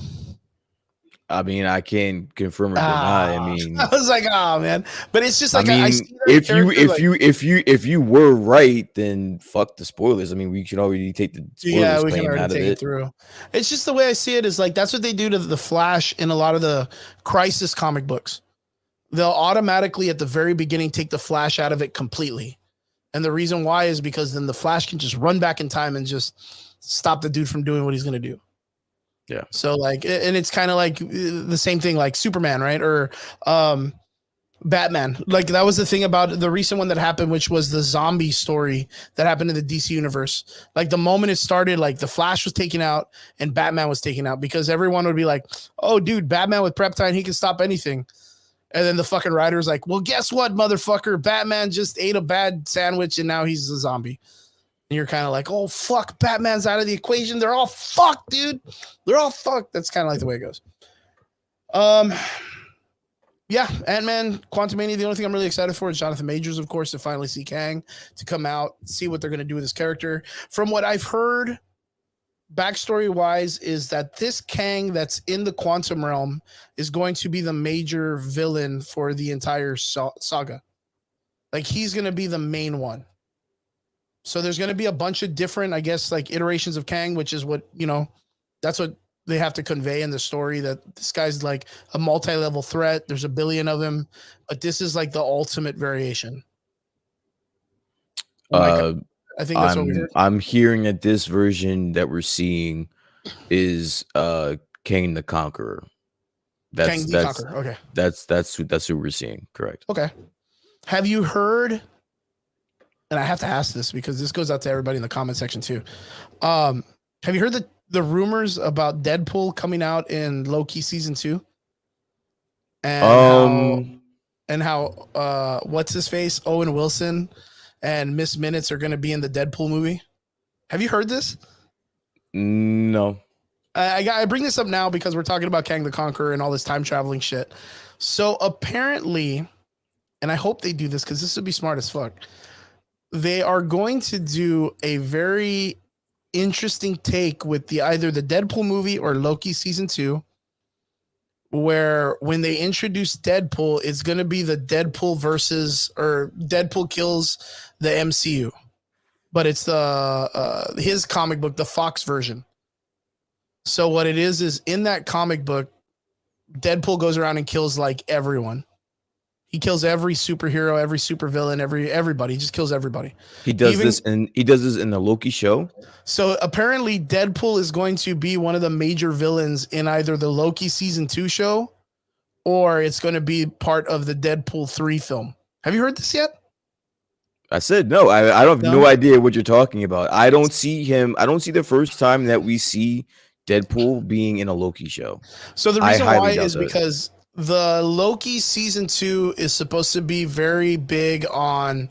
I mean, I can't confirm or deny. I mean, I was like, oh man, but it's just like I mean, see that if you were right, then fuck the spoilers. I mean, we can already take the spoilers we can claim already out of take it through. It's just the way I see it is like that's what they do to the Flash in a lot of the Crisis comic books. They'll automatically at the very beginning take the Flash out of it completely, and the reason why is because then the Flash can just run back in time and just stop the dude from doing what he's gonna do. Yeah. So like, and it's kind of like the same thing like Superman, right? Or Batman. Like that was the thing about the recent one that happened, which was the zombie story that happened in the DC universe. Like the moment it started, like the Flash was taken out and Batman was taken out, because everyone would be like, oh dude, Batman with Preptine, he can stop anything. And then the fucking writer's like, well, guess what, motherfucker? Batman just ate a bad sandwich and now he's a zombie. And you're kind of like, oh, fuck, Batman's out of the equation. They're all fucked, dude. They're all fucked. That's kind of like the way it goes. Yeah, Ant-Man, Quantumania. The only thing I'm really excited for is Jonathan Majors, of course, to finally see Kang, to come out, see what they're going to do with his character. From what I've heard, backstory wise, is that this Kang that's in the quantum realm is going to be the major villain for the entire saga. Like, he's going to be the main one. So there's going to be a bunch of different, I guess, like iterations of Kang, which is what, that's what they have to convey in the story, that this guy's like a multi-level threat. There's a billion of him, but this is like the ultimate variation. I think that's what we heard. I'm hearing that this version that we're seeing is Kang the Conqueror. Kang the Conqueror. Okay. That's who we're seeing. Correct. Okay. Have you heard, and I have to ask this because this goes out to everybody in the comment section too. Have you heard the rumors about Deadpool coming out in Loki season 2? And how what's his face? Owen Wilson and Miss Minutes are going to be in the Deadpool movie. Have you heard this? No. I bring this up now because we're talking about Kang the Conqueror and all this time traveling shit. So apparently, and I hope they do this because this would be smart as fuck, they are going to do a very interesting take with either the Deadpool movie or Loki season 2, where when they introduce Deadpool, it's going to be the Deadpool versus, or Deadpool kills the MCU, but it's his comic book, the Fox version. So what it is in that comic book, Deadpool goes around and kills like everyone. He kills every superhero, every supervillain, everybody. He just kills everybody. He does this in the Loki show. So apparently Deadpool is going to be one of the major villains in either the Loki season 2 show, or it's going to be part of the Deadpool 3 film. Have you heard this yet? I said no. I don't have no idea what you're talking about. I don't see him. I don't see the first time that we see Deadpool being in a Loki show. So the reason why is because the Loki season 2 is supposed to be very big on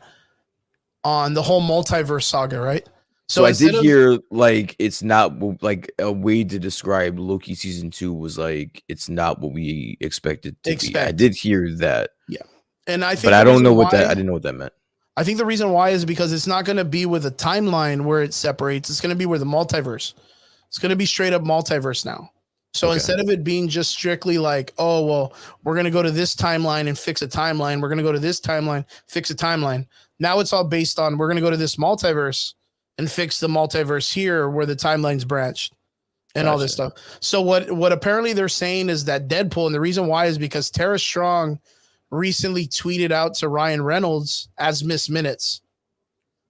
the whole multiverse saga, right? So I did hear like it's not like a way to describe Loki season 2 was like it's not what we expected to be. I did hear that. Yeah. And I think, but I don't know what that. I didn't know what that meant. I think the reason why is because it's not going to be with a timeline where it separates. It's going to be where the multiverse. It's going to be straight up multiverse now. So instead of it being just strictly like, oh, well, we're going to go to this timeline and fix a timeline. We're going to go to this timeline, fix a timeline. Now it's all based on we're going to go to this multiverse and fix the multiverse here where the timeline's branched and all this stuff. So what apparently they're saying is that Deadpool, and the reason why is because Tara Strong recently tweeted out to Ryan Reynolds as Miss Minutes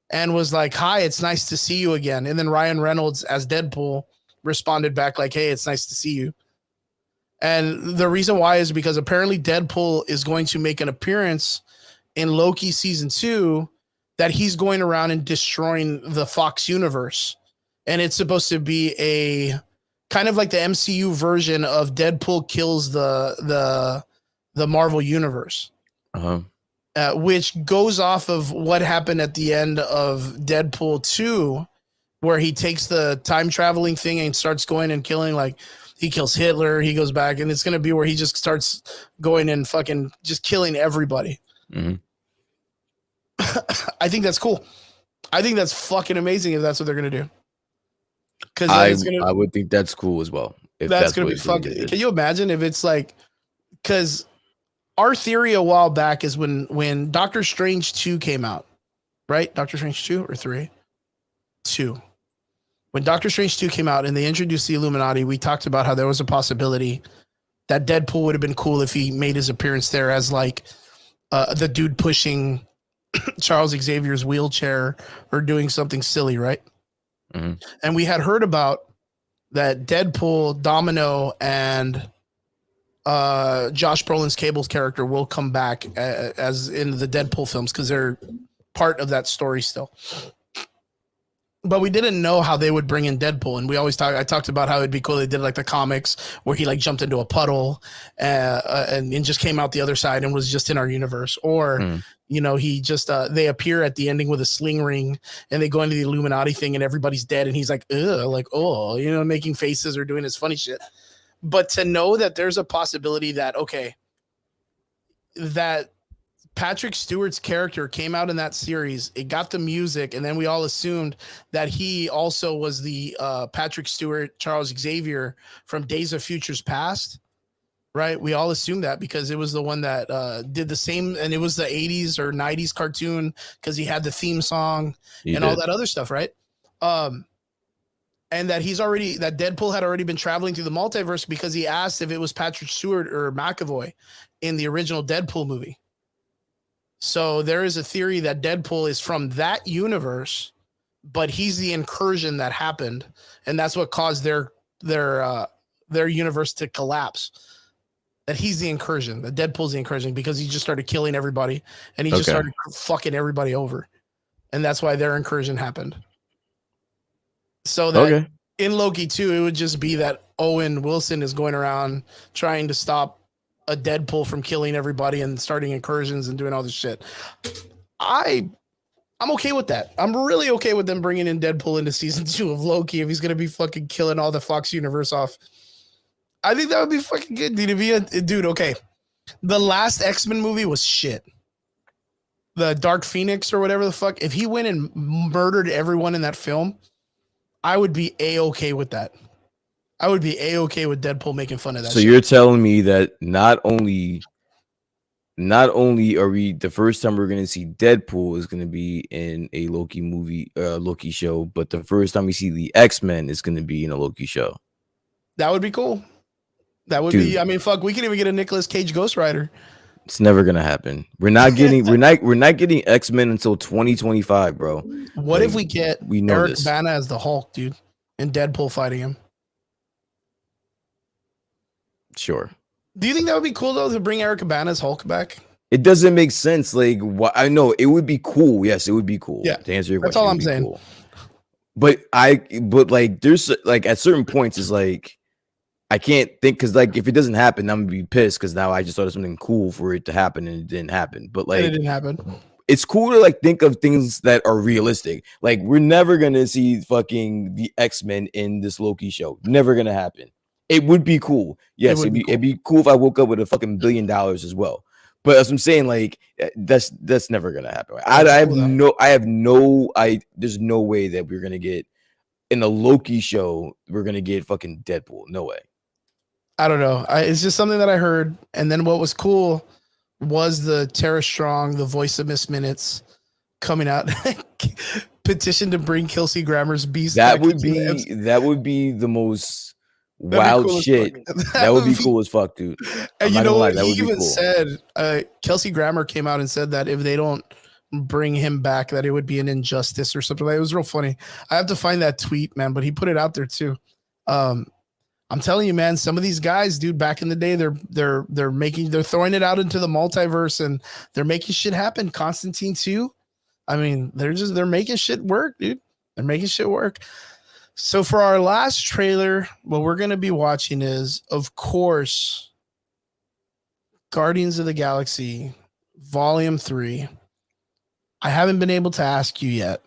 and was like, hi, it's nice to see you again. And then Ryan Reynolds as Deadpool responded back like, hey, it's nice to see you. And the reason why is because apparently Deadpool is going to make an appearance in Loki season 2, that he's going around and destroying the Fox universe. And it's supposed to be a kind of like the MCU version of Deadpool kills the Marvel universe. Which goes off of what happened at the end of Deadpool 2, where he takes the time traveling thing and starts going and killing, like he kills Hitler, he goes back, and it's going to be where he just starts going and fucking just killing everybody. Mm-hmm. I think that's cool. I think that's fucking amazing if that's what they're going to do. Because I would think that's cool as well. If that's going to be fucking. Can you imagine if it's like, because our theory a while back is when Doctor Strange 2 came out, right? Doctor Strange 2 or 3? 2. When Doctor Strange 2 came out and they introduced the Illuminati, we talked about how there was a possibility that Deadpool would have been cool if he made his appearance there as like the dude pushing Charles Xavier's wheelchair or doing something silly, right? Mm-hmm. And we had heard about that Deadpool, Domino, and Josh Brolin's Cable's character will come back as in the Deadpool films because they're part of that story still. But we didn't know how they would bring in Deadpool, and I talked about how it'd be cool. They did like the comics where he like jumped into a puddle and just came out the other side and was just in our universe, or he just they appear at the ending with a sling ring and they go into the Illuminati thing and everybody's dead and he's like, ugh, like, oh, making faces or doing his funny shit. But to know that there's a possibility that, okay, that Patrick Stewart's character came out in that series. It got the music, and then we all assumed that he also was the Patrick Stewart, Charles Xavier from Days of Futures Past, right? We all assumed that because it was the one that did the same, and it was the 80s or 90s cartoon because he had the theme song all that other stuff, right? And that that Deadpool had already been traveling through the multiverse because he asked if it was Patrick Stewart or McAvoy in the original Deadpool movie. So there is a theory that Deadpool is from that universe, but he's the incursion that happened, and that's what caused their universe to collapse. That he's the incursion, that Deadpool's the incursion because he just started killing everybody, and he just started fucking everybody over, and that's why their incursion happened. So that in Loki 2, it would just be that Owen Wilson is going around trying to stop a Deadpool from killing everybody and starting incursions and doing all this shit. I'm okay with that. I'm really okay with them bringing in Deadpool into season 2 of Loki if he's gonna be fucking killing all the Fox universe off. I think that would be fucking good, dude. Okay, the last X-Men movie was shit. The Dark Phoenix or whatever the fuck. If he went and murdered everyone in that film, I would be a-okay with that. I would be a-okay with Deadpool making fun of that. So you're telling me that not only are we the first time we're gonna see Deadpool is gonna be in a Loki movie, Loki show, but the first time we see the X-Men is gonna be in a Loki show. That would be cool. That would be. I mean, fuck. We can even get a Nicolas Cage Ghost Rider. It's never gonna happen. We're not getting X-Men until 2025, bro. What if we get Eric Bana as the Hulk, dude, and Deadpool fighting him? Sure. Do you think that would be cool though to bring Eric Bana's Hulk back? It doesn't make sense. Like, I know it would be cool. Yes, it would be cool. Yeah, to answer your question, that's all I'm saying. Cool. But like, there's like at certain points, it's like I can't think because like if it doesn't happen, I'm gonna be pissed because now I just thought of something cool for it to happen and it didn't happen. But like, it didn't happen. It's cool to like think of things that are realistic. Like we're never gonna see fucking the X-Men in this Loki show. Never gonna happen. It would be cool. Yes, it'd be cool if I woke up with a fucking $1 billion as well. But as I'm saying, like that's never gonna happen. There's no way that we're gonna get in a Loki show. We're gonna get fucking Deadpool. No way. I don't know. It's just something that I heard. And then what was cool was the Tara Strong, the voice of Miss Minutes, coming out petition to bring Kelsey Grammer's Beast. That would be the most wild cool shit. That would be cool as fuck, dude. And you know what? He even said, Kelsey Grammer came out and said that if they don't bring him back, that it would be an injustice or something like that. It was real funny. I have to find that tweet, man, but he put it out there too. I'm telling you, man, some of these guys, dude, back in the day, they're throwing it out into the multiverse and they're making shit happen. Constantine too. I mean, they're making shit work, dude. They're making shit work. So for our last trailer, what we're going to be watching is, of course, Guardians of the Galaxy Volume 3. I haven't been able to ask you yet.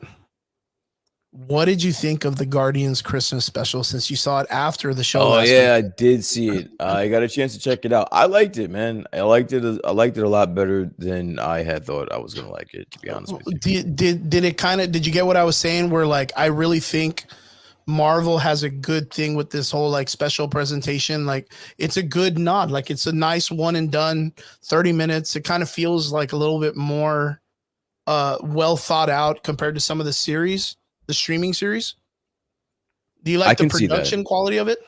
What did you think of the Guardians Christmas special since you saw it after the show? Oh yeah, week? I did see it. I got a chance to check it out. I liked it, man. I liked it a lot better than I had thought I was gonna like it, to be honest with you. Did you get what I was saying? Where like I really think Marvel has a good thing with this whole like special presentation. Like it's a good nod. Like it's a nice one and done 30 minutes. It kind of feels like a little bit more well thought out compared to some of the series. The streaming series. Do you like the production quality of it?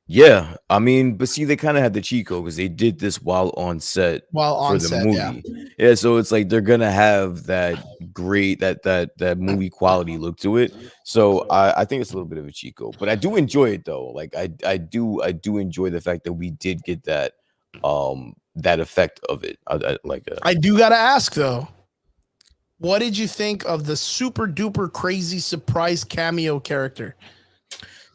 Yeah, I mean, but see, they kind of had the cheat code because they did this while on set for the movie. Yeah, so it's like they're gonna have that great that movie quality look to it. So I think it's a little bit of a cheat code, but I do enjoy it though. Like I do enjoy the fact that we did get that that effect of it. I do gotta ask though. What did you think of the super duper crazy surprise cameo character?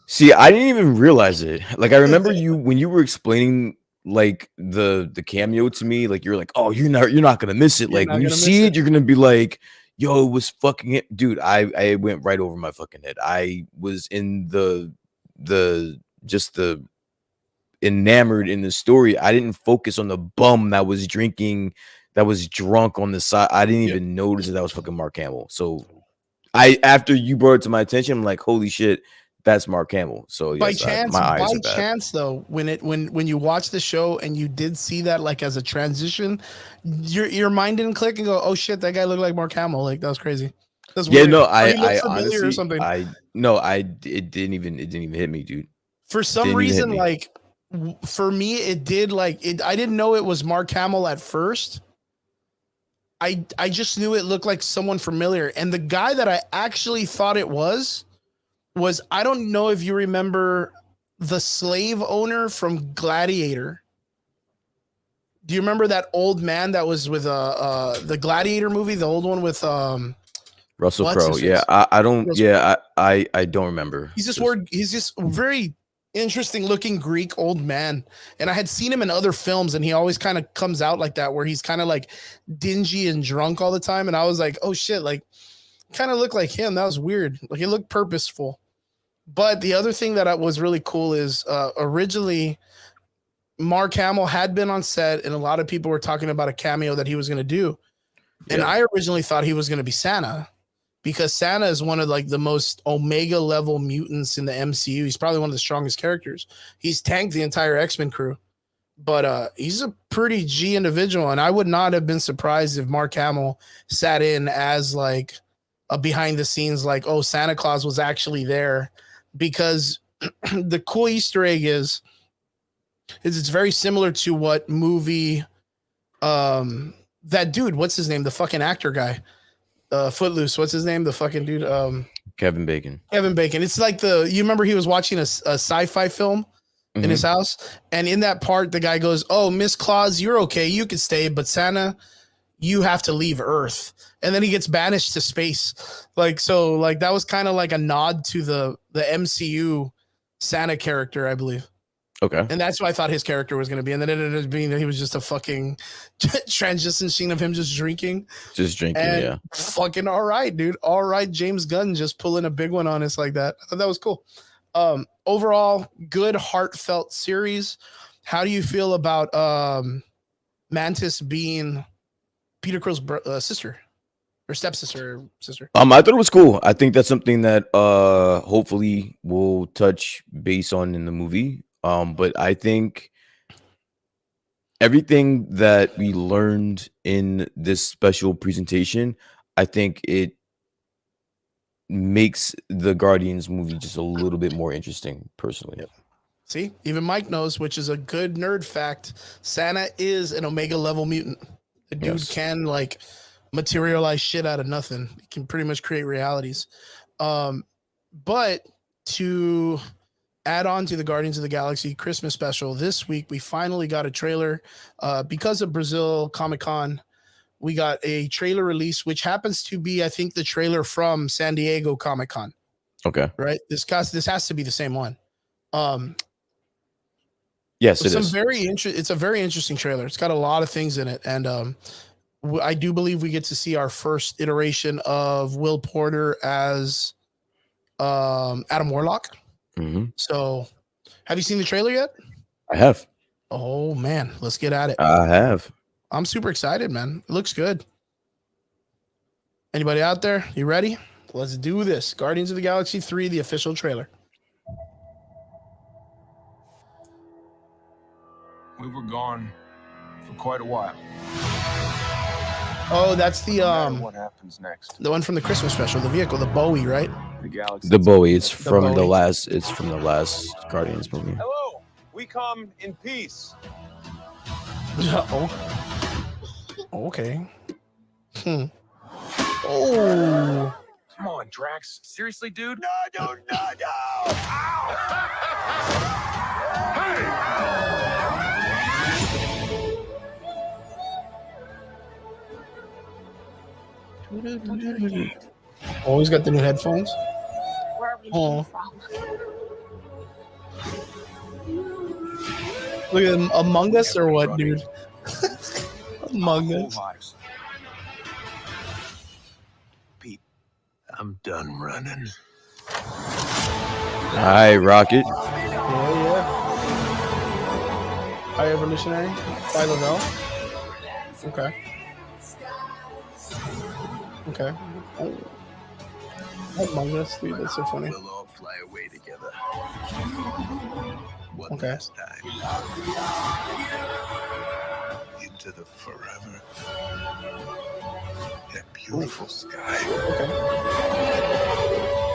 See, I didn't even realize it. Like, I remember when you were explaining like the cameo to me, like you're like, oh, you're not gonna miss it. Like when you see it, you're gonna be like, yo, it was fucking it. Dude, I went right over my fucking head. I was in the enamored in the story. I didn't focus on the bum that was drinking, that was drunk on the side. I didn't even notice that was fucking Mark Hamill. So after you brought it to my attention, I'm like, holy shit, that's Mark Hamill. So By yes, chance, my eyes are bad. though, when you watch the show and you did see that like as a transition, your mind didn't click and go, oh shit, that guy looked like Mark Hamill. Like that was crazy. That's Yeah, weird. no, Or he looked I familiar honestly, or something. it didn't even hit me, dude. For some reason, like for me, it did like it. I didn't know it was Mark Hamill at first. I just knew it looked like someone familiar, and the guy that I actually thought it was I don't know if you remember the slave owner from Gladiator. Do you remember that old man that was with the Gladiator movie, the old one with Russell Crowe? Yeah, I don't. Yeah, I don't remember. He's this very interesting looking Greek old man, and I had seen him in other films, and he always kind of comes out like that, where he's kind of like dingy and drunk all the time, and I was like, oh shit, like kind of looked like him. That was weird. Like it looked purposeful. But the other thing that was really cool is originally Mark Hamill had been on set, and a lot of people were talking about a cameo that he was going to do. And I originally thought he was going to be Santa, because Santa is one of like the most Omega level mutants in the MCU. He's probably one of the strongest characters. He's tanked the entire X-Men crew, but he's a pretty G individual. And I would not have been surprised if Mark Hamill sat in as like a behind the scenes, like, oh, Santa Claus was actually there. Because the cool Easter egg is it's very similar to what movie that dude, what's his name? The fucking actor guy. Footloose, what's his name? The fucking dude. Kevin Bacon. It's like you remember he was watching a sci-fi film in his house, and in that part the guy goes, oh, Miss Claus, you're okay, you can stay, but Santa, you have to leave Earth. And then he gets banished to space. Like, so like that was kind of like a nod to the MCU Santa character, I believe. Okay. And that's what I thought his character was going to be. And then it ended up being that he was just a fucking transition scene of him just drinking. And fucking all right, dude. All right, James Gunn just pulling a big one on us like that. I thought that was cool. Overall, good, heartfelt series. How do you feel about Mantis being Peter Quill's sister? Or stepsister or sister? I thought it was cool. I think that's something that hopefully we'll touch base on in the movie. But I think everything that we learned in this special presentation, I think it makes the Guardians movie just a little bit more interesting, personally. Yep. See, even Mike knows, which is a good nerd fact. Santa is an Omega level mutant. The dude can like materialize shit out of nothing. He can pretty much create realities. But to add on to the Guardians of the Galaxy Christmas special, this week we finally got a trailer. Because of Brazil Comic-Con, we got a trailer release, which happens to be, I think, the trailer from San Diego Comic-Con. Okay. Right? This has to be the same one. Yes, it is. It's a very interesting trailer. It's got a lot of things in it. And I do believe we get to see our first iteration of Will Porter as Adam Warlock. Mm-hmm. So, have you seen the trailer yet? I have. Oh man, let's get at it. I have. I'm super excited, man. It looks good. Anybody out there? You ready? Let's do this. Guardians of the Galaxy 3, the official trailer. We were gone for quite a while. Oh, that's the What happens next? the one from the Christmas special, the vehicle, the Bowie, right? The galaxy. The Bowie. It's from Bowie. the last. It's from the last Guardians movie. Hello. We come in peace. Oh. Okay. Oh. Come on, Drax. Seriously, dude? No! Ow! Always got the new headphones. Where are we Oh. from? Look at them. Among Us or what, dude? Among Us. Lives. Pete, I'm done running. Hi, Rocket. Yeah. High Evolutionary by Lavelle. Okay. Okay. Oh, Among Us, dude, that's so funny. We'll all fly away together. One Okay. last time. Into the forever. That beautiful sky. Okay.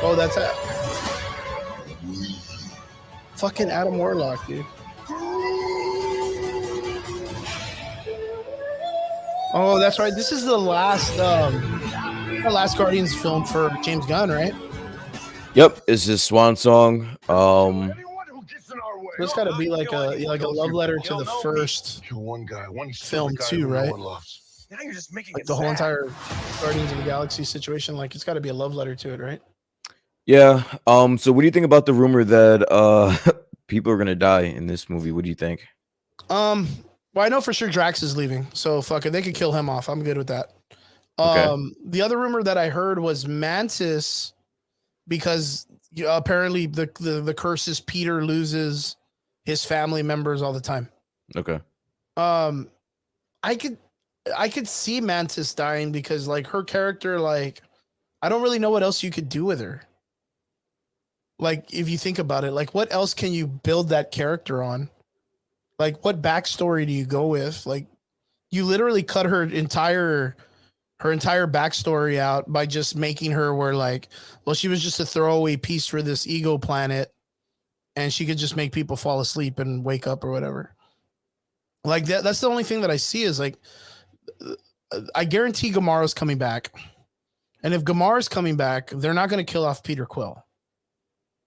Oh, that's it. Fucking Adam Warlock, dude. Oh, that's right. This is the last Guardians film for James Gunn, right? Yep, it's his swan song. There's got to be like a love letter to the first one guy, one film guy too, who no right? one loves. Now you're just making Like it the whole sad. entire Guardians of the Galaxy situation, like it's got to be a love letter to it, right? Yeah. So what do you think about the rumor that people are gonna die in this movie? What do you think? Well, I know for sure Drax is leaving, so fuck it, they could kill him off. I'm good with that. Okay. The other rumor that I heard was Mantis, because apparently the curse is Peter loses his family members all the time. Okay. I could see Mantis dying because like her character, like I don't really know what else you could do with her. Like if you think about it, like what else can you build that character on? Like what backstory do you go with? Like you literally cut her entire backstory out by just making her where like, well, she was just a throwaway piece for this ego planet and she could just make people fall asleep and wake up or whatever. Like that's the only thing that I see is like, I guarantee Gamara's coming back. And if Gamara's coming back, they're not going to kill off Peter Quill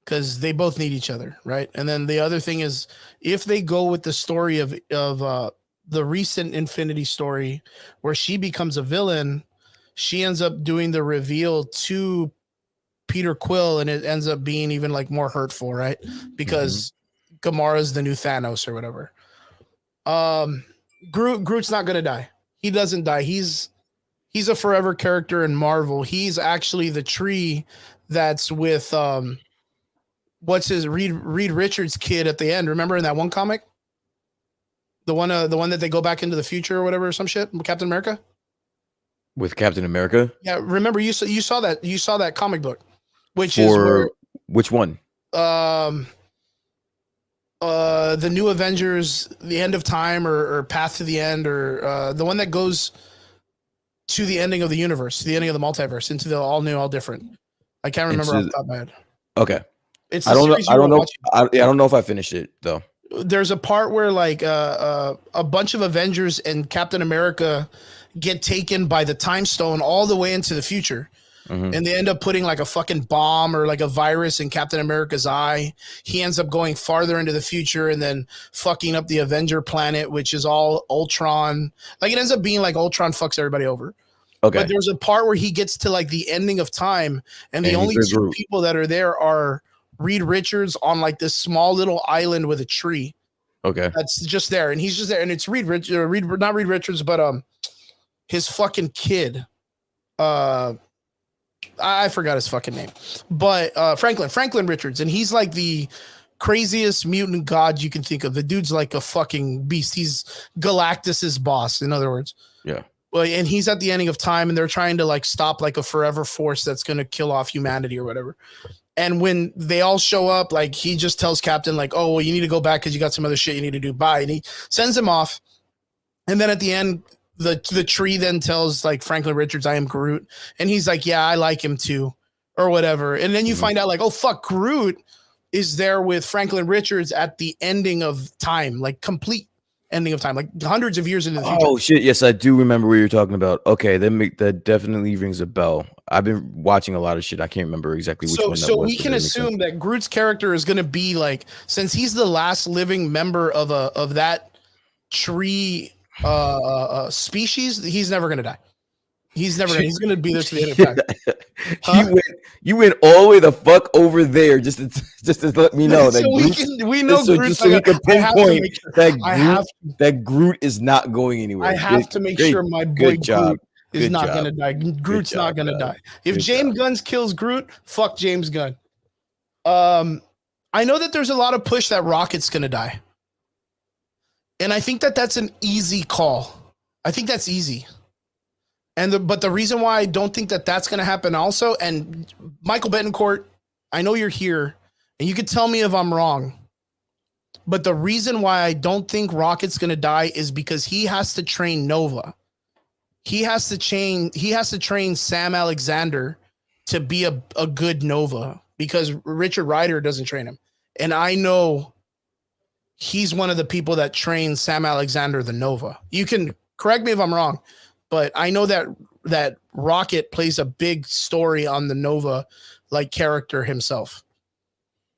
because they both need each other. Right. And then the other thing is if they go with the story of the recent Infinity story where she becomes a villain, she ends up doing the reveal to Peter Quill and it ends up being even like more hurtful, right? Because Gamara's the new Thanos or whatever. Groot's not gonna die. He doesn't die. He's a forever character in Marvel. He's actually the tree that's with what's his Reed Richards kid at the end. Remember in that one comic? The one that they go back into the future or whatever, or some shit. Captain America. With Captain America? Yeah, remember you saw that comic book, which which one? The New Avengers, the End of Time, or Path to the End, or the one that goes to the ending of the universe, the ending of the multiverse, into the all new, all different. I can't remember off the top of my head. Okay, it's I don't know. I don't know if I finished it though. There's a part where like a bunch of Avengers and Captain America get taken by the time stone all the way into the future. And they end up putting like a fucking bomb or like a virus in Captain America's eye. He ends up going farther into the future and then fucking up the Avenger planet, which is all Ultron. Like it ends up being like Ultron fucks everybody over. Okay. But there's a part where he gets to like the ending of time and the only two people that are there are Reed Richards on like this small little island with a tree. Okay. That's just there. And he's just there. And it's not Reed Richards, but his fucking kid. I forgot his fucking name. But Franklin Richards. And he's like the craziest mutant god you can think of. The dude's like a fucking beast. He's Galactus's boss, in other words. Yeah. Well, and he's at the ending of time and they're trying to like stop like a forever force that's going to kill off humanity or whatever. And when they all show up, like he just tells Captain like, oh, well, you need to go back because you got some other shit you need to do. Bye. And he sends him off. And then at the end, the tree then tells like Franklin Richards, I am Groot. And he's like, yeah, I like him too, or whatever. And then you find out like, oh, fuck, Groot is there with Franklin Richards at the ending of time, like complete ending of time, like hundreds of years into the future. Oh shit! Yes, I do remember what you're talking about. Okay, that definitely rings a bell. I've been watching a lot of shit. I can't remember exactly which one that was. So we can assume that Groot's character is going to be like, since he's the last living member of that tree species, he's never going to die. He's going to be there to the end of time. You went all the way the fuck over there just to let me know that that Groot is not going anywhere. I have to make sure my boy Groot is not going to die. Groot's not going to die. If James Gunn kills Groot, fuck James Gunn. I know that there's a lot of push that Rocket's going to die. And I think that that's an easy call. I think that's easy. But the reason why I don't think that that's going to happen also, and Michael Betancourt, I know you're here, and you could tell me if I'm wrong, but the reason why I don't think Rocket's going to die is because he has to train Nova. He has to train Sam Alexander to be a good Nova, because Richard Rider doesn't train him. And I know he's one of the people that trains Sam Alexander the Nova. You can correct me if I'm wrong, but I know that Rocket plays a big story on the Nova like character himself.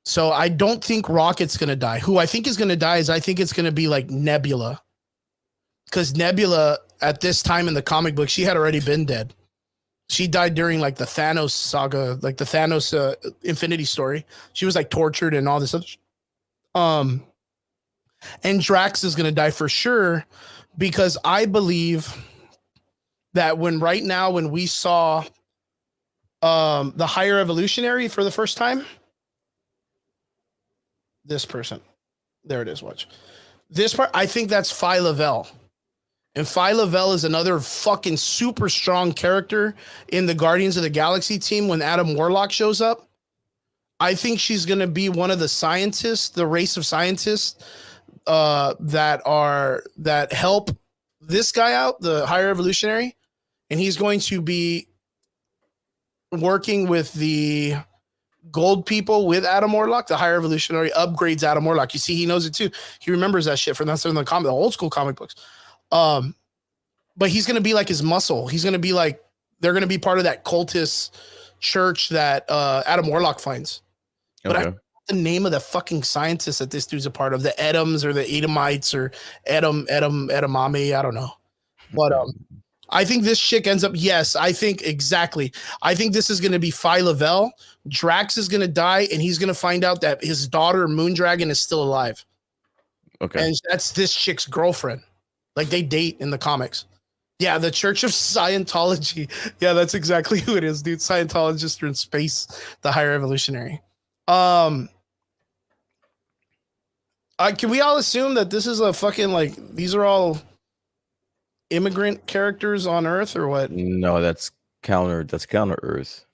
So I don't think Rocket's going to die. Who I think is going to die is I think it's going to be like Nebula. Because Nebula at this time in the comic book, she had already been dead. She died during like the Thanos saga, like the Thanos Infinity story. She was like tortured and all this other and Drax is going to die for sure, because I believe that when we saw the Higher Evolutionary for the first time, this person, there it is, watch. This part, I think that's Phi Lavelle. And Phi Lavelle is another fucking super strong character in the Guardians of the Galaxy team when Adam Warlock shows up. I think she's going to be one of the scientists, the race of scientists that help this guy out, the Higher Evolutionary, and he's going to be working with the gold people with Adam Warlock. The Higher Evolutionary upgrades Adam Warlock. You see, he knows it too. He remembers that shit from that's in the old school comic books. But he's going to be like his muscle. He's going to be like, they're going to be part of that cultist church that Adam Warlock finds. But Okay. I the name of the fucking scientist that this dude's a part of, the Edams or the Edomites or Edamame, I don't know. But I think this chick ends up, yes, I think exactly. I think this is going to be Phi Lavelle. Drax is going to die, and he's going to find out that his daughter, Moondragon, is still alive. Okay. And that's this chick's girlfriend. Like, they date in the comics. Yeah, the Church of Scientology. Yeah, that's exactly who it is, dude. Scientologists are in space, the Higher Evolutionary. Can we all assume that this is a fucking, like, these are all immigrant characters on Earth or what? No, that's counter Earth.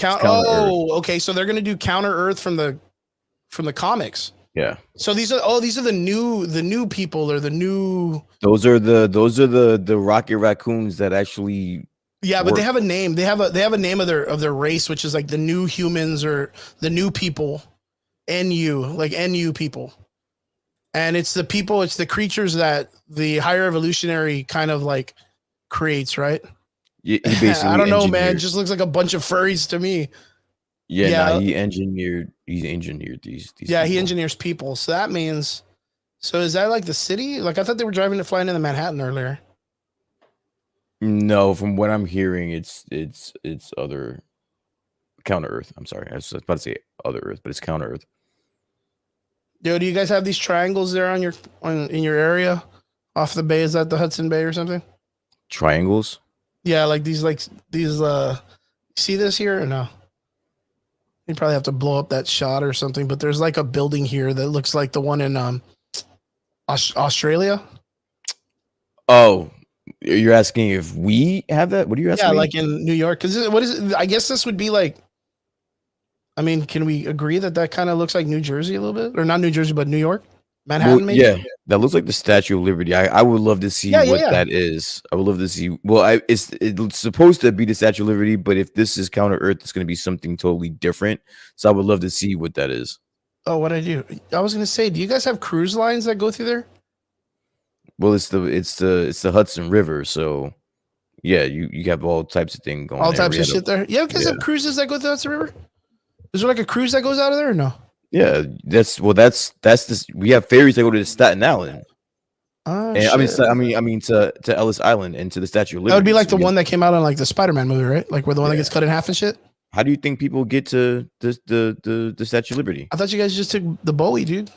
Okay, so they're gonna do counter Earth from the comics. Yeah. So these are the new people, or the new. Those are the Rocket Raccoons that actually. Yeah, but they have a name. They have a name of their race, which is like the new humans or the new people, NU people. And it's the people, it's the creatures that the Higher Evolutionary kind of like creates, right? Yeah, he basically I don't know, man. It engineered- just looks like a bunch of furries to me. Yeah, he engineered these. Yeah, he people. engineers people. So that means, so is that like the city? Like, I thought they were flying into Manhattan earlier. No, from what I'm hearing, it's other counter Earth. I'm sorry, I was about to say other Earth, but it's counter Earth. Yo, do you guys have these triangles there in your area off the bay? Is that the Hudson Bay or something? Triangles? Yeah, like these see this here or no? You probably have to blow up that shot or something, but there's like a building here that looks like the one in Australia. Oh, you're asking if we have that? What are you asking? Yeah, me? like in New York. Because what is it? I guess this would be like, I mean, can we agree that kind of looks like New Jersey a little bit? Or not New Jersey, but New York? Manhattan, Well, maybe? yeah, that looks like the Statue of Liberty. I would love to see what that is. I would love to see. Well, it's supposed to be the Statue of Liberty, but if this is counter Earth, it's going to be something totally different. So I would love to see what that is. Oh, what I do? I was going to say, do you guys have cruise lines that go through there? Well, it's the Hudson River, so yeah, you have all types of things going. All types of shit there. Yeah, because have cruises that go through the Hudson River. Is there like a cruise that goes out of there or no? Yeah, that's this. We have ferries that go to Staten Island. Oh, and, I mean to Ellis Island and to the Statue of Liberty. That would be like the one that came out on like the Spider-Man movie, right? Like where the one that gets cut in half and shit. How do you think people get to the Statue of Liberty? I thought you guys just took the Bowie, dude.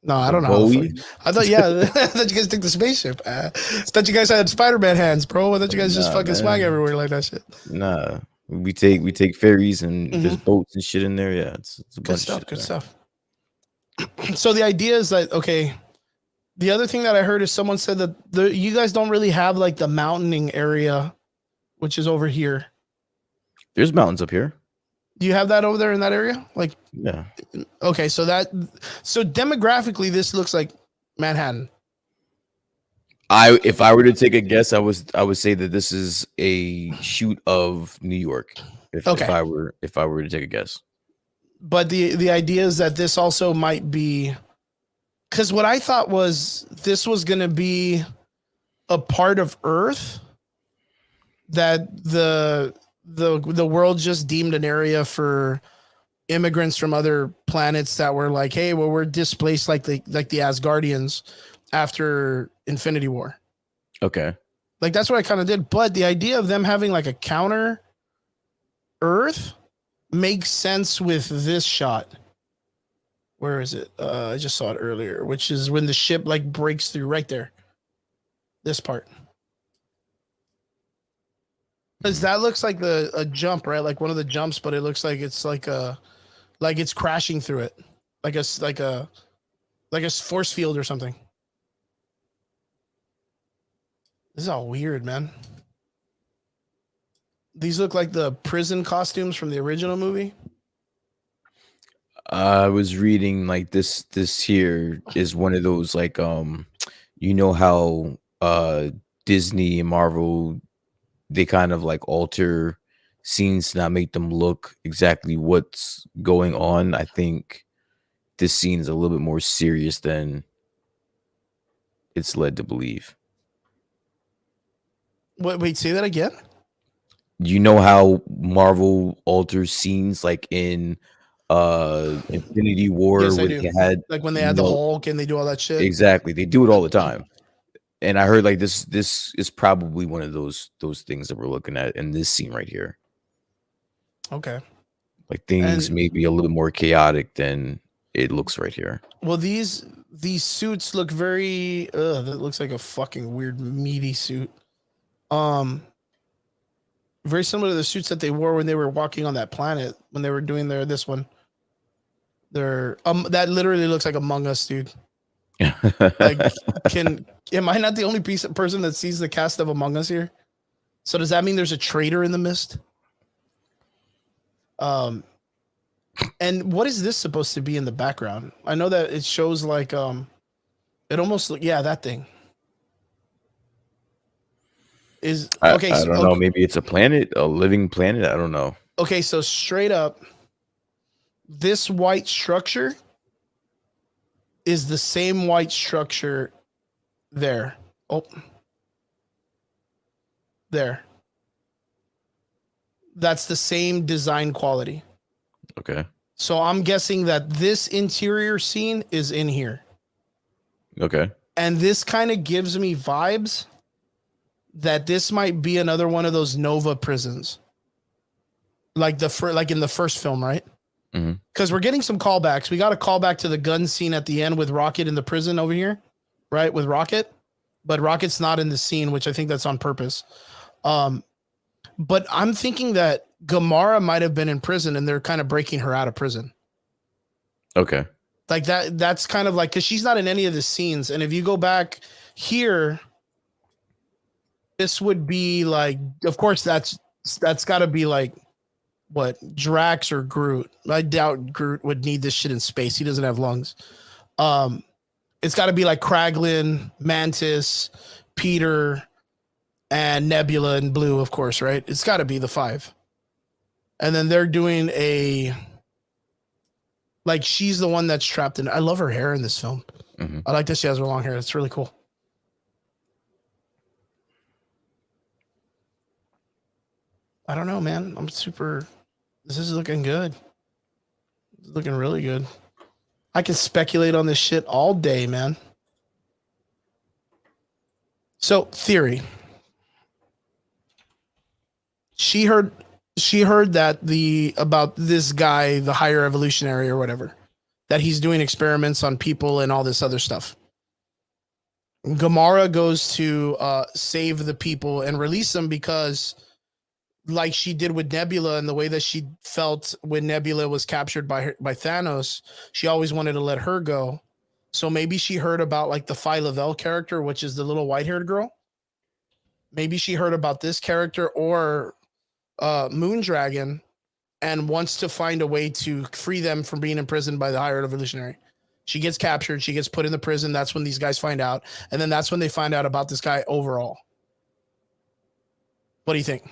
No, I don't know. Bowie? I thought, yeah, I thought you guys took the spaceship. I thought you guys had Spider-Man hands, bro. I thought you guys just fucking swag everywhere like that shit. Nah, we take ferries and there's boats and shit in there. Yeah, it's a Good bunch stuff. of shit Good there. stuff. So the idea is that, okay, The other thing that I heard is someone said that you guys don't really have like the mountaining area, which is over here. There's mountains up here. Do you have that over there in that area? Like, Yeah. okay, so demographically, this looks like Manhattan. If I were to take a guess, I would say that this is a shoot of New York. If I were to take a guess. But the idea is that this also might be, because what I thought was this was going to be a part of Earth that the world just deemed an area for immigrants from other planets that were like, hey, well, we're displaced like the Asgardians after Infinity War. Okay. Like that's what I kind of did. But the idea of them having like a counter Earth makes sense with this shot. Where is it? I just saw it earlier, which is when the ship like breaks through right there. This part. Because that looks like a jump, right? Like one of the jumps, but it looks like it's like it's crashing through it. Like a force field or something. This is all weird, man. These look like the prison costumes from the original movie. I was reading like this here is one of those like you know how Disney and Marvel, they kind of like alter scenes to not make them look exactly what's going on. I think this scene is a little bit more serious than it's led to believe. Wait, say that again? You know how Marvel alters scenes like in Infinity War, Yes, I where do. they had Like when they had the Hulk and they do all that shit. Exactly. They do it all the time. And I heard like this is probably one of those things that we're looking at in this scene right here. Okay. Like things may be a little more chaotic than it looks right here. Well, these suits look very that looks like a fucking weird meaty suit. Very similar to the suits that they wore when they were walking on that planet, when they were doing this one. That literally looks like Among Us, dude. Like, am I not the only person that sees the cast of Among Us here? So does that mean there's a traitor in the mist? And what is this supposed to be in the background? I know that it shows like it almost that thing is okay. I don't know. Maybe it's a planet, a living planet. I don't know. Okay, so straight up, this white structure is the same white structure there. Oh, there. That's the same design quality. Okay. So I'm guessing that this interior scene is in here. Okay. And this kind of gives me vibes that this might be another one of those Nova prisons. Like in the first film, right? Because we're getting some callbacks. We got a callback to the gun scene at the end with Rocket in the prison over here, right? With Rocket. But Rocket's not in the scene, which I think that's on purpose. But I'm thinking that Gamora might have been in prison and they're kind of breaking her out of prison. Okay. Like that's kind of like, because she's not in any of the scenes. And if you go back here, this would be like, of course, that's got to be like, what, Drax or Groot. I doubt Groot would need this shit in space. He doesn't have lungs. It's got to be like Kraglin, Mantis, Peter, and Nebula and Blue, of course, right? It's got to be the 5. And then they're doing like she's the one that's trapped in. I love her hair in this film. I like that she has her long hair. It's really cool. I don't know, man. This is looking good. It's looking really good. I can speculate on this shit all day, man. So, theory. She heard that about this guy, the higher evolutionary or whatever, that he's doing experiments on people and all this other stuff. Gamora goes to save the people and release them because, like she did with Nebula, and the way that she felt when Nebula was captured by Thanos, she always wanted to let her go. So maybe she heard about like the Phi Lavelle character, which is the little white-haired girl. Maybe she heard about this character or Moondragon and wants to find a way to free them from being imprisoned by the Higher Evolutionary. She gets captured. She gets put in the prison. That's when these guys find out. And then that's when they find out about this guy overall. What do you think?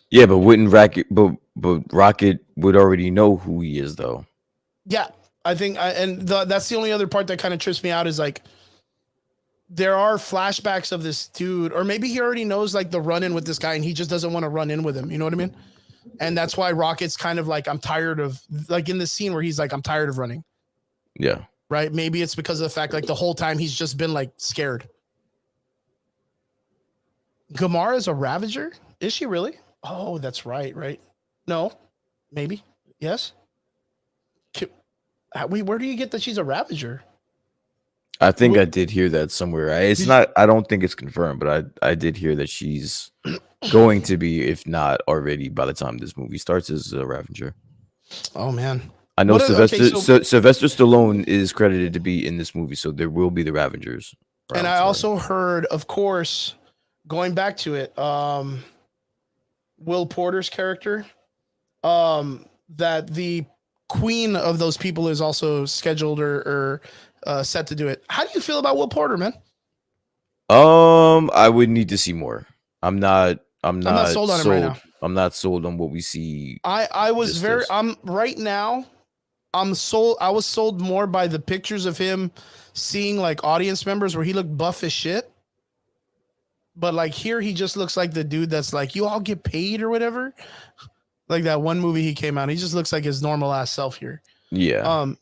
Yeah, but wouldn't Rocket, but Rocket would already know who he is, though. Yeah, I think, that's the only other part that kind of trips me out is like, there are flashbacks of this dude, or maybe he already knows like the run in with this guy and he just doesn't want to run in with him. You know what I mean? And that's why Rocket's kind of like, I'm tired of, like in the scene where he's like, I'm tired of running. Yeah. Right. Maybe it's because of the fact like the whole time he's just been like scared. Gamara's a Ravager? Is she really? Oh, that's right. Right. No, maybe. Yes. Wait, where do you get that she's a Ravager? I think I did hear that somewhere. I don't think it's confirmed, but I did hear that she's going to be, if not already, by the time this movie starts, as a Ravager. Oh man, I know Sylvester Stallone is credited to be in this movie, so there will be the Ravagers. And I also heard, of course, going back to it, Will Porter's character, that the queen of those people is also scheduled or set to do it. How do you feel about Will Porter, man? I would need to see more. I'm not sold on him right now. I'm not sold on what we see. I was very right now. I'm sold. I was sold more by the pictures of him seeing like audience members where he looked buff as shit. But like here, he just looks like the dude that's like, you all get paid or whatever. Like that one movie he came out. He just looks like his normal ass self here. Yeah.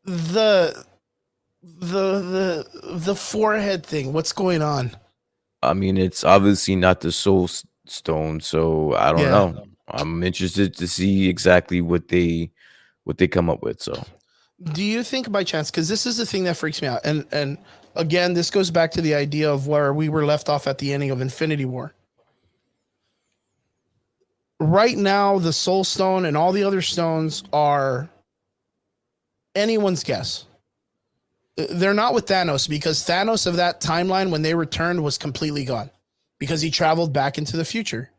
The forehead thing. What's going on? I mean, it's obviously not the Soul Stone, so I don't know. I'm interested to see exactly what they come up with. So, do you think by chance? Because this is the thing that freaks me out, and again, this goes back to the idea of where we were left off at the ending of Infinity War. Right now, the Soul Stone and all the other stones are anyone's guess. They're not with Thanos because Thanos of that timeline when they returned was completely gone because he traveled back into the future,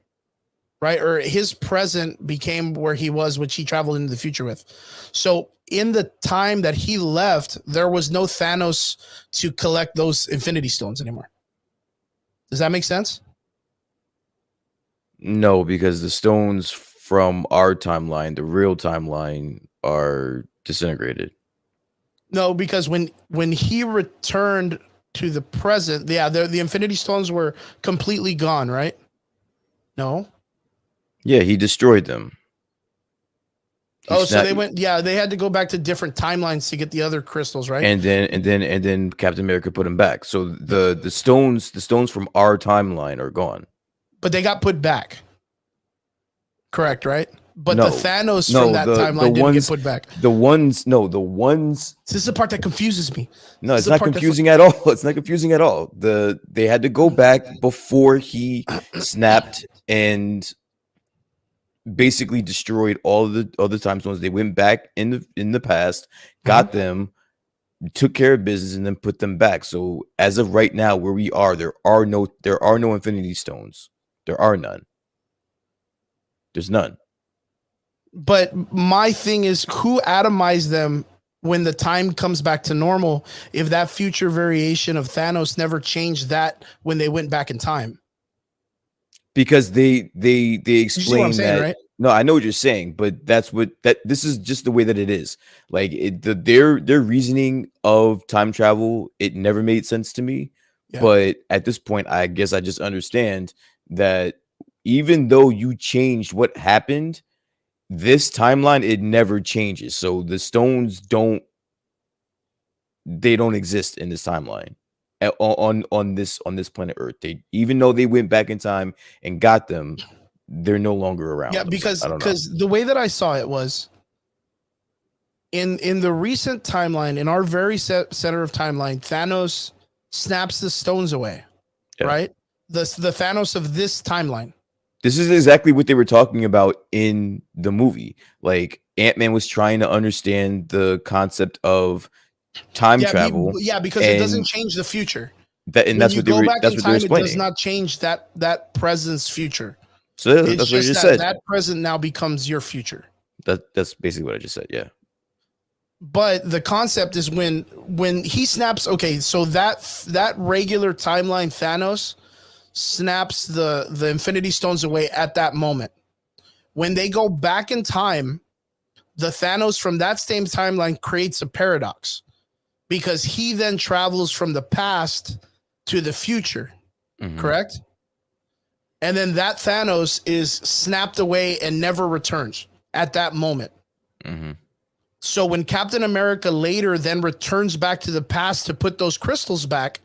right? Or his present became where he was, which he traveled into the future with. So in the time that he left, there was no Thanos to collect those Infinity Stones anymore. Does that make sense? No, because the stones from our timeline, the real timeline, are disintegrated. No, because when he returned to the present, the Infinity Stones were completely gone, right? No. Yeah, he destroyed them. So they went. Yeah, they had to go back to different timelines to get the other crystals, right? And then Captain America put them back. So the stones from our timeline are gone. But they got put back. Correct, right? But the Thanos from that timeline didn't get put back. The ones. This is the part that confuses me. No, it's not confusing at all. It's not confusing at all. They had to go back before he snapped and basically destroyed all the other time stones. They went back in the past, got them, took care of business, and then put them back. So as of right now, where we are, there are no Infinity Stones. There are none. There's none. But my thing is, who atomized them when the time comes back to normal? If that future variation of Thanos never changed that when they went back in time, because they explain that. Right? No, I know what you're saying, but this is just the way that it is. Like their reasoning of time travel, it never made sense to me. Yeah. But at this point, I guess I just understand that even though you changed what happened, this timeline, it never changes. So the stones don't exist in this timeline on this planet Earth. They, even though they went back in time and got them, they're no longer around. Yeah, because the way that I saw it was in the recent timeline, in our very center of timeline, Thanos snaps the stones away, right? The Thanos of this timeline. This is exactly what they were talking about in the movie. Like Ant-Man was trying to understand the concept of time travel. Because it doesn't change the future. That's what they were explaining. It does not change that present's future. So It's that's what I just that said. That present now becomes your future. That's basically what I just said. Yeah. But the concept is when he snaps. Okay, so that regular timeline Thanos snaps the Infinity Stones away at that moment. When they go back in time, the Thanos from that same timeline creates a paradox because he then travels from the past to the future. Correct? And then that Thanos is snapped away and never returns at that moment. So when Captain America later then returns back to the past to put those crystals back,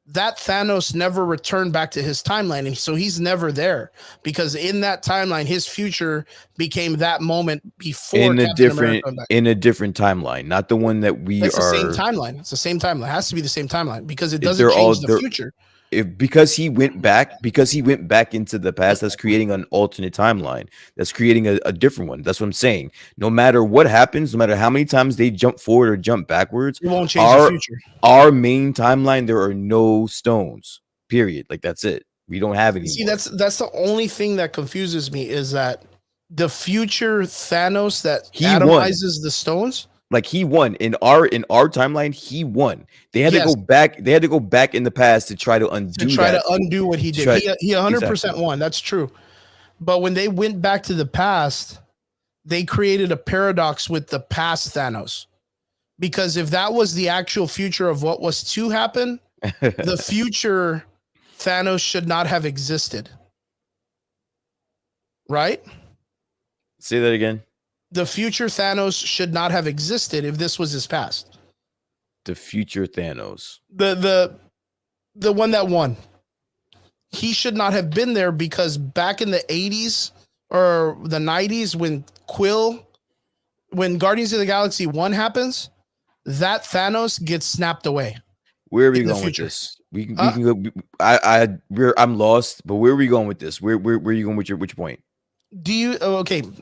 that Thanos never returned back to his timeline. And so he's never there because in that timeline, his future became that moment before in a different timeline, not the one that it's the same timeline. It's the same timeline. It has to be the same timeline because it doesn't change the future. Because he went back into the past, that's creating an alternate timeline. That's creating a different one. That's what I'm saying. No matter what happens, no matter how many times they jump forward or jump backwards, it won't change the future. Our main timeline, there are no stones. Period. Like that's it. We don't have any. See, that's the only thing that confuses me is that the future Thanos that atomizes the stones. Like he won in our timeline, he won. They had to go back. They had to go back in the past to try to undo. To undo what he did. He 100% won. That's true. But when they went back to the past, they created a paradox with the past Thanos. Because if that was the actual future of what was to happen, the future Thanos should not have existed. Right? Say that again. The future Thanos should not have existed if this was his past. The future Thanos. The one that won. He should not have been there because back in the 80s or the 90s when Guardians of the Galaxy 1 happens, that Thanos gets snapped away. Where are we going with this? We can go. I'm lost, but where are we going with this? Where are you going with which point?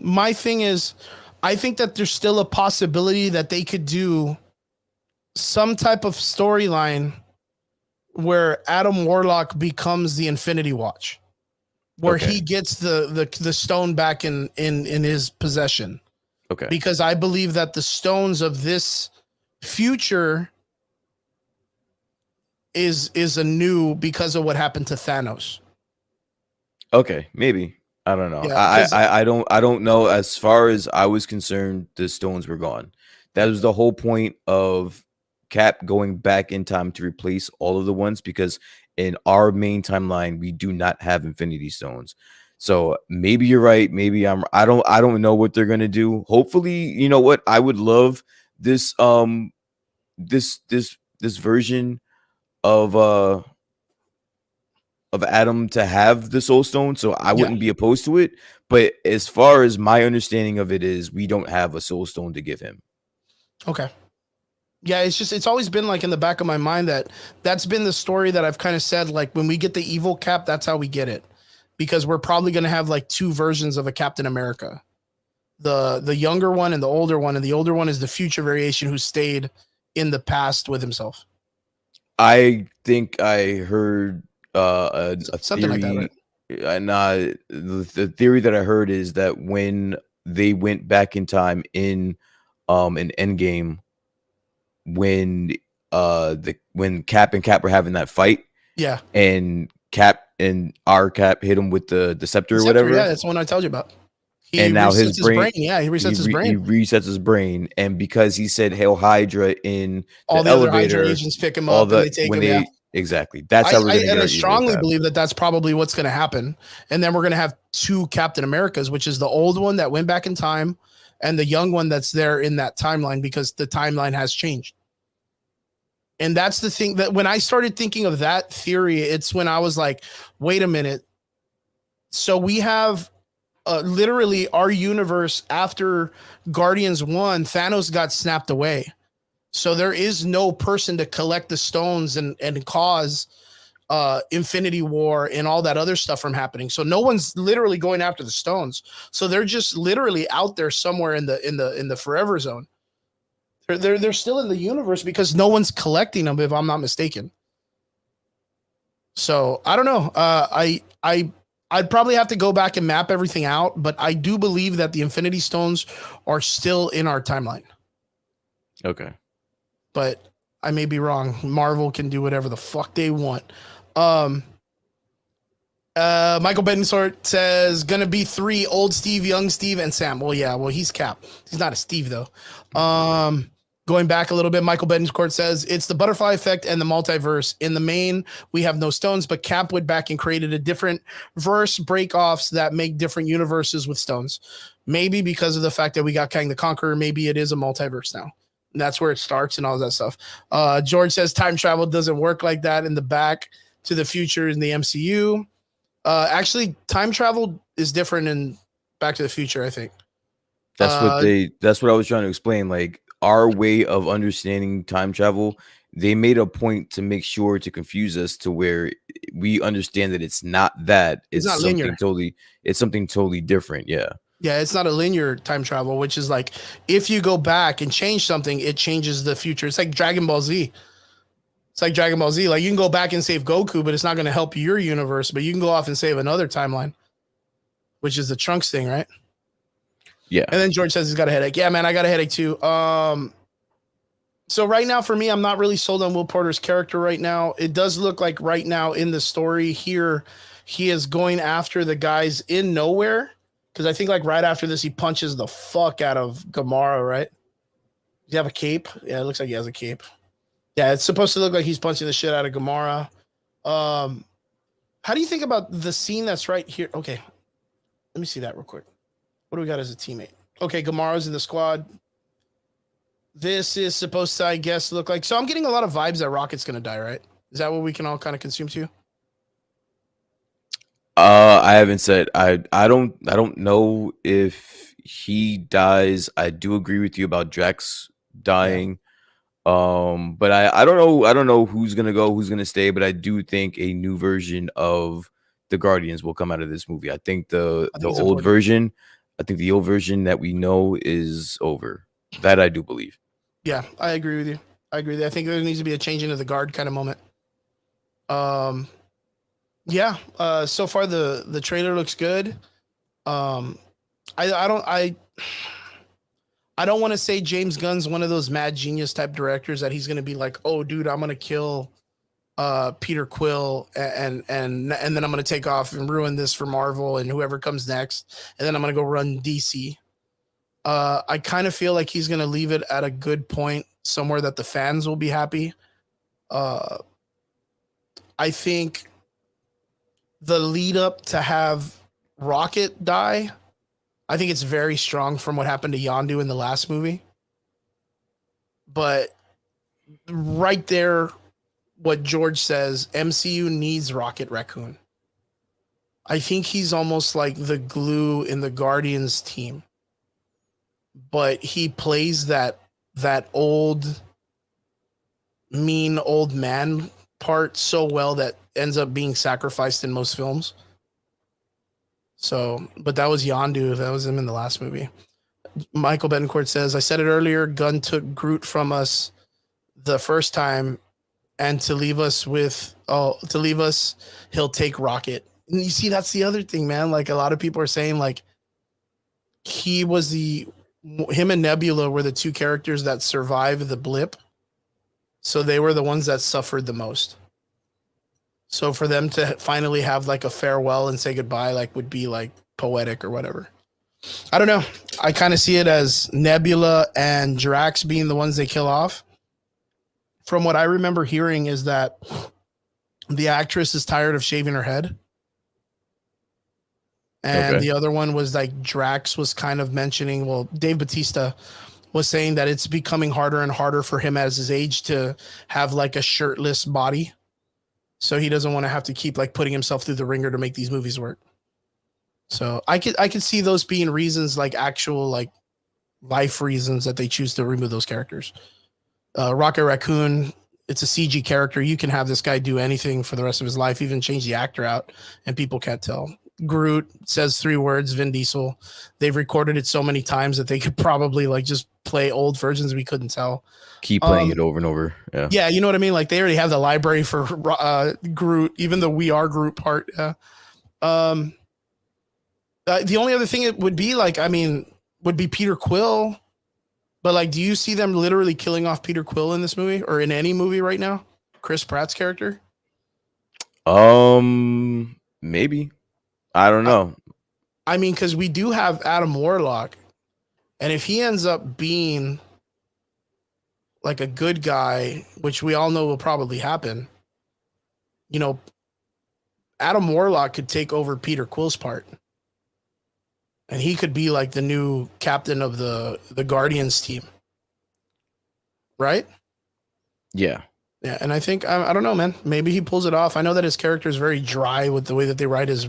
My thing is, I think that there's still a possibility that they could do some type of storyline where Adam Warlock becomes the Infinity Watch, where he gets the stone back in his possession. Okay. Because I believe that the stones of this future is anew because of what happened to Thanos. Okay, maybe. I don't know. Yeah, I don't know. As far as I was concerned, the stones were gone. That was the whole point of Cap going back in time to replace all of the ones, because in our main timeline we do not have Infinity Stones. So maybe you're right. Maybe I don't know what they're gonna do. Hopefully, you know what? I would love this this version of Adam to have the Soul Stone, so I wouldn't be opposed to it. But as far as my understanding of it is, we don't have a Soul Stone to give him. Okay. Yeah, it's always been like in the back of my mind that's been the story that I've kind of said, like when we get the evil Cap, that's how we get it. Because we're probably going to have like two versions of a Captain America. The younger one and the older one, and the older one is the future variation who stayed in the past with himself. I think I heard something theory, like that, right? And the theory that I heard is that when they went back in time in an Endgame, when Cap and Cap were having that fight, and Cap and our Cap hit him with the scepter or whatever. Yeah, that's the one I told you about. And now his brain, he resets his brain. He resets his brain, and because he said "Hail Hydra" in all the elevator, other Hydra agents pick him up and they take him. Exactly. That's how we're going to get. I strongly believe that that's probably what's going to happen, and then we're going to have two Captain Americas, which is the old one that went back in time, and the young one that's there in that timeline because the timeline has changed. And that's the thing that when I started thinking of that theory, it's when I was like, wait a minute. So we have literally our universe after Guardians 1, Thanos got snapped away. So there is no person to collect the stones and cause Infinity War and all that other stuff from happening. So no one's literally going after the stones. So they're just literally out there somewhere in the forever zone. They're still in the universe because no one's collecting them, if I'm not mistaken. So I don't know. I'd probably have to go back and map everything out, but I do believe that the Infinity Stones are still in our timeline. Okay. But I may be wrong. Marvel can do whatever the fuck they want. Michael Bedensort says gonna be 3: old Steve, young Steve, and Sam. Well, yeah, well, he's Cap. He's not a Steve though. Going back a little bit, Michael Bedensort says it's the butterfly effect and the multiverse. In the main, we have no stones, but Cap went back and created a different verse break-offs that make different universes with stones. Maybe because of the fact that we got Kang the Conqueror, maybe it is a multiverse now. And that's where it starts and all that stuff. George says time travel doesn't work like that in the Back to the Future in the MCU. Actually, time travel is different in Back to the Future, I think. That's what I was trying to explain. Like, our way of understanding time travel, they made a point to make sure to confuse us to where we understand that it's not that. It's not something linear. It's something totally different. Yeah. Yeah, it's not a linear time travel, which is like if you go back and change something, it changes the future. It's like Dragon Ball Z. It's like Dragon Ball Z. Like you can go back and save Goku, but it's not going to help your universe. But you can go off and save another timeline, which is the Trunks thing, right? Yeah. And then George says he's got a headache. Yeah, man, I got a headache too. So right now for me, I'm not really sold on Will Porter's character right now. It does look like right now in the story here, he is going after the guys in Nowhere. Because I think like right after this, he punches the fuck out of Gamora, right? Does he have a cape? Yeah, it looks like he has a cape. Yeah, it's supposed to look like he's punching the shit out of Gamora. How do you think about the scene that's right here? Okay, let me see that real quick. What do we got as a teammate? Okay, Gamora's in the squad. This is supposed to, I guess, look like... So I'm getting a lot of vibes that Rocket's going to die, right? Is that what we can all kind of consume to? I haven't said... I don't know if he dies. I do agree with you about Drax dying. Yeah. But I don't know who's going to go, who's going to stay, but I do think a new version of the Guardians will come out of this movie. I think the old version... I think the old version that we know is over. That I do believe. Yeah, I agree with you. I agree with you. I think there needs to be a changing of the guard kind of moment. Yeah. So far the trailer looks good. I don't want to say James Gunn's one of those mad genius type directors that he's gonna be like, oh dude, I'm gonna kill Peter Quill and then I'm going to take off and ruin this for Marvel and whoever comes next. And then I'm going to go run DC. I kind of feel like he's going to leave it at a good point somewhere that the fans will be happy. I think the lead up to have Rocket die, I think it's very strong from what happened to Yondu in the last movie. But right there, what George says, MCU needs Rocket Raccoon. I think he's almost like the glue in the Guardians team. But he plays that old, mean old man part so well that ends up being sacrificed in most films. So, but that was Yondu. That was him in the last movie. Michael Betancourt says, I said it earlier, Gunn took Groot from us the first time, and to leave us, he'll take Rocket. And you see, that's the other thing, man. Like a lot of people are saying, like him and Nebula were the two characters that survived the blip. So they were the ones that suffered the most. So for them to finally have like a farewell and say goodbye, like would be like poetic or whatever. I don't know. I kind of see it as Nebula and Drax being the ones they kill off. From what I remember hearing is that the actress is tired of shaving her head. And the other one was like Drax was kind of mentioning, well, Dave Bautista was saying that it's becoming harder and harder for him as his age to have like a shirtless body. So he doesn't want to have to keep like putting himself through the ringer to make these movies work. So I could see those being reasons, like actual like life reasons that they choose to remove those characters. Rocket Raccoon it's a CG character. You can have this guy do anything for the rest of his life, even change the actor out, and people can't tell. Groot says 3 words, Vin Diesel. They've recorded it so many times that they could probably like just play old versions we couldn't tell. Keep playing it over and over. Yeah. Yeah, you know what I mean? Like they already have the library for Groot, even the We Are Groot part. Yeah. The only other thing it would be like, I mean, would be Peter Quill. But like, do you see them literally killing off Peter Quill in this movie or in any movie right now? Chris Pratt's character? Maybe. I don't know. I mean, because we do have Adam Warlock, and if he ends up being like a good guy, which we all know will probably happen, you know, Adam Warlock could take over Peter Quill's part. And he could be like the new captain of the Guardians team. Right? Yeah. Yeah, and I think I don't know, man. Maybe he pulls it off. I know that his character is very dry with the way that they write his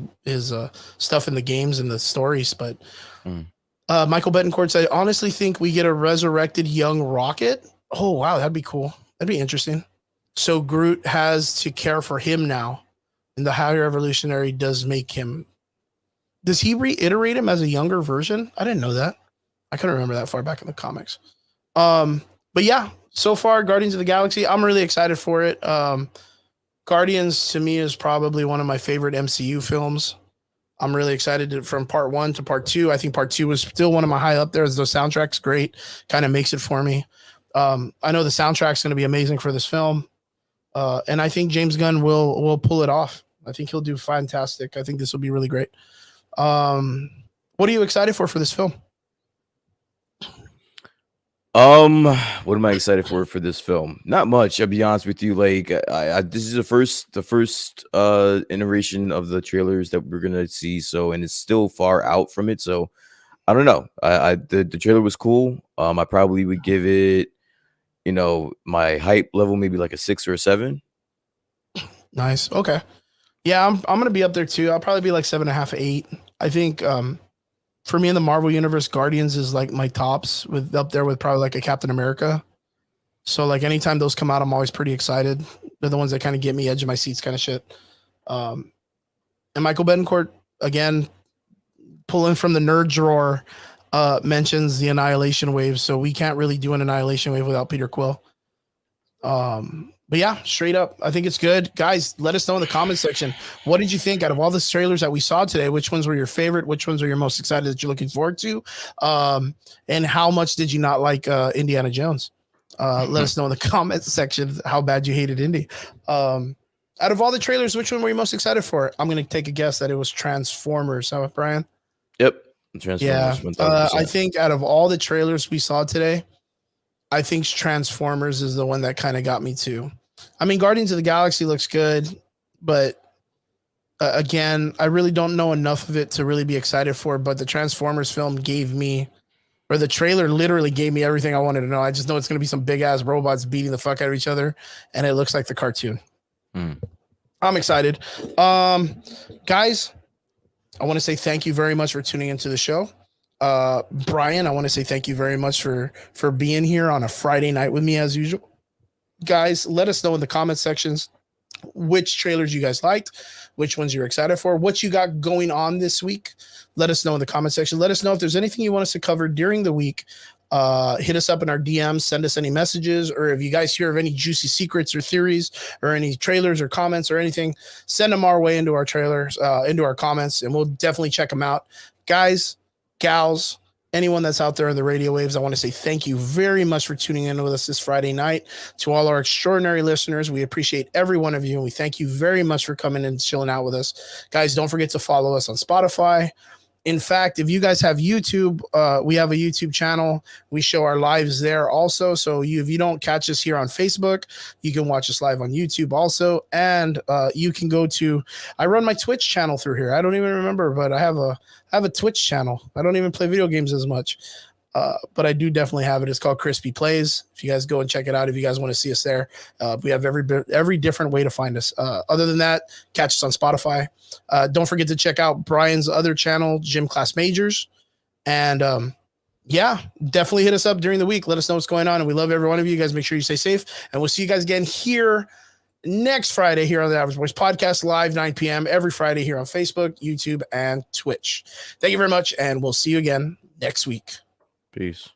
stuff in the games and the stories, but Michael Betancourt said, I honestly think we get a resurrected young Rocket. Oh wow, that'd be cool. That'd be interesting. So Groot has to care for him now, and the High Revolutionary does make him. Does he reiterate him as a younger version? I didn't know that. I couldn't remember that far back in the comics. But yeah, so far, Guardians of the Galaxy, I'm really excited for it. Guardians, to me, is probably one of my favorite MCU films. I'm really excited from part 1 to part 2. I think part 2 was still one of my high up there. The soundtrack's great. Kind of makes it for me. I know the soundtrack's going to be amazing for this film. And I think James Gunn will pull it off. I think he'll do fantastic. I think this will be really great. What are you excited for this film? What am I excited for this film? Not much. I'll be honest with you. Like, this is the first iteration of the trailers that we're gonna see. So, and it's still far out from it. So, I don't know. The trailer was cool. I probably would give it, you know, my hype level maybe like a 6 or a 7. Nice. Okay. Yeah, I'm gonna be up there too. I'll probably be like 7.5, 8. I think for me in the Marvel Universe, Guardians is like my tops with up there with probably like a Captain America. So like anytime those come out, I'm always pretty excited. They're the ones that kind of get me edge of my seats kind of shit. And Michael Betancourt, again, pulling from the nerd drawer, mentions the Annihilation Wave. So we can't really do an Annihilation Wave without Peter Quill. But yeah, straight up, I think it's good. Guys, let us know in the comment section. What did you think out of all the trailers that we saw today? Which ones were your favorite? Which ones are your most excited that you're looking forward to? And how much did you not like Indiana Jones? Let us know in the comment section how bad you hated Indy. Out of all the trailers, which one were you most excited for? I'm going to take a guess that it was Transformers. Huh, Brian? Yep. Transformers. Yeah. 1000%. I think out of all the trailers we saw today, I think Transformers is the one that kind of got me too. I mean, Guardians of the Galaxy looks good, but again, I really don't know enough of it to really be excited for. But the Transformers film gave me, or the trailer literally gave me everything I wanted to know. I just know it's going to be some big ass robots beating the fuck out of each other, and it looks like the cartoon. I'm excited. Guys, I want to say thank you very much for tuning into the show. Brian, I want to say thank you very much for being here on a Friday night with me as usual. Guys, let us know in the comment sections which trailers you guys liked, which ones you're excited for, what you got going on this week. Let us know in the comment section. Let us know if there's anything you want us to cover during the week. Hit us up in our DMs, send us any messages, or if you guys hear of any juicy secrets or theories or any trailers or comments or anything, send them our way into our trailers, into our comments, and we'll definitely check them out. Guys, gals, anyone that's out there in the radio waves, I want to say thank you very much for tuning in with us this Friday night. To all our extraordinary listeners, we appreciate every one of you, and we thank you very much for coming and chilling out with us. Guys, don't forget to follow us on Spotify. In fact, if you guys have YouTube, we have a YouTube channel. We show our lives there also. So if you don't catch us here on Facebook, you can watch us live on YouTube also. And you can go to, I run my Twitch channel through here. I don't even remember, but I have a Twitch channel. I don't even play video games as much. But I do definitely have it. It's called Crispy Plays. If you guys go and check it out, if you guys want to see us there, we have every different way to find us. Other than that, catch us on Spotify. Don't forget to check out Brian's other channel, Gym Class Majors. And yeah, definitely hit us up during the week. Let us know what's going on. And we love every one of you guys. Make sure you stay safe. And we'll see you guys again here next Friday here on the Average Boys Podcast, live 9 p.m. every Friday here on Facebook, YouTube, and Twitch. Thank you very much. And we'll see you again next week. Peace.